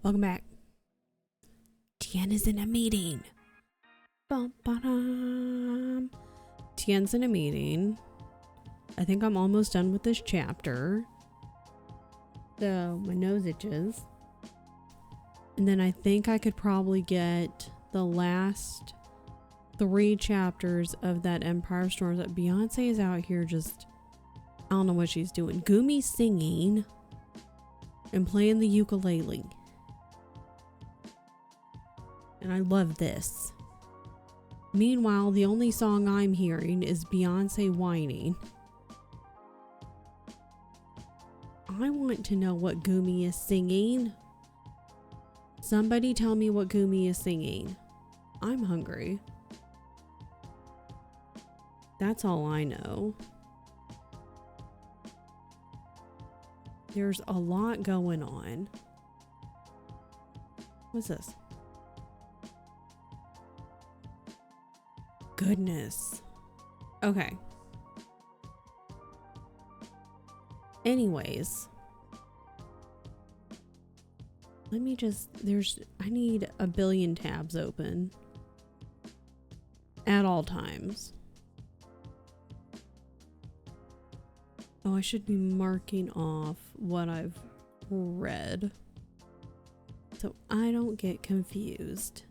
Welcome back. Tien is in a meeting. Bum, ba-dum. Tien's in a meeting. I think I'm almost done with this chapter. So my nose itches. And then I think I could probably get the last 3 chapters of that Empire Storms. That Beyonce is out here just, I don't know what she's doing. Gumi's singing and playing the ukulele. And I love this. Meanwhile, the only song I'm hearing is Beyonce whining. I want to know what Gumi is singing. Somebody tell me what Gumi is singing. I'm hungry. That's all I know. There's a lot going on. What's this? Goodness. Okay. Anyways. Let me just, I need a billion tabs open at all times. Oh, I should be marking off what I've read so I don't get confused.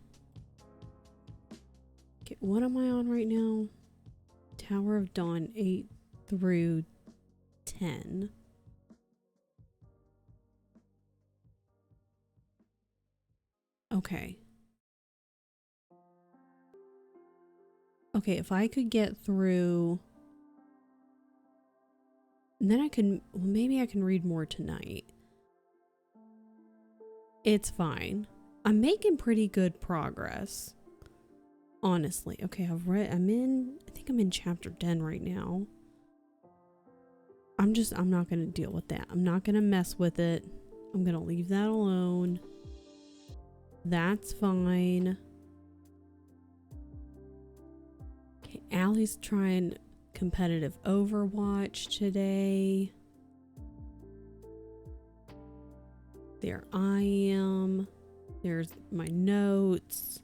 Okay, what am I on right now? Tower of Dawn 8 through 10. Okay. Okay, if I could get through, and then I can, well, maybe I can read more tonight. It's fine. I'm making pretty good progress. Honestly. Okay, I think I'm in chapter 10 right now. I'm not going to deal with that. I'm not going to mess with it. I'm going to leave that alone. That's fine. Okay, Allie's trying competitive Overwatch today. There I am. There's my notes.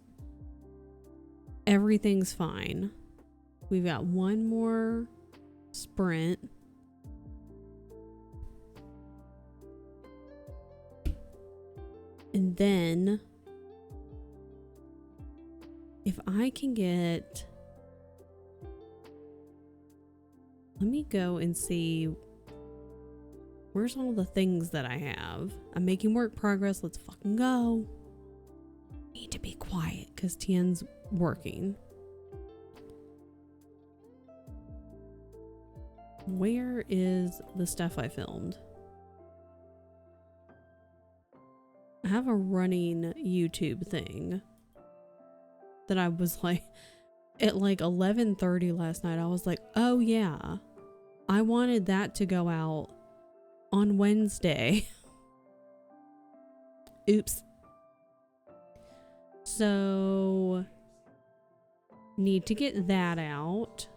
Everything's fine. We've got one more sprint. And then if I can get, let me go and see where's all the things that I have. I'm making work progress. Let's fucking go. Need to be quiet because Tien's working. Where is the stuff I filmed? I have a running YouTube thing that I was like, at like 11:30 last night, I was like, oh yeah, I wanted that to go out on Wednesday. Oops. So, need to get that out.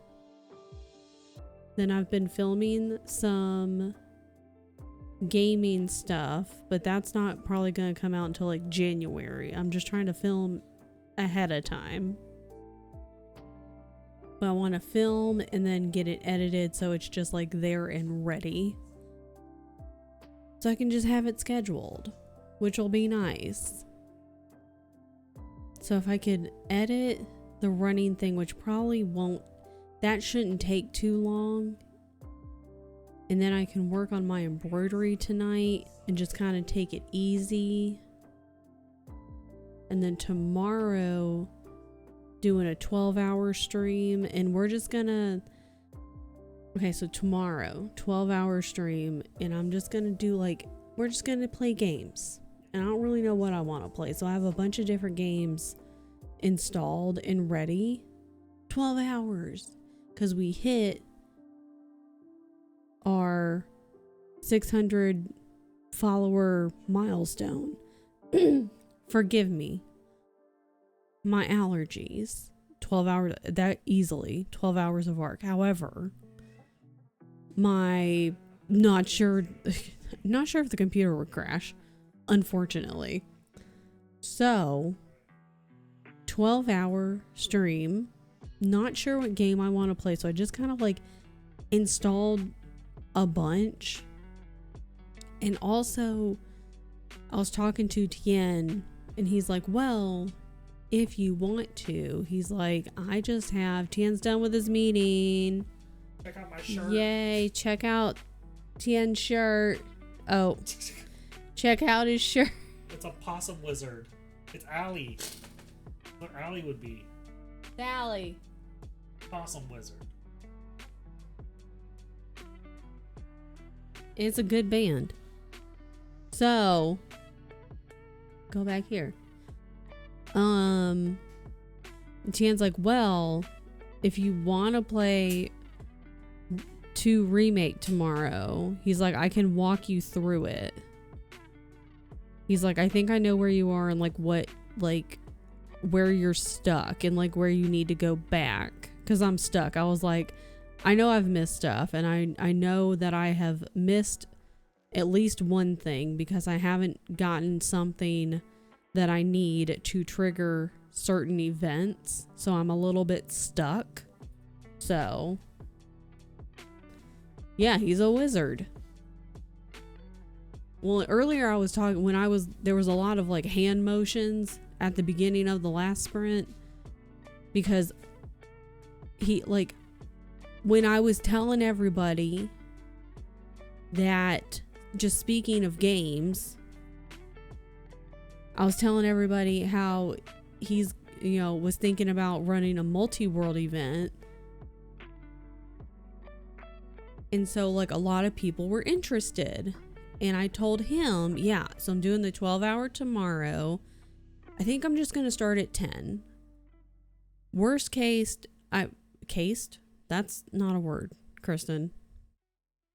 Then I've been filming some gaming stuff, but that's not probably going to come out until like January. I'm just trying to film ahead of time. But I want to film and then get it edited so it's just like there and ready. So I can just have it scheduled, which will be nice. So if I could edit the running thing, which probably won't, that shouldn't take too long. And then I can work on my embroidery tonight and just kind of take it easy. And then tomorrow, doing a 12-hour stream. And we're just gonna, okay, so tomorrow, 12-hour stream. And I'm just gonna do like, we're just gonna play games. And I don't really know what I want to play. So I have a bunch of different games installed and ready. 12 hours. Because we hit our 600 follower milestone. Forgive me. My allergies. 12 hours, that easily. 12 hours of work. However, not sure if the computer would crash. Unfortunately. So, 12-hour stream. Not sure what game I want to play, so I just kind of like installed a bunch. And also, I was talking to Tien, and he's like, well, if you want to, he's like, Tien's done with his meeting. Check out my shirt. Yay, check out Tien's shirt. Oh, check out his shirt. It's a possum wizard. It's Allie. What Allie would be. Sally. Possum wizard. It's a good band. So, go back here. Tien's like, well, if you want to play 2 Remake tomorrow, he's like, I can walk you through it. He's like, I think I know where you are and like what, like where you're stuck and like where you need to go back. Cause I'm stuck. I was like, I know I've missed stuff, and I know that I have missed at least one thing because I haven't gotten something that I need to trigger certain events. So I'm a little bit stuck. So yeah, he's a wizard. Well, earlier I was talking there was a lot of like hand motions at the beginning of the last sprint because he like when I was telling everybody that, just speaking of games, I was telling everybody how he's, was thinking about running a multi-world event. And so like a lot of people were interested. And I told him, yeah, so I'm doing the 12-hour tomorrow. I think I'm just going to start at 10. Worst case, that's not a word, Kristen.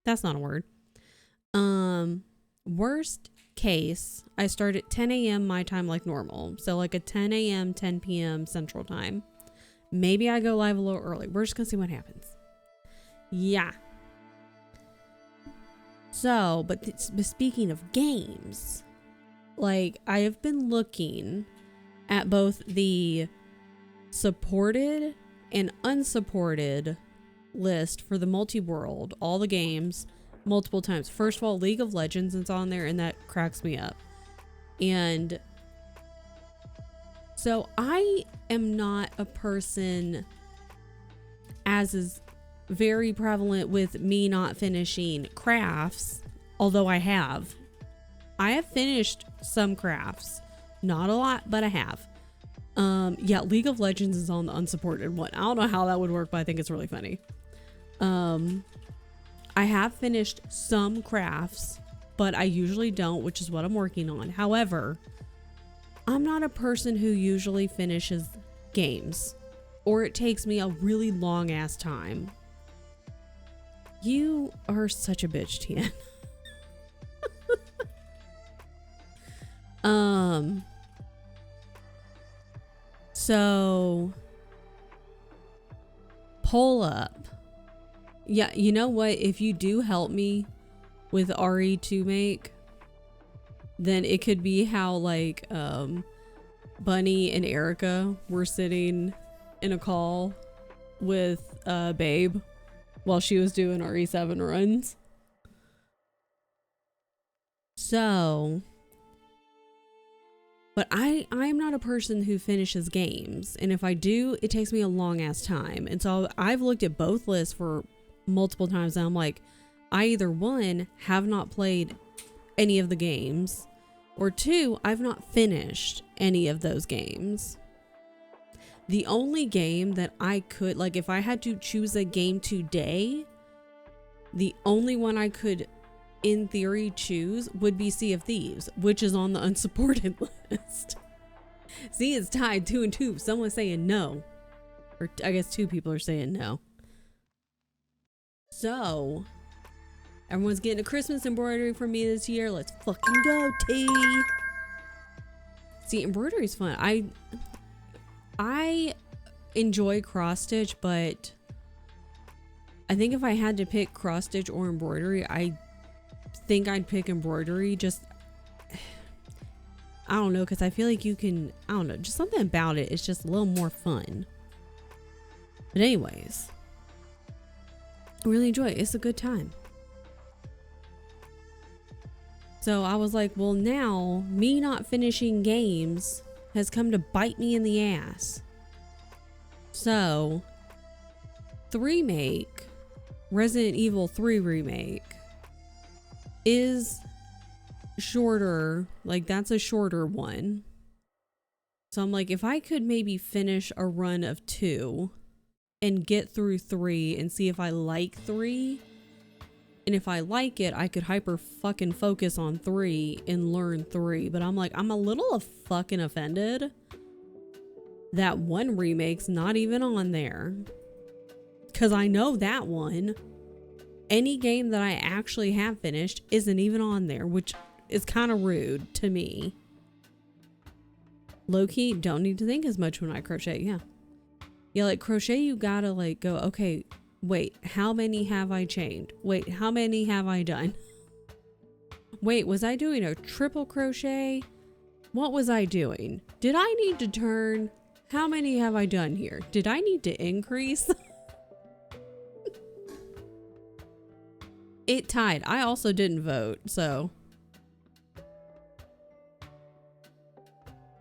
That's not a word. Worst case, I start at 10 a.m. my time like normal. So like a 10 a.m., 10 p.m. Central Time. Maybe I go live a little early. We're just going to see what happens. Yeah. So, but speaking of games, like I have been looking at both the supported and unsupported list for the multi-world, all the games, multiple times. First of all, League of Legends is on there, and that cracks me up. And so I am not a person, as is very prevalent with me not finishing crafts, although I have finished some crafts, not a lot, but I have. Yeah, League of Legends is on the unsupported one. I don't know how that would work, but I think it's really funny. I have finished some crafts, but I usually don't, which is what I'm working on. However, I'm not a person who usually finishes games, or it takes me a really long ass time. You are such a bitch, Tien. So pull up. Yeah, you know what? If you do help me with RE2 make, then it could be how like Bunny and Erica were sitting in a call with Babe while she was doing RE7 runs. So, but I am not a person who finishes games, and if I do, it takes me a long ass time. And so I've looked at both lists for multiple times, and I'm like, I either one, have not played any of the games, or two, I've not finished any of those games. The only game that I could, like if I had to choose a game today, the only one I could in theory choose would be Sea of Thieves, which is on the unsupported list. See, it's tied 2 and 2. Someone's saying no, or I guess 2 people are saying no. So everyone's getting a Christmas embroidery from me this year. Let's fucking go, T. See, embroidery is fun. I enjoy cross stitch, but I think if I had to pick cross stitch or embroidery, I think I'd pick embroidery. Just I don't know, because I feel like you can, I don't know, just something about it. It's just a little more fun. But anyways, I really enjoy it. It's a good time. So I was like, well, now me not finishing games has come to bite me in the ass. So the remake, Resident Evil 3 remake, is shorter. Like, that's a shorter one. So I'm like, if I could maybe finish a run of 2 and get through 3 and see if I like 3, and if I like it, I could hyper fucking focus on 3 and learn 3. But I'm like, I'm a little fucking offended that 1 remake's not even on there, because I know that one, any game that I actually have finished, isn't even on there, which is kind of rude to me. Low-key, don't need to think as much when I crochet. Yeah, like crochet, you gotta like go, okay, wait, how many have I chained? Wait, how many have I done? Wait, was I doing a triple crochet? What was I doing? Did I need to turn? How many have I done here? Did I need to increase? It tied. I also didn't vote, so.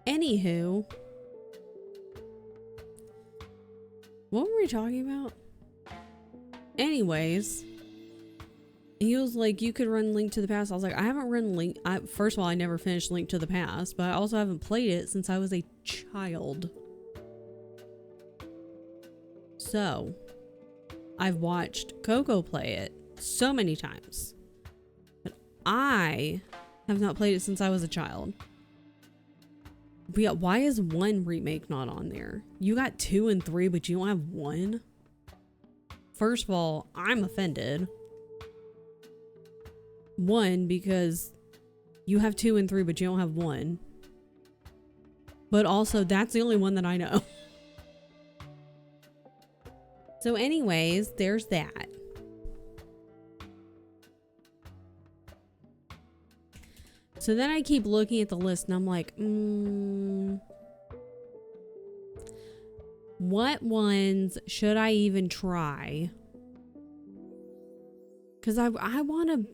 Anywho. What were we talking about? Anyways. He was like, you could run Link to the Past. I was like, I haven't run Link. First of all, I never finished Link to the Past, but I also haven't played it since I was a child. So, I've watched Coco play it so many times, but I have not played it since I was a child. But yeah, why is 1 remake not on there? You got 2 and 3, but you don't have 1? First of all, I'm offended. 1, because you have 2 and 3, but you don't have 1. But also, that's the only one that I know. So anyways, there's that. So then I keep looking at the list and I'm like, what ones should I even try? Because I want to,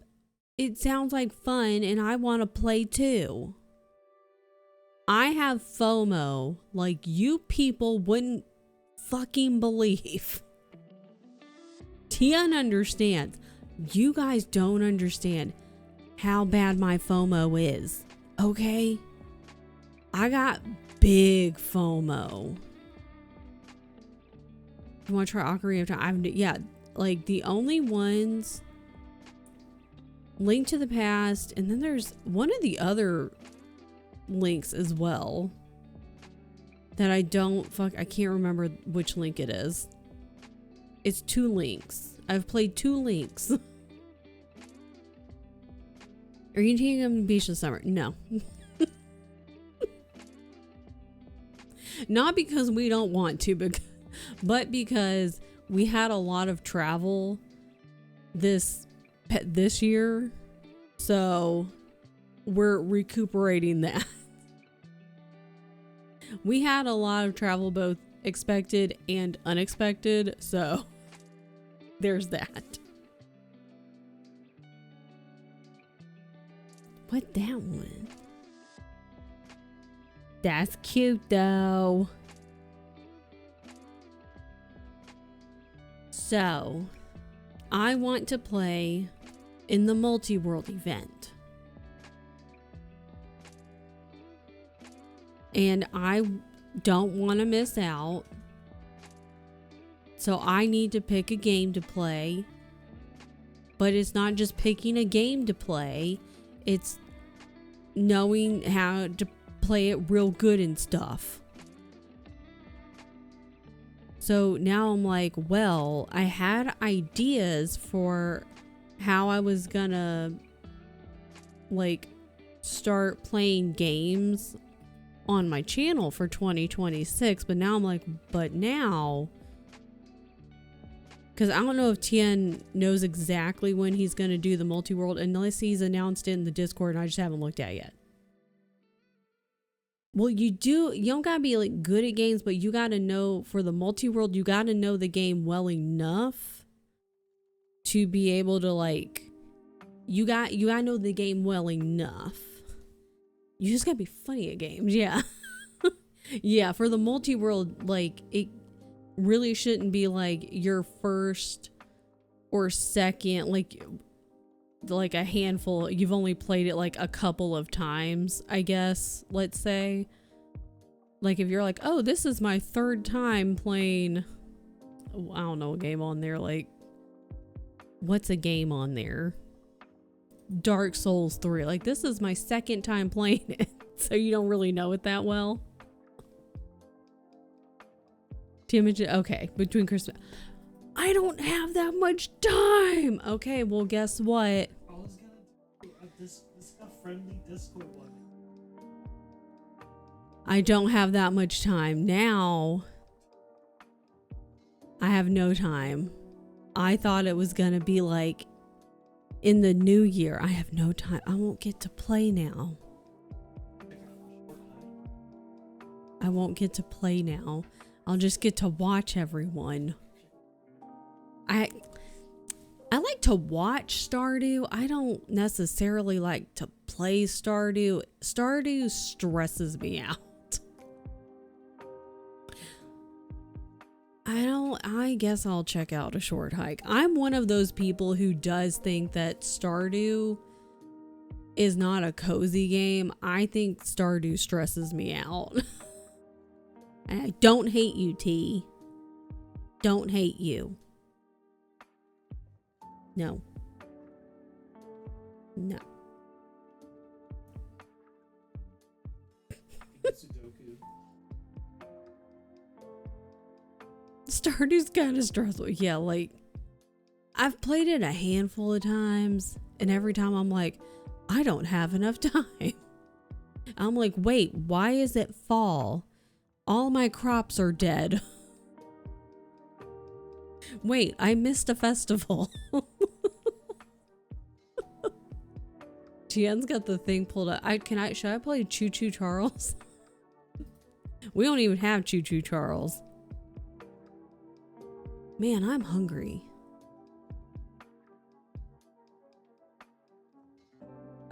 it sounds like fun and I want to play too. I have FOMO like you people wouldn't fucking believe. Tian understands. You guys don't understand how bad my FOMO is. Okay? I got big FOMO. You want to try Ocarina of Time? Yeah, like the only ones, Link to the Past, and then there's one of the other links as well that I can't remember which link it is. It's 2 links. I've played 2 links. Are you taking them to the beach this summer? No. Not because we don't want to, but because we had a lot of travel this year. So we're recuperating that. We had a lot of travel, both expected and unexpected, so there's that. What, that one? That's cute though. So I want to play in the multi-world event. And I don't want to miss out. So I need to pick a game to play. But it's not just picking a game to play. It's knowing how to play it real good and stuff. So now I'm like, well, I had ideas for how I was gonna like start playing games on my channel for 2026, but now I'm like, but now, because I don't know if Tien knows exactly when he's going to do the multi-world unless he's announced it in the Discord and I just haven't looked at it yet. Well, you don't gotta be like good at games, but you gotta know for the multi-world, you gotta know the game well enough to be able to like, you gotta know the game well enough. You just gotta be funny at games, yeah. Yeah, for the multi-world, like, it really shouldn't be like your first or second, like a handful. You've only played it like a couple of times, I guess, let's say. Like if you're like, oh, this is my third time playing, I don't know, a game on there, like, what's a game on there? Dark Souls 3. Like, this is my second time playing it, so you don't really know it that well. Okay, between Christmas. I don't have that much time. Okay, well, guess what? I was gonna do this a friendly Discord one. I don't have that much time. Now, I have no time. I thought it was gonna be like in the new year. I have no time. I won't get to play now. I won't get to play now. I'll just get to watch everyone. I like to watch Stardew. I don't necessarily like to play Stardew. Stardew stresses me out. I guess I'll check out a short hike. I'm one of those people who does think that Stardew is not a cozy game. I think Stardew stresses me out. I don't hate you, T. Don't hate you. No. No. Sudoku. Stardew's kind of stressful. Yeah, like, I've played it a handful of times, and every time I'm like, I don't have enough time. I'm like, wait, why is it fall? All my crops are dead. Wait, I missed a festival. Tien's got the thing pulled up. Should I play Choo Choo Charles? We don't even have Choo Choo Charles. Man, I'm hungry.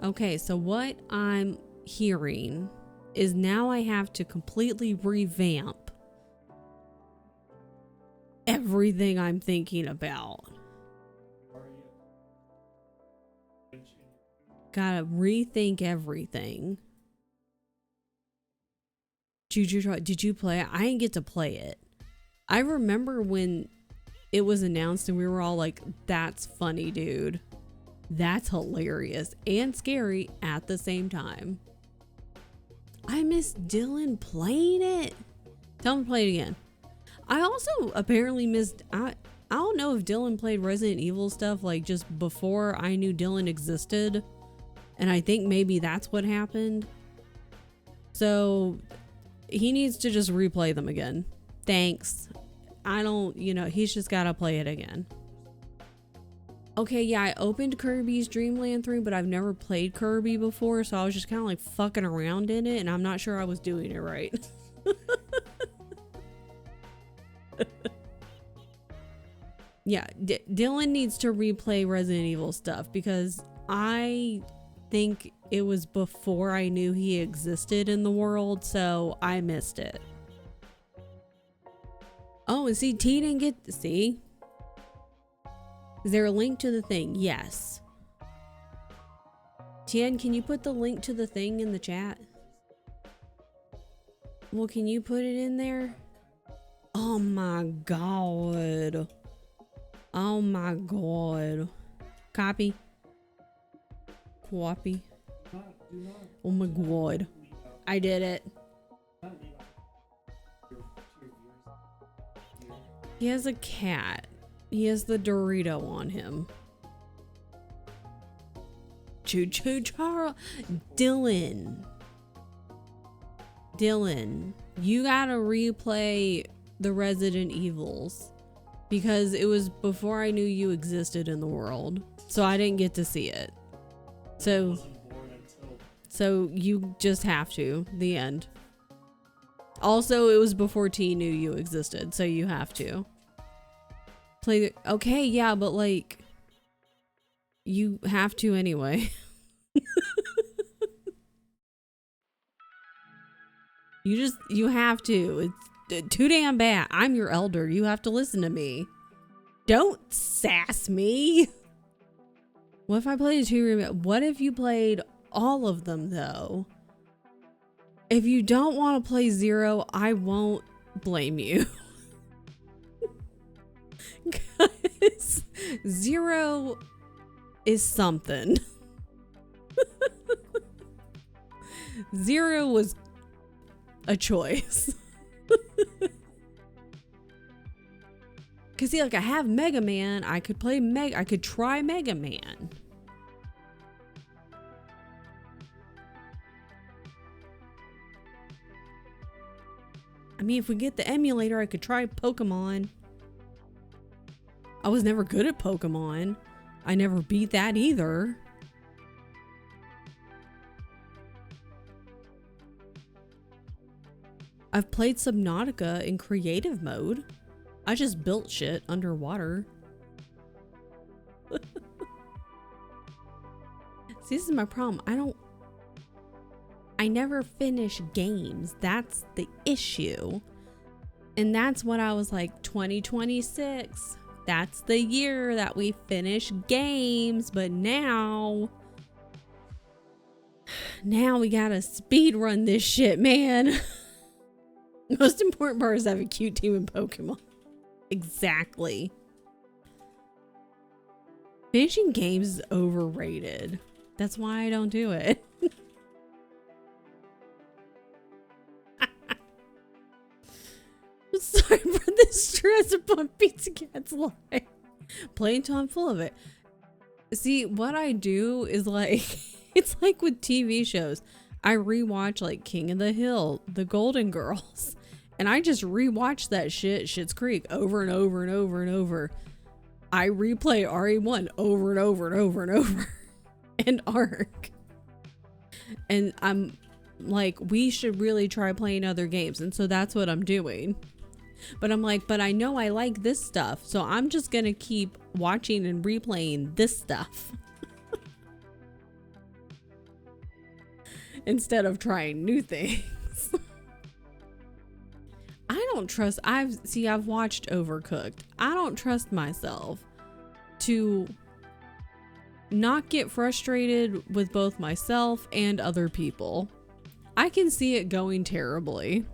Okay, so what I'm hearing is now I have to completely revamp everything I'm thinking about. Gotta rethink everything. Did you play it? I didn't get to play it. I remember when it was announced and we were all like, that's funny, dude. That's hilarious and scary at the same time. I miss Dylan playing it. Tell him to play it again. I also apparently missed, I don't know if Dylan played Resident Evil stuff like just before I knew Dylan existed. And I think maybe that's what happened. So he needs to just replay them again. Thanks. He's just got to play it again. Okay, yeah, I opened Kirby's Dream Land 3, but I've never played Kirby before, so I was just kind of like fucking around in it, and I'm not sure I was doing it right. Yeah, Dylan needs to replay Resident Evil stuff because I think it was before I knew he existed in the world, so I missed it. Oh, and see, T didn't get to see. Is there a link to the thing? Yes. Tien, can you put the link to the thing in the chat? Well, can you put it in there? Oh my god. Oh my god. Copy. Copy. Oh my god. I did it. He has a cat. He has the Dorito on him. Choo Choo Charles. Dylan, you gotta replay the Resident Evils because it was before I knew you existed in the world. So I didn't get to see it. So you just have to. The end. Also, it was before T knew you existed, so you have to play the, okay, yeah, but like you have to anyway. You have to. It's too damn bad. I'm your elder. You have to listen to me. Don't sass me. What if I played a 2 remake? What if you played all of them though? If you don't want to play 0, I won't blame you. Guys, 0 is something. 0 was a choice. Cause see, like I have Mega Man, I could try Mega Man. I mean, if we get the emulator, I could try Pokemon. I was never good at Pokemon. I never beat that either. I've played Subnautica in creative mode. I just built shit underwater. See, this is my problem. I never finish games. That's the issue. And that's what I was like, 2026. That's the year that we finish games. But now we gotta speed run this shit, man. Most important part is have a cute team in Pokemon. Exactly. Finishing games is overrated. That's why I don't do it. I'm sorry for the stress upon Pizza Cat's life. Play until I'm full of it. See, what I do is like, it's like with TV shows. I rewatch like King of the Hill, The Golden Girls. And I just rewatch that shit, Schitt's Creek, over and over and over and over. I replay RE1 over and over and over and over. And ARC. And I'm like, we should really try playing other games. And so that's what I'm doing. But I'm like, but I know I like this stuff. So I'm just going to keep watching and replaying this stuff. Instead of trying new things. I don't trust, I've watched Overcooked. I don't trust myself to not get frustrated with both myself and other people. I can see it going terribly.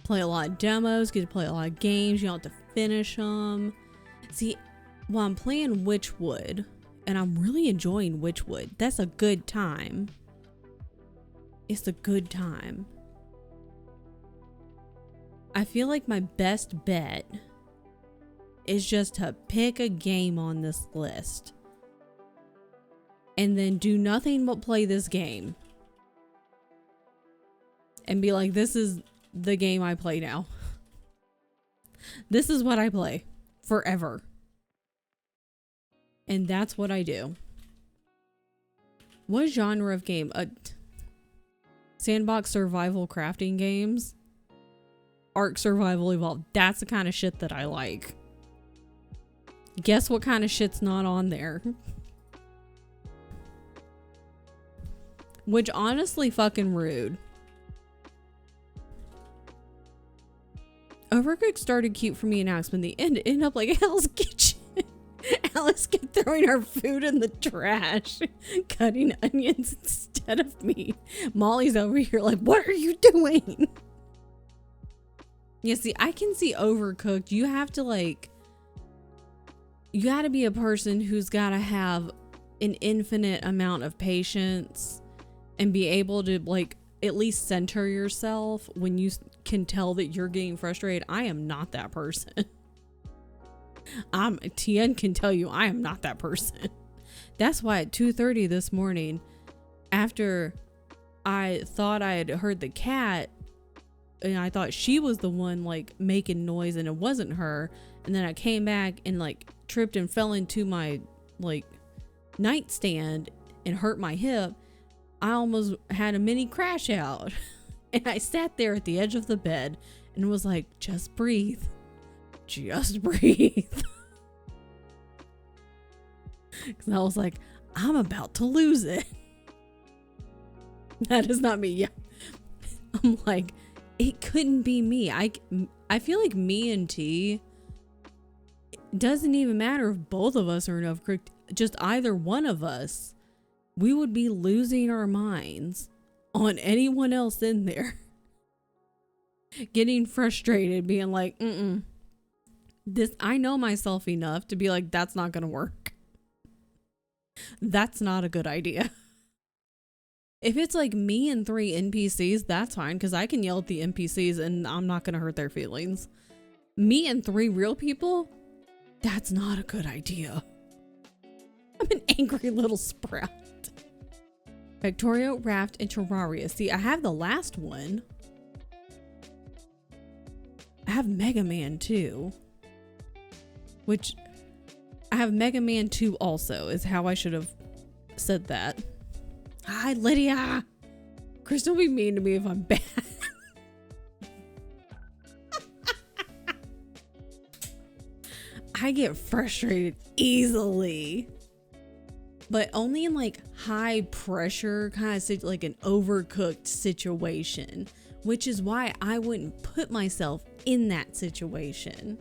Play a lot of demos, get to play a lot of games, you don't have to finish them. See, while I'm playing Witchwood, and I'm really enjoying Witchwood, that's a good time. It's a good time. I feel like my best bet is just to pick a game on this list and then do nothing but play this game and be like, this is the game I play now. This is what I play forever. And that's what I do. What genre of game? Sandbox survival crafting games? Ark Survival Evolved. That's the kind of shit that I like. Guess what kind of shit's not on there? Which honestly fucking rude. Overcooked started cute for me and Alex, but in the end it ended up like Hell's Kitchen. Alex kept throwing our food in the trash, cutting onions instead of me. Molly's over here like, what are you doing? Yeah, see, I can see Overcooked. You have to like, you gotta be a person who's gotta have an infinite amount of patience and be able to like at least center yourself when you can tell that you're getting frustrated. I am not that person. Tien can tell you I am not that person. That's why at 2:30 this morning, after I thought I had heard the cat and I thought she was the one like making noise and it wasn't her, and then I came back and like tripped and fell into my like nightstand and hurt my hip, I almost had a mini crash out. And I sat there at the edge of the bed and was like, just breathe. Just breathe. Because I was like, I'm about to lose it. That is not me. Yeah. I'm like, it couldn't be me. I feel like me and T, it doesn't even matter if both of us are enough correct. Just either one of us, we would be losing our minds on anyone else in there. Getting frustrated, being like, this, I know myself enough to be like, that's not going to work. That's not a good idea. If it's like me and 3 NPCs, that's fine, because I can yell at the NPCs and I'm not going to hurt their feelings. Me and 3 real people, that's not a good idea. I'm an angry little sprout. Victoria, Raft, and Terraria. See, I have the last one. I have Mega Man 2. Which, I have Mega Man 2 also, is how I should have said that. Hi, Lydia. Chris, don't be mean to me if I'm bad. I get frustrated easily. But only in like high pressure, kind of like an overcooked situation. Which is why I wouldn't put myself in that situation.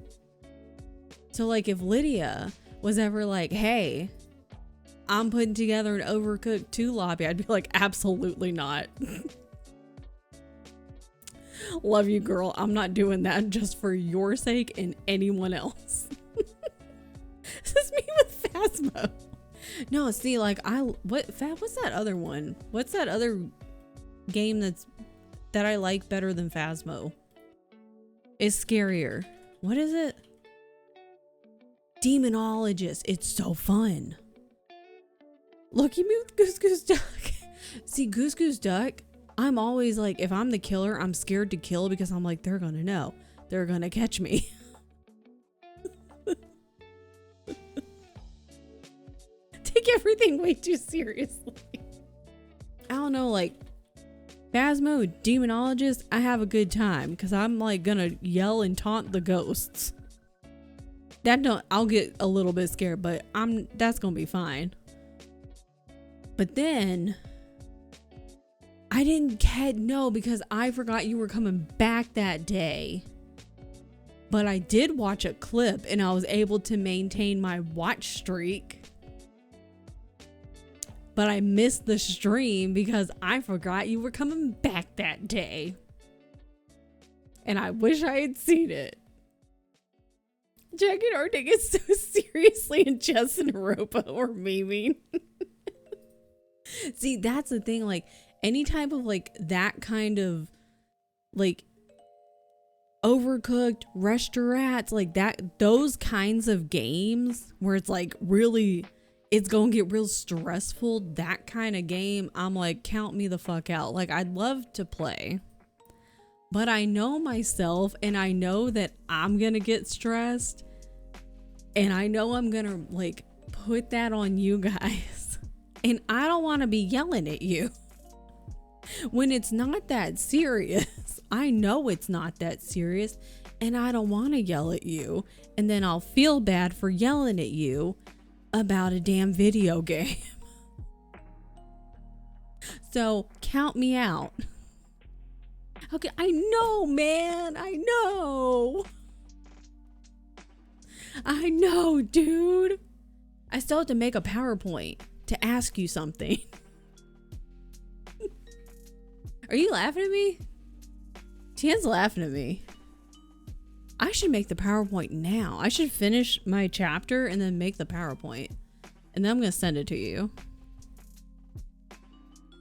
So like if Lydia was ever like, hey, I'm putting together an Overcooked 2 lobby, I'd be like, absolutely not. Love you, girl. I'm not doing that just for your sake and anyone else. This is me with Phasmo. No, see, like, what's that other one? What's that other game that I like better than Phasmo? It's scarier. What is it? Demonologist. It's so fun. Look, you moved Goose Goose Duck. See, Goose Goose Duck, I'm always like, if I'm the killer, I'm scared to kill because I'm like, they're gonna know. They're gonna catch me. Take everything way too seriously. I don't know, like, Phasmo, Demonologist, I have a good time because I'm like gonna yell and taunt the ghosts. I'll get a little bit scared, but that's gonna be fine. But then I didn't know because I forgot you were coming back that day. But I did watch a clip and I was able to maintain my watch streak. But I missed the stream because I forgot you were coming back that day. And I wish I had seen it. Jack and Arctic is so seriously and Jess and Robo are memeing. See, that's the thing, like any type of like that kind of like Overcooked, Restaurants, like that, those kinds of games where it's like really, it's gonna get real stressful, that kind of game, I'm like, count me the fuck out. Like I'd love to play, but I know myself and I know that I'm gonna get stressed and I know I'm gonna like put that on you guys. And I don't want to be yelling at you when it's not that serious. I know it's not that serious and I don't want to yell at you. And then I'll feel bad for yelling at you about a damn video game. So count me out. Okay, I know, man. I know, dude. I still have to make a PowerPoint to ask you something. Are you laughing at me? Tian's laughing at me. I should make the PowerPoint now. I should finish my chapter and then make the PowerPoint. And then I'm going to send it to you.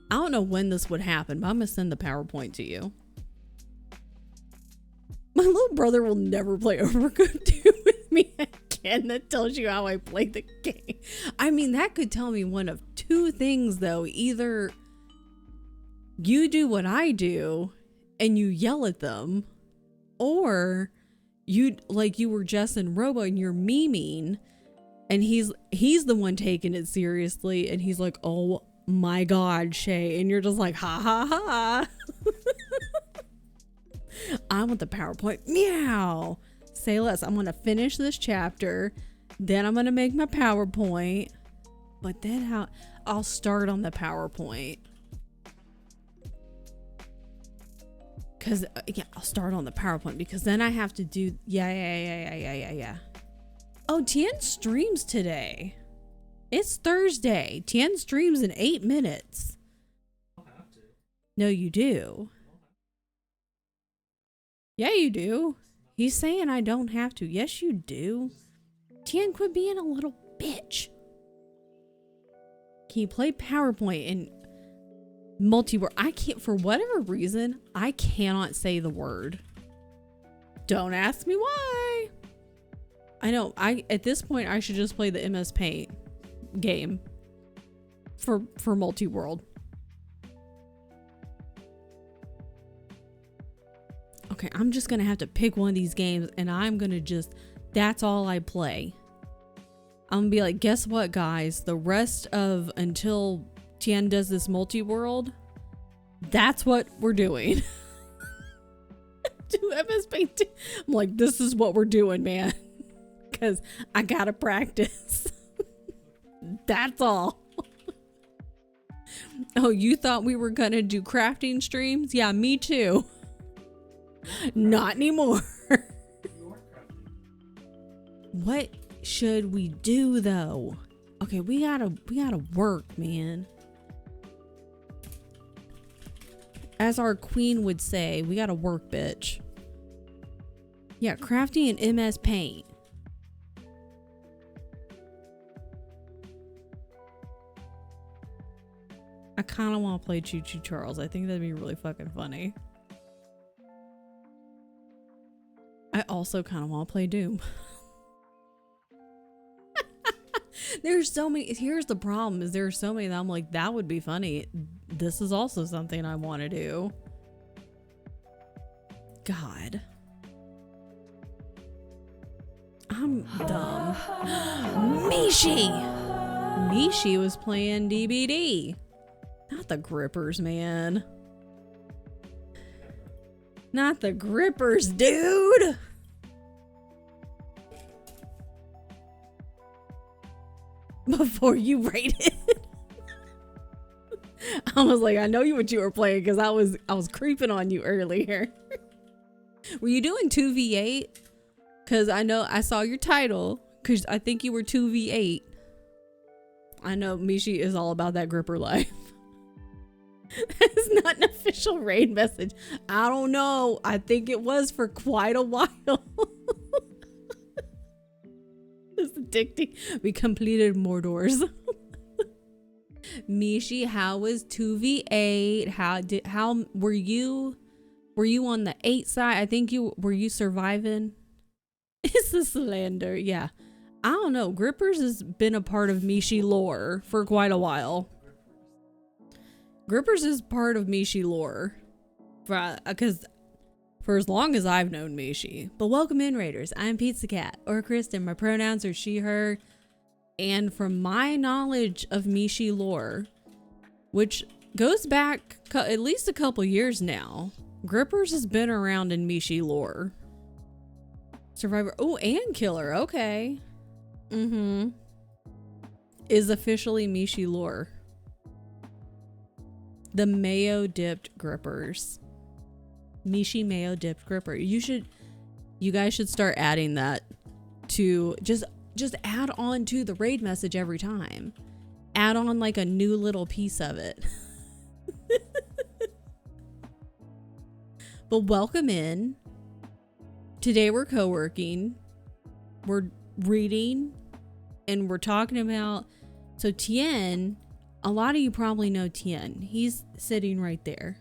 I don't know when this would happen, but I'm going to send the PowerPoint to you. My little brother will never play Overcooked 2 with me again. That tells you how I play the game. I mean, that could tell me one of two things, though. Either you do what I do and you yell at them, or you were Jess and Robo and you're memeing and he's the one taking it seriously and he's like, oh my god, Shay, and you're just like, ha ha ha. I want the PowerPoint. Meow. Say less. I'm going to finish this chapter. Then I'm going to make my PowerPoint. But then how I'll start on the PowerPoint. Because, yeah, I'll start on the PowerPoint because then I have to do, yeah. Oh, Tien streams today. It's Thursday. Tien streams in 8 minutes. I don't have to. No, you do. Yeah, you do. He's saying I don't have to. Yes, you do. Tien, quit being a little bitch. Can you play PowerPoint and multi-word? I can't, for whatever reason, I cannot say the word. Don't ask me why. I know, at this point, I should just play the MS Paint game for multi-world. Okay, I'm just gonna have to pick one of these games and I'm gonna just, that's all I play. I'm gonna be like, guess what, guys? The rest of until Tien does this multi-world, that's what we're doing. Do MS Paint. I'm like, this is what we're doing, man. Because I gotta practice. That's all. Oh, you thought we were gonna do crafting streams? Yeah, me too. Not anymore. What should we do though? Okay, we gotta work, man. As our queen would say, we gotta work, bitch. Yeah, crafting and MS Paint. I kind of want to play Choo Choo Charles. I think that'd be really fucking funny. I also kind of want to play Doom. There's so many. Here's the problem: is there are so many that I'm like, that would be funny. This is also something I want to do. God, I'm dumb. Mishi was playing DBD. Not the grippers, man. Not the grippers, dude. Before you rated. I was like, I know what you were playing because I was creeping on you earlier. Were you doing 2v8? Because I know I saw your title because I think you were 2v8. I know Mishi is all about that gripper life. That is not an official raid message. I don't know. I think it was for quite a while. It's addicting. We completed more doors. Mishi, how was 2v8? How were you on the 8 side? I think were you surviving? It's the slander. Yeah. I don't know. Grippers has been a part of Mishi lore for quite a while. Grippers is part of Mishi lore. Because for as long as I've known Mishi. But welcome in, Raiders. I'm Pizza Cat or Kristen. My pronouns are she, her. And from my knowledge of Mishi lore, which goes back at least a couple years now, Grippers has been around in Mishi lore. Survivor. Oh, and Killer. Okay. Is officially Mishi lore. The mayo dipped grippers. Mishi mayo dipped gripper. You guys should start adding that to just add on to the raid message every time. Add on like a new little piece of it. But welcome in. Today we're co-working. We're reading and we're talking about, so Tien, a lot of you probably know Tien. He's sitting right there.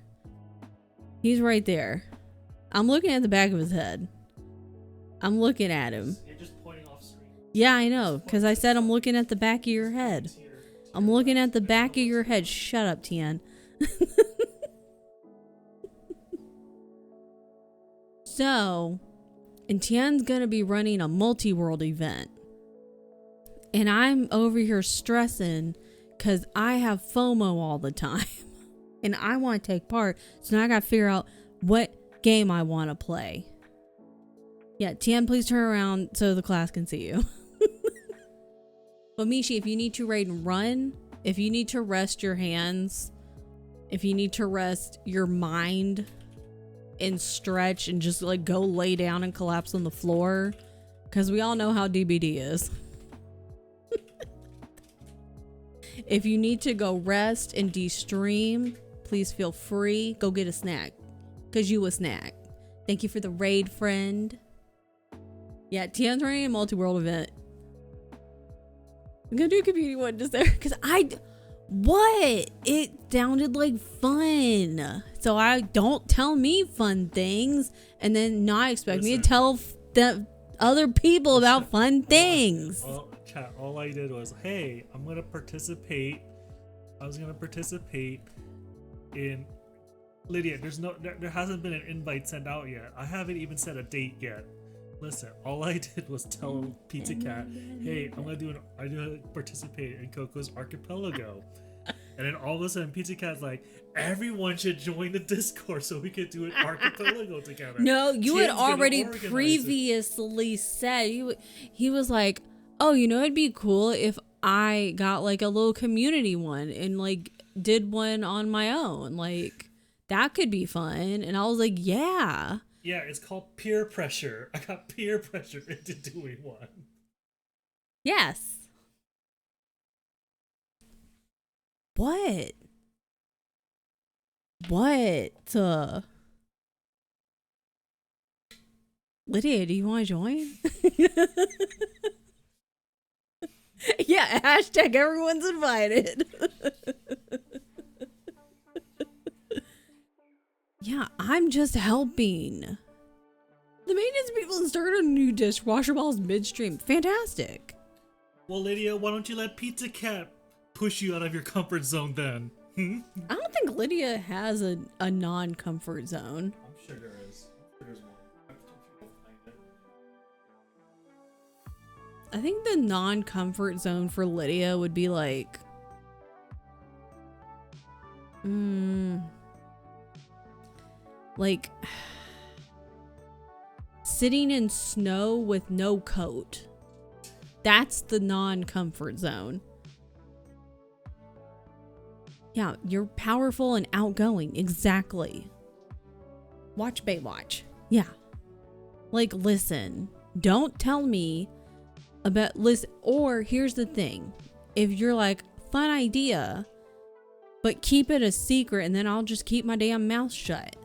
He's right there. I'm looking at the back of his head. I'm looking at him. You're just pointing off screen. Yeah, I know. Because I said I'm looking at the back of your head. I'm looking at the back of your head. Shut up, Tien. So, and Tien's going to be running a multi-world event. And I'm over here stressing because I have FOMO all the time. And I want to take part. So now I got to figure out what game I want to play. Yeah, Tian, please turn around so the class can see you. But Mishi, if you need to raid and run, if you need to rest your hands, if you need to rest your mind and stretch and just like go lay down and collapse on the floor, because we all know how DBD is. If you need to go rest and de-stream, please feel free. Go get a snack, because you a snack. Thank you for the raid, friend. Yeah, Tian's running a multi-world event. I'm gonna do a community one just there, because what? It sounded like fun. So I don't tell me fun things and then not expect me to tell the other people about fun things. All I did was, hey, I'm gonna participate. I was gonna participate in Lydia. There hasn't been an invite sent out yet. I haven't even set a date yet. Listen, all I did was tell Pizza Cat, hey, I'm gonna participate in Coco's Archipelago. And then all of a sudden Pizza Cat's like, everyone should join the Discord so we could do an Archipelago together. No, you Tian's had already previously said, he was like, oh, you know, it'd be cool if I got like a little community one and like did one on my own. Like that could be fun. And I was like, yeah. Yeah, it's called peer pressure. I got peer pressure into doing one. Yes. What? Lydia, do you want to join? Yeah, hashtag everyone's invited. Yeah, I'm just helping. The maintenance people started a new dishwasher while I was midstream. Fantastic. Well, Lydia, why don't you let Pizza Cat push you out of your comfort zone then? I don't think Lydia has a non-comfort zone. I'm sure there is. There's one. I think the non-comfort zone for Lydia would be like, like sitting in snow with no coat. That's the non-comfort zone. Yeah, you're powerful and outgoing. Exactly. Watch Baywatch. Yeah. Like, listen, don't tell me about, listen, or here's the thing. If you're like, fun idea, but keep it a secret and then I'll just keep my damn mouth shut.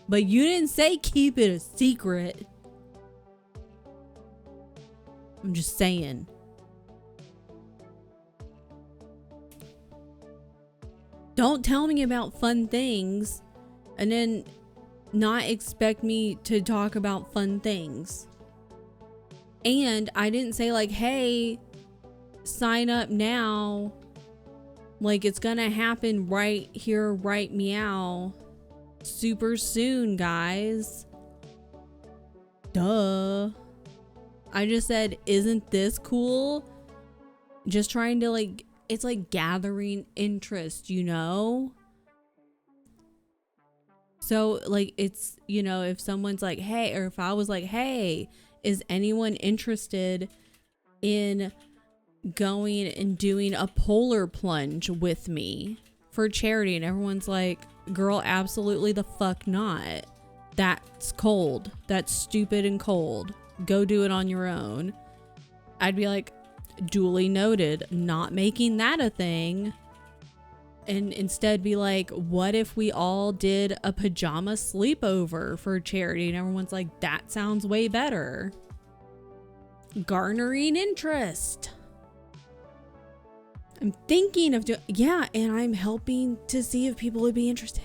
But you didn't say keep it a secret. I'm just saying. Don't tell me about fun things and then not expect me to talk about fun things. And I didn't say like, hey, sign up now. Like it's gonna happen right here, right meow. Super soon, guys. Duh. I just said, isn't this cool? Just trying to like, it's like gathering interest, you know? So like, it's, you know, if someone's like, hey, or if I was like, hey, is anyone interested in going and doing a polar plunge with me for charity? And everyone's like, girl, absolutely the fuck not. That's cold. That's stupid and cold. Go do it on your own. I'd be like, duly noted, not making that a thing. And instead be like, what if we all did a pajama sleepover for charity? And everyone's like, that sounds way better. Garnering interest. I'm thinking of doing, yeah, and I'm helping to see if people would be interested.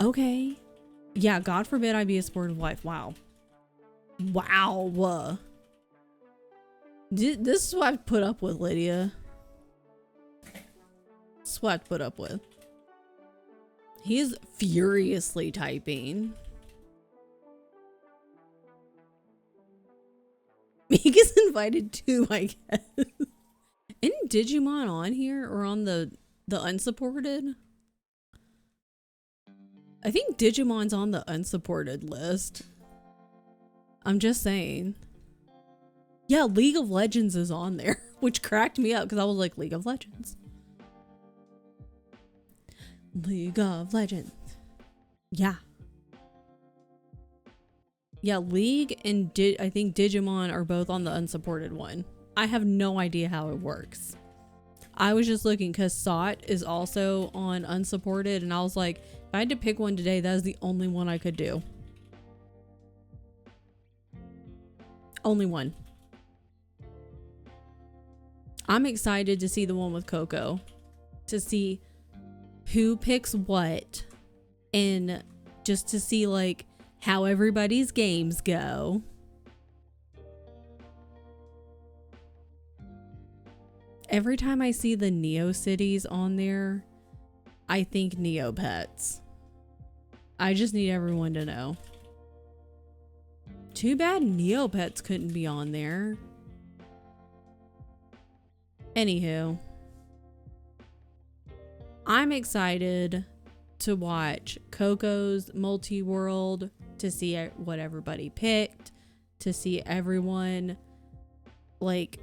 Okay. Yeah, God forbid I be a supportive wife. Wow. Wow. This is what I've put up with, Lydia. This is what I've put up with. He is furiously typing. Meek is invited too, I guess. Isn't Digimon on here or on the The unsupported? I think Digimon's on the unsupported list. I'm just saying. Yeah, League of Legends is on there, which cracked me up because I was like, League of Legends. League of Legends. Yeah. Yeah, League and I think Digimon are both on the unsupported one. I have no idea how it works. I was just looking because SOT is also on unsupported, and I was like, if I had to pick one today, that is the only one I could do. Only one. I'm excited to see the one with Coco. To see who picks what, and just to see like how everybody's games go. Every time I see the Neo cities on there, I think Neopets. I just need everyone to know. Too bad Neopets couldn't be on there. Anywho, I'm excited to watch Coco's multi-world, to see what everybody picked, to see everyone like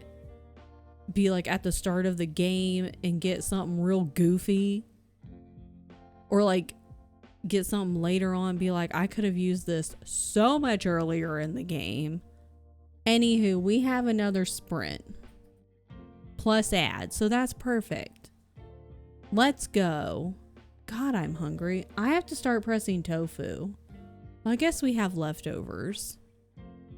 be like at the start of the game and get something real goofy, or like get something later on, be like, I could have used this so much earlier in the game. Anywho, we have another sprint plus ads, so that's perfect. Let's go. God, I'm hungry. I have to start pressing tofu. Well, I guess we have leftovers.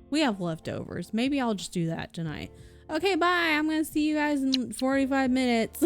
We have leftovers. Maybe I'll just do that tonight. Okay, bye. I'm going to see you guys in 45 minutes.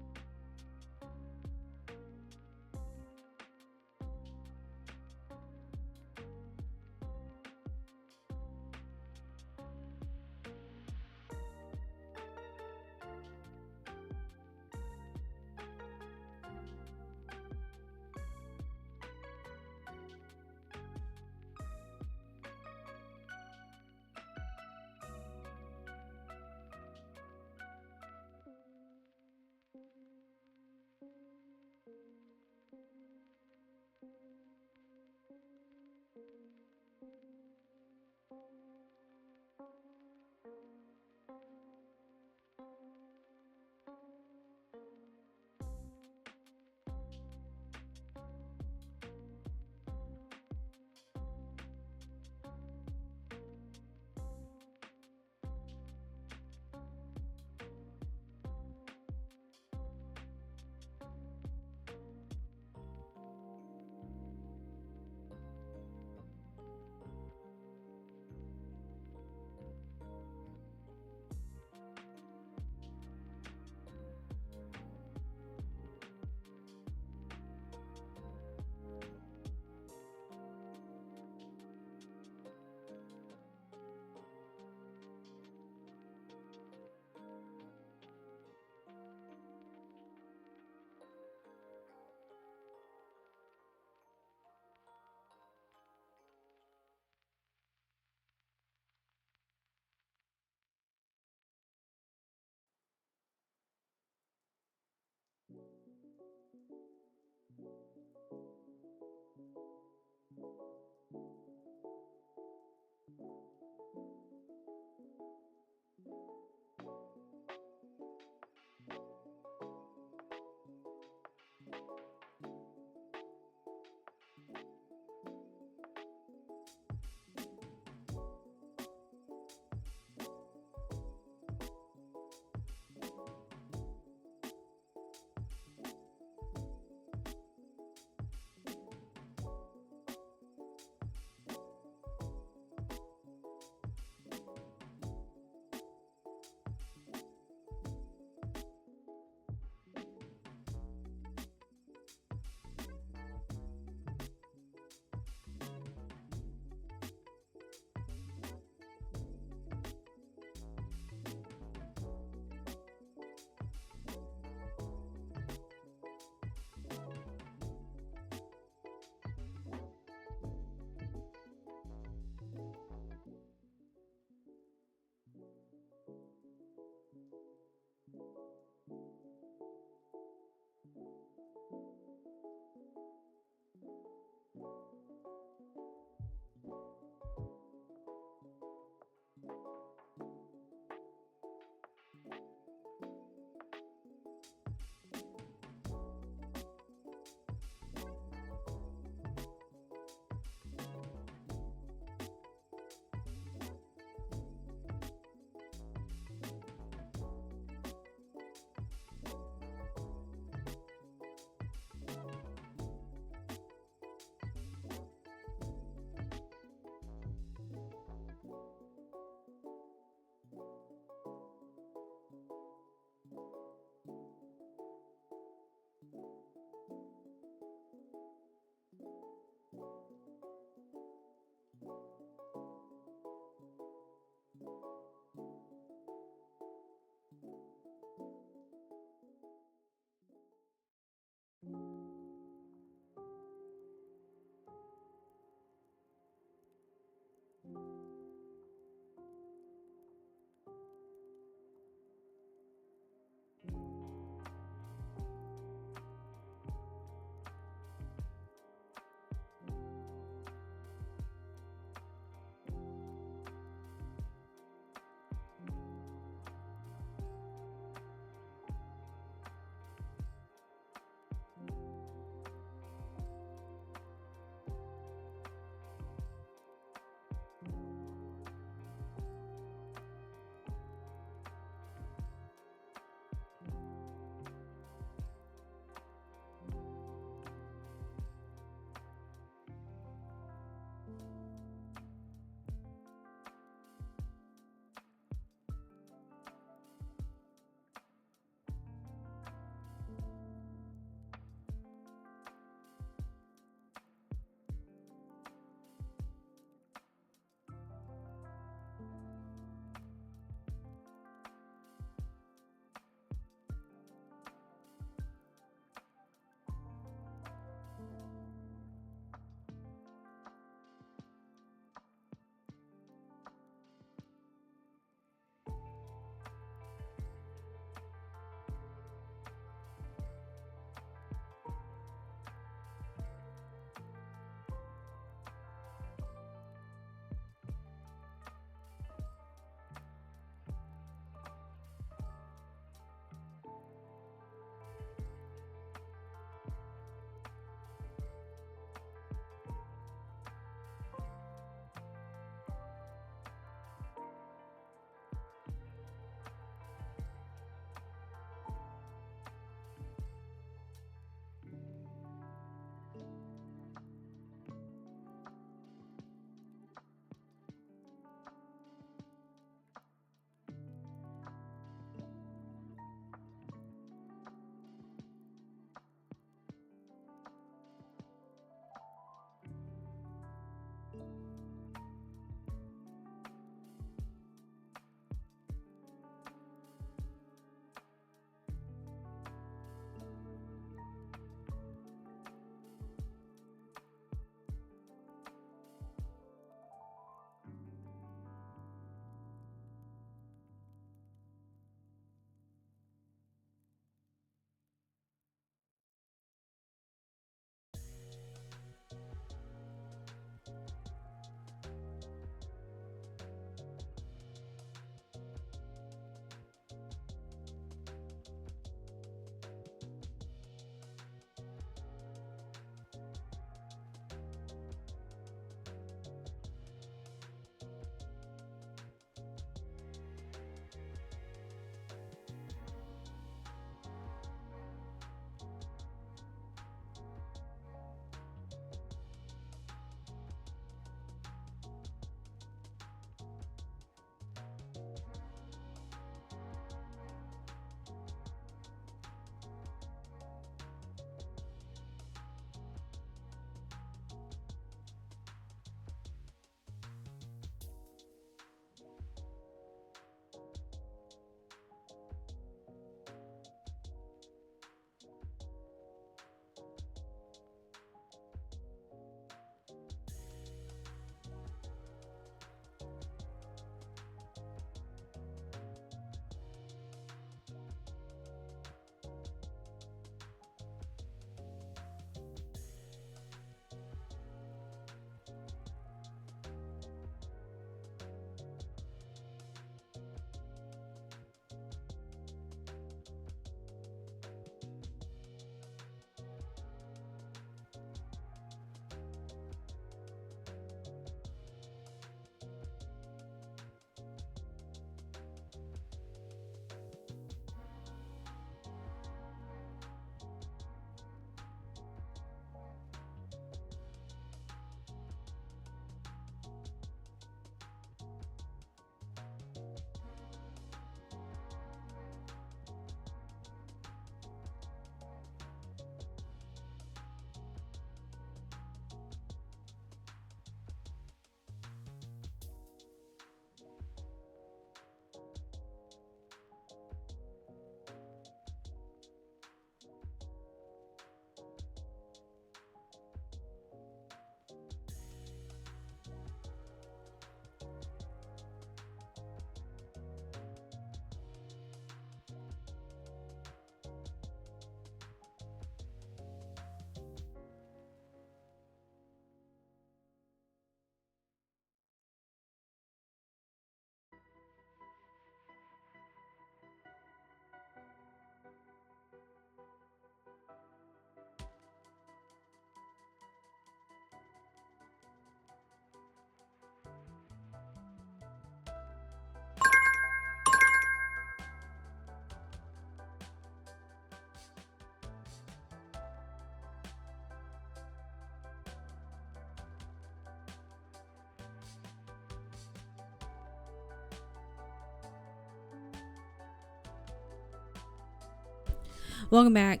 Welcome back.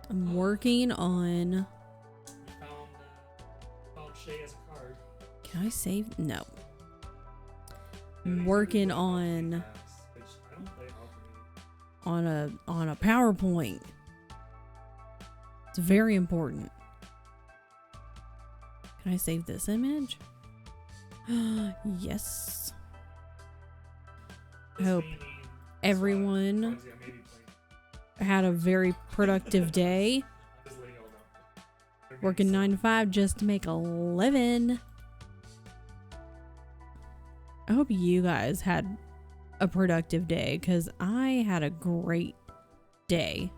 I'm working on. You found Shay as a card. Can I save? No. I'm working on a PowerPoint. It's very important. Can I save this image? Yes. I hope everyone had a very productive day. Working 9 to 5 just to make a living. I hope you guys had a productive day, because I had a great day.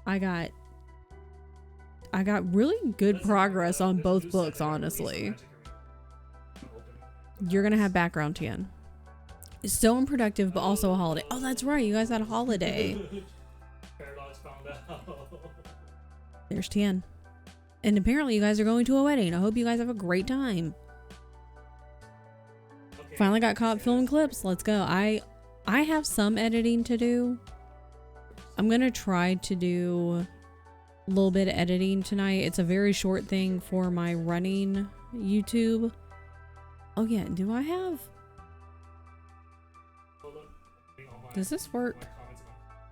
I got really good progress on both books, honestly. You're gonna have background, Tian. It's so unproductive, but also a holiday. Oh, that's right. You guys had a holiday. There's Tian. And apparently you guys are going to a wedding. I hope you guys have a great time. Finally got caught filming clips. Let's go. I have some editing to do. I'm going to try to do a little bit of editing tonight. It's a very short thing for my running YouTube. Oh yeah, do I have... Does this work?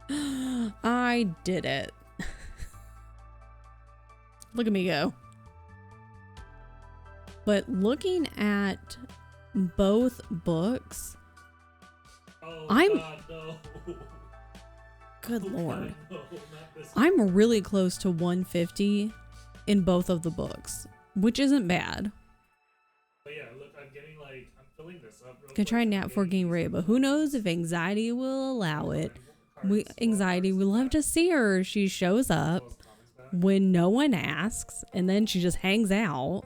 I did it. Look at me go. But looking at both books, Good lord. I'm really close to 150 in both of the books, which isn't bad. But yeah, look, I'm filling this up. Can try nap for getting ready, but who knows if anxiety will allow it. Anxiety, we love to see her. She shows up when no one asks, and then she just hangs out.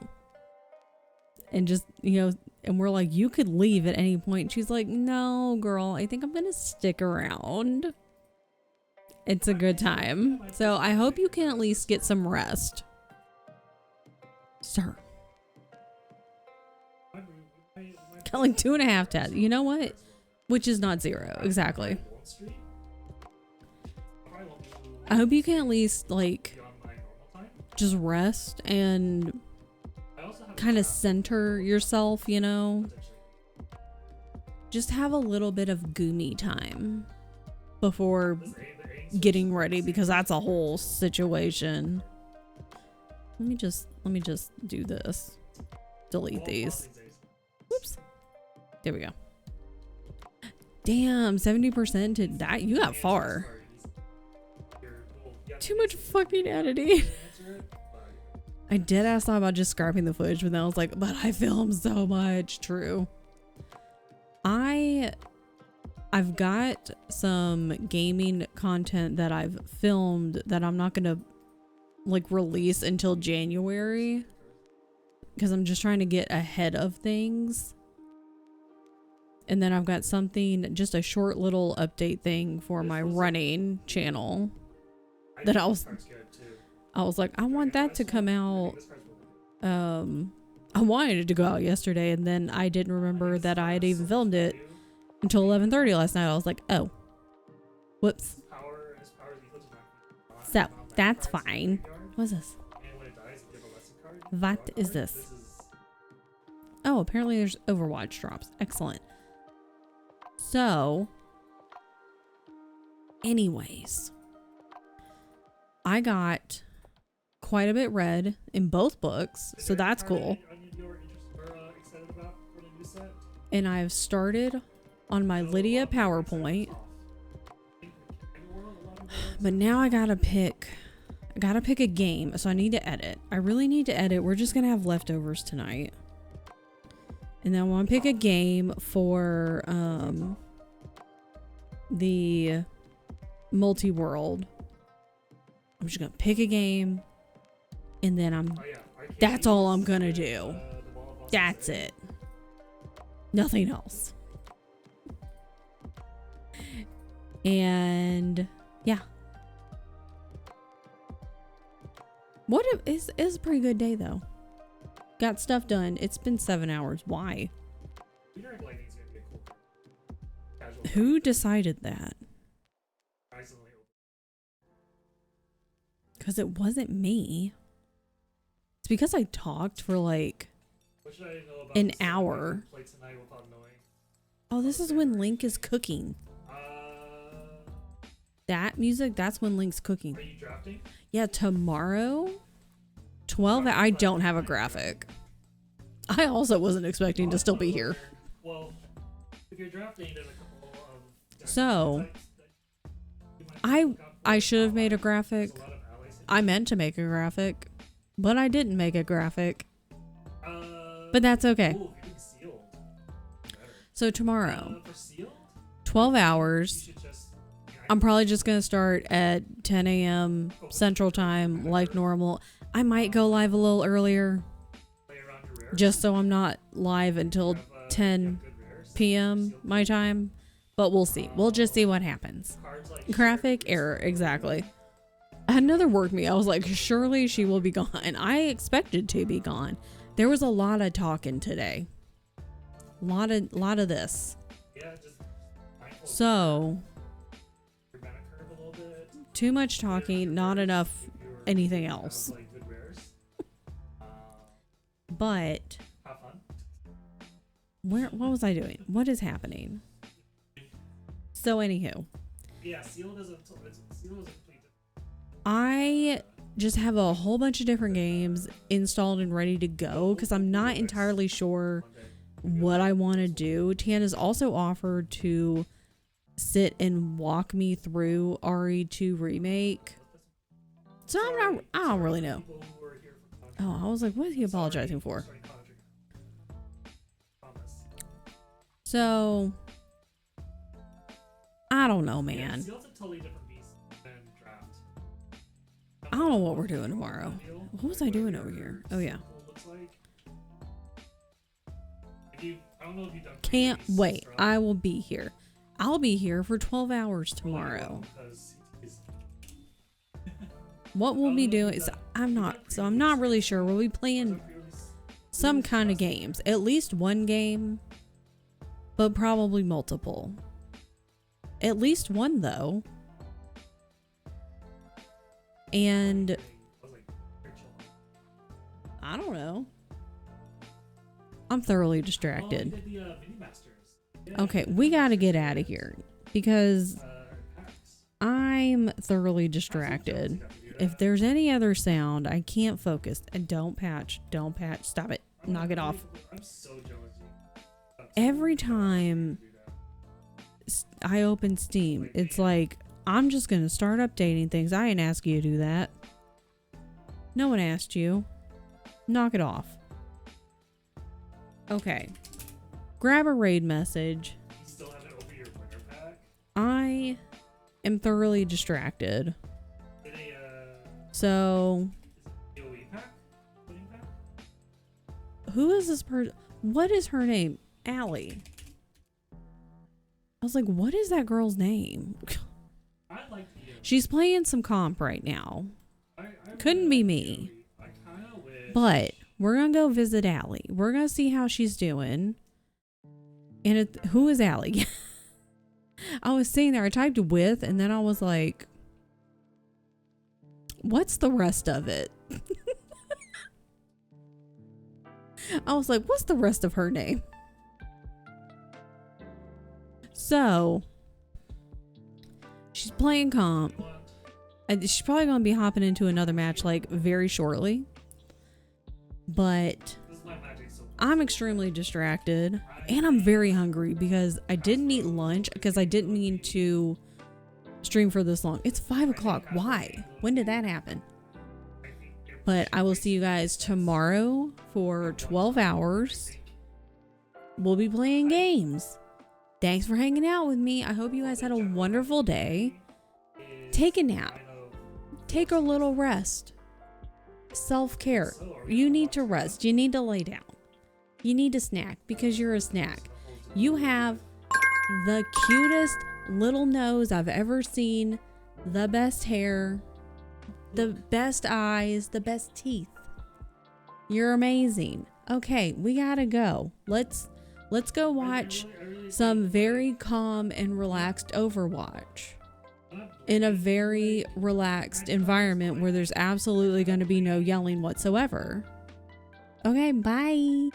And just, and we're like, you could leave at any point. She's like, no, girl, I think I'm going to stick around. It's a good time. So I hope you can at least get some rest. Sir. Got like 2.5 tabs. You know what? Which is not 0. Exactly. I hope you can at least just rest and kind of center yourself, Just have a little bit of goomy time before getting ready, because that's a whole situation. Let me just do this. Delete these. Whoops. There we go. Damn, 70% to that. You got far. Too much fucking editing. I did ask about just scrapping the footage, but then I was like, but I filmed so much. True. I've got some gaming content that I've filmed that I'm not gonna release until January, because I'm just trying to get ahead of things. And then I've got something, just a short little update thing for my running channel that I was like, I want that to come out. I wanted it to go out yesterday, and then I didn't remember that I had even filmed it until 11:30 last night. I was like, oh, whoops. So that's fine. What's this? What is this? Oh, apparently there's Overwatch drops. Excellent. So, anyways, I got quite a bit read in both books, so that's cool. And I've started on my Lydia PowerPoint, but now I gotta pick a game, so I need to edit. I really need to edit. We're just gonna have leftovers tonight. And then I want to pick a game for the multi-world. I'm just gonna pick a game, and then that's all I'm gonna do. That's it. Nothing else. And yeah. It's a pretty good day though. Got stuff done. It's been 7 hours. Why? Who decided that? Because it wasn't me. It's because I talked for like What should I know about an the stuff I hour. can play tonight without knowing? Oh, this is when Link is cooking. That music, that's when Link's cooking. Are you drafting? Yeah, tomorrow, 12. I don't have a graphic. I also wasn't expecting to still be here. Well, if you're drafting, there's a couple of So, I should have made a graphic. I meant to make a graphic, but I didn't make a graphic. But that's okay. So tomorrow, 12 hours. I'm probably just going to start at 10 a.m. Central Time like normal. I might go live a little earlier just so I'm not live until 10 p.m. my time. But we'll see. We'll just see what happens. Graphic error. Exactly. I had another work meet. I was like, surely she will be gone. I expected to be gone. There was a lot of talking today. A lot of this. So, too much talking, not enough anything else. But what was I doing? What is happening? So anywho, I just have a whole bunch of different games installed and ready to go because I'm not entirely sure what I want to do. Tiana's also offered to sit and walk me through RE2 Remake. So I don't really know. Oh, I was like, what is he apologizing for? So, I don't know, man. I don't know what we're doing tomorrow. What was I doing over here? Oh, yeah. Can't wait. I will be here. I'll be here for 12 hours tomorrow. What we'll be doing is I'm not really sure. We'll be playing some kind of games. At least one game, but probably multiple. At least one though. And I don't know. I'm thoroughly distracted. Okay, we gotta get out of here because I'm thoroughly distracted. If there's any other sound, I can't focus. And don't patch. Stop it. Knock it off. Every time I open Steam, it's like, I'm just gonna start updating things. I ain't ask you to do that. No one asked you. Knock it off. Okay. Grab a raid message. I am thoroughly distracted. So, who is this person? What is her name? Allie. I was like, what is that girl's name? She's playing some comp right now. Couldn't be me. But we're going to go visit Allie. We're going to see how she's doing. And who is Allie? I was sitting there. I typed with, and then I was like, what's the rest of it? I was like, what's the rest of her name? So, she's playing comp. And she's probably going to be hopping into another match like very shortly. But I'm extremely distracted. And I'm very hungry because I didn't eat lunch because I didn't mean to stream for this long. It's 5 o'clock. Why? When did that happen? But I will see you guys tomorrow for 12 hours. We'll be playing games. Thanks for hanging out with me. I hope you guys had a wonderful day. Take a nap. Take a little rest. Self-care. You need to rest. You need to lay down. You need a snack because you're a snack. You have the cutest little nose I've ever seen, the best hair, the best eyes, the best teeth. You're amazing. Okay, we gotta go. Let's go watch some very calm and relaxed Overwatch. in a very relaxed environment where there's absolutely going to be no yelling whatsoever. Okay, bye.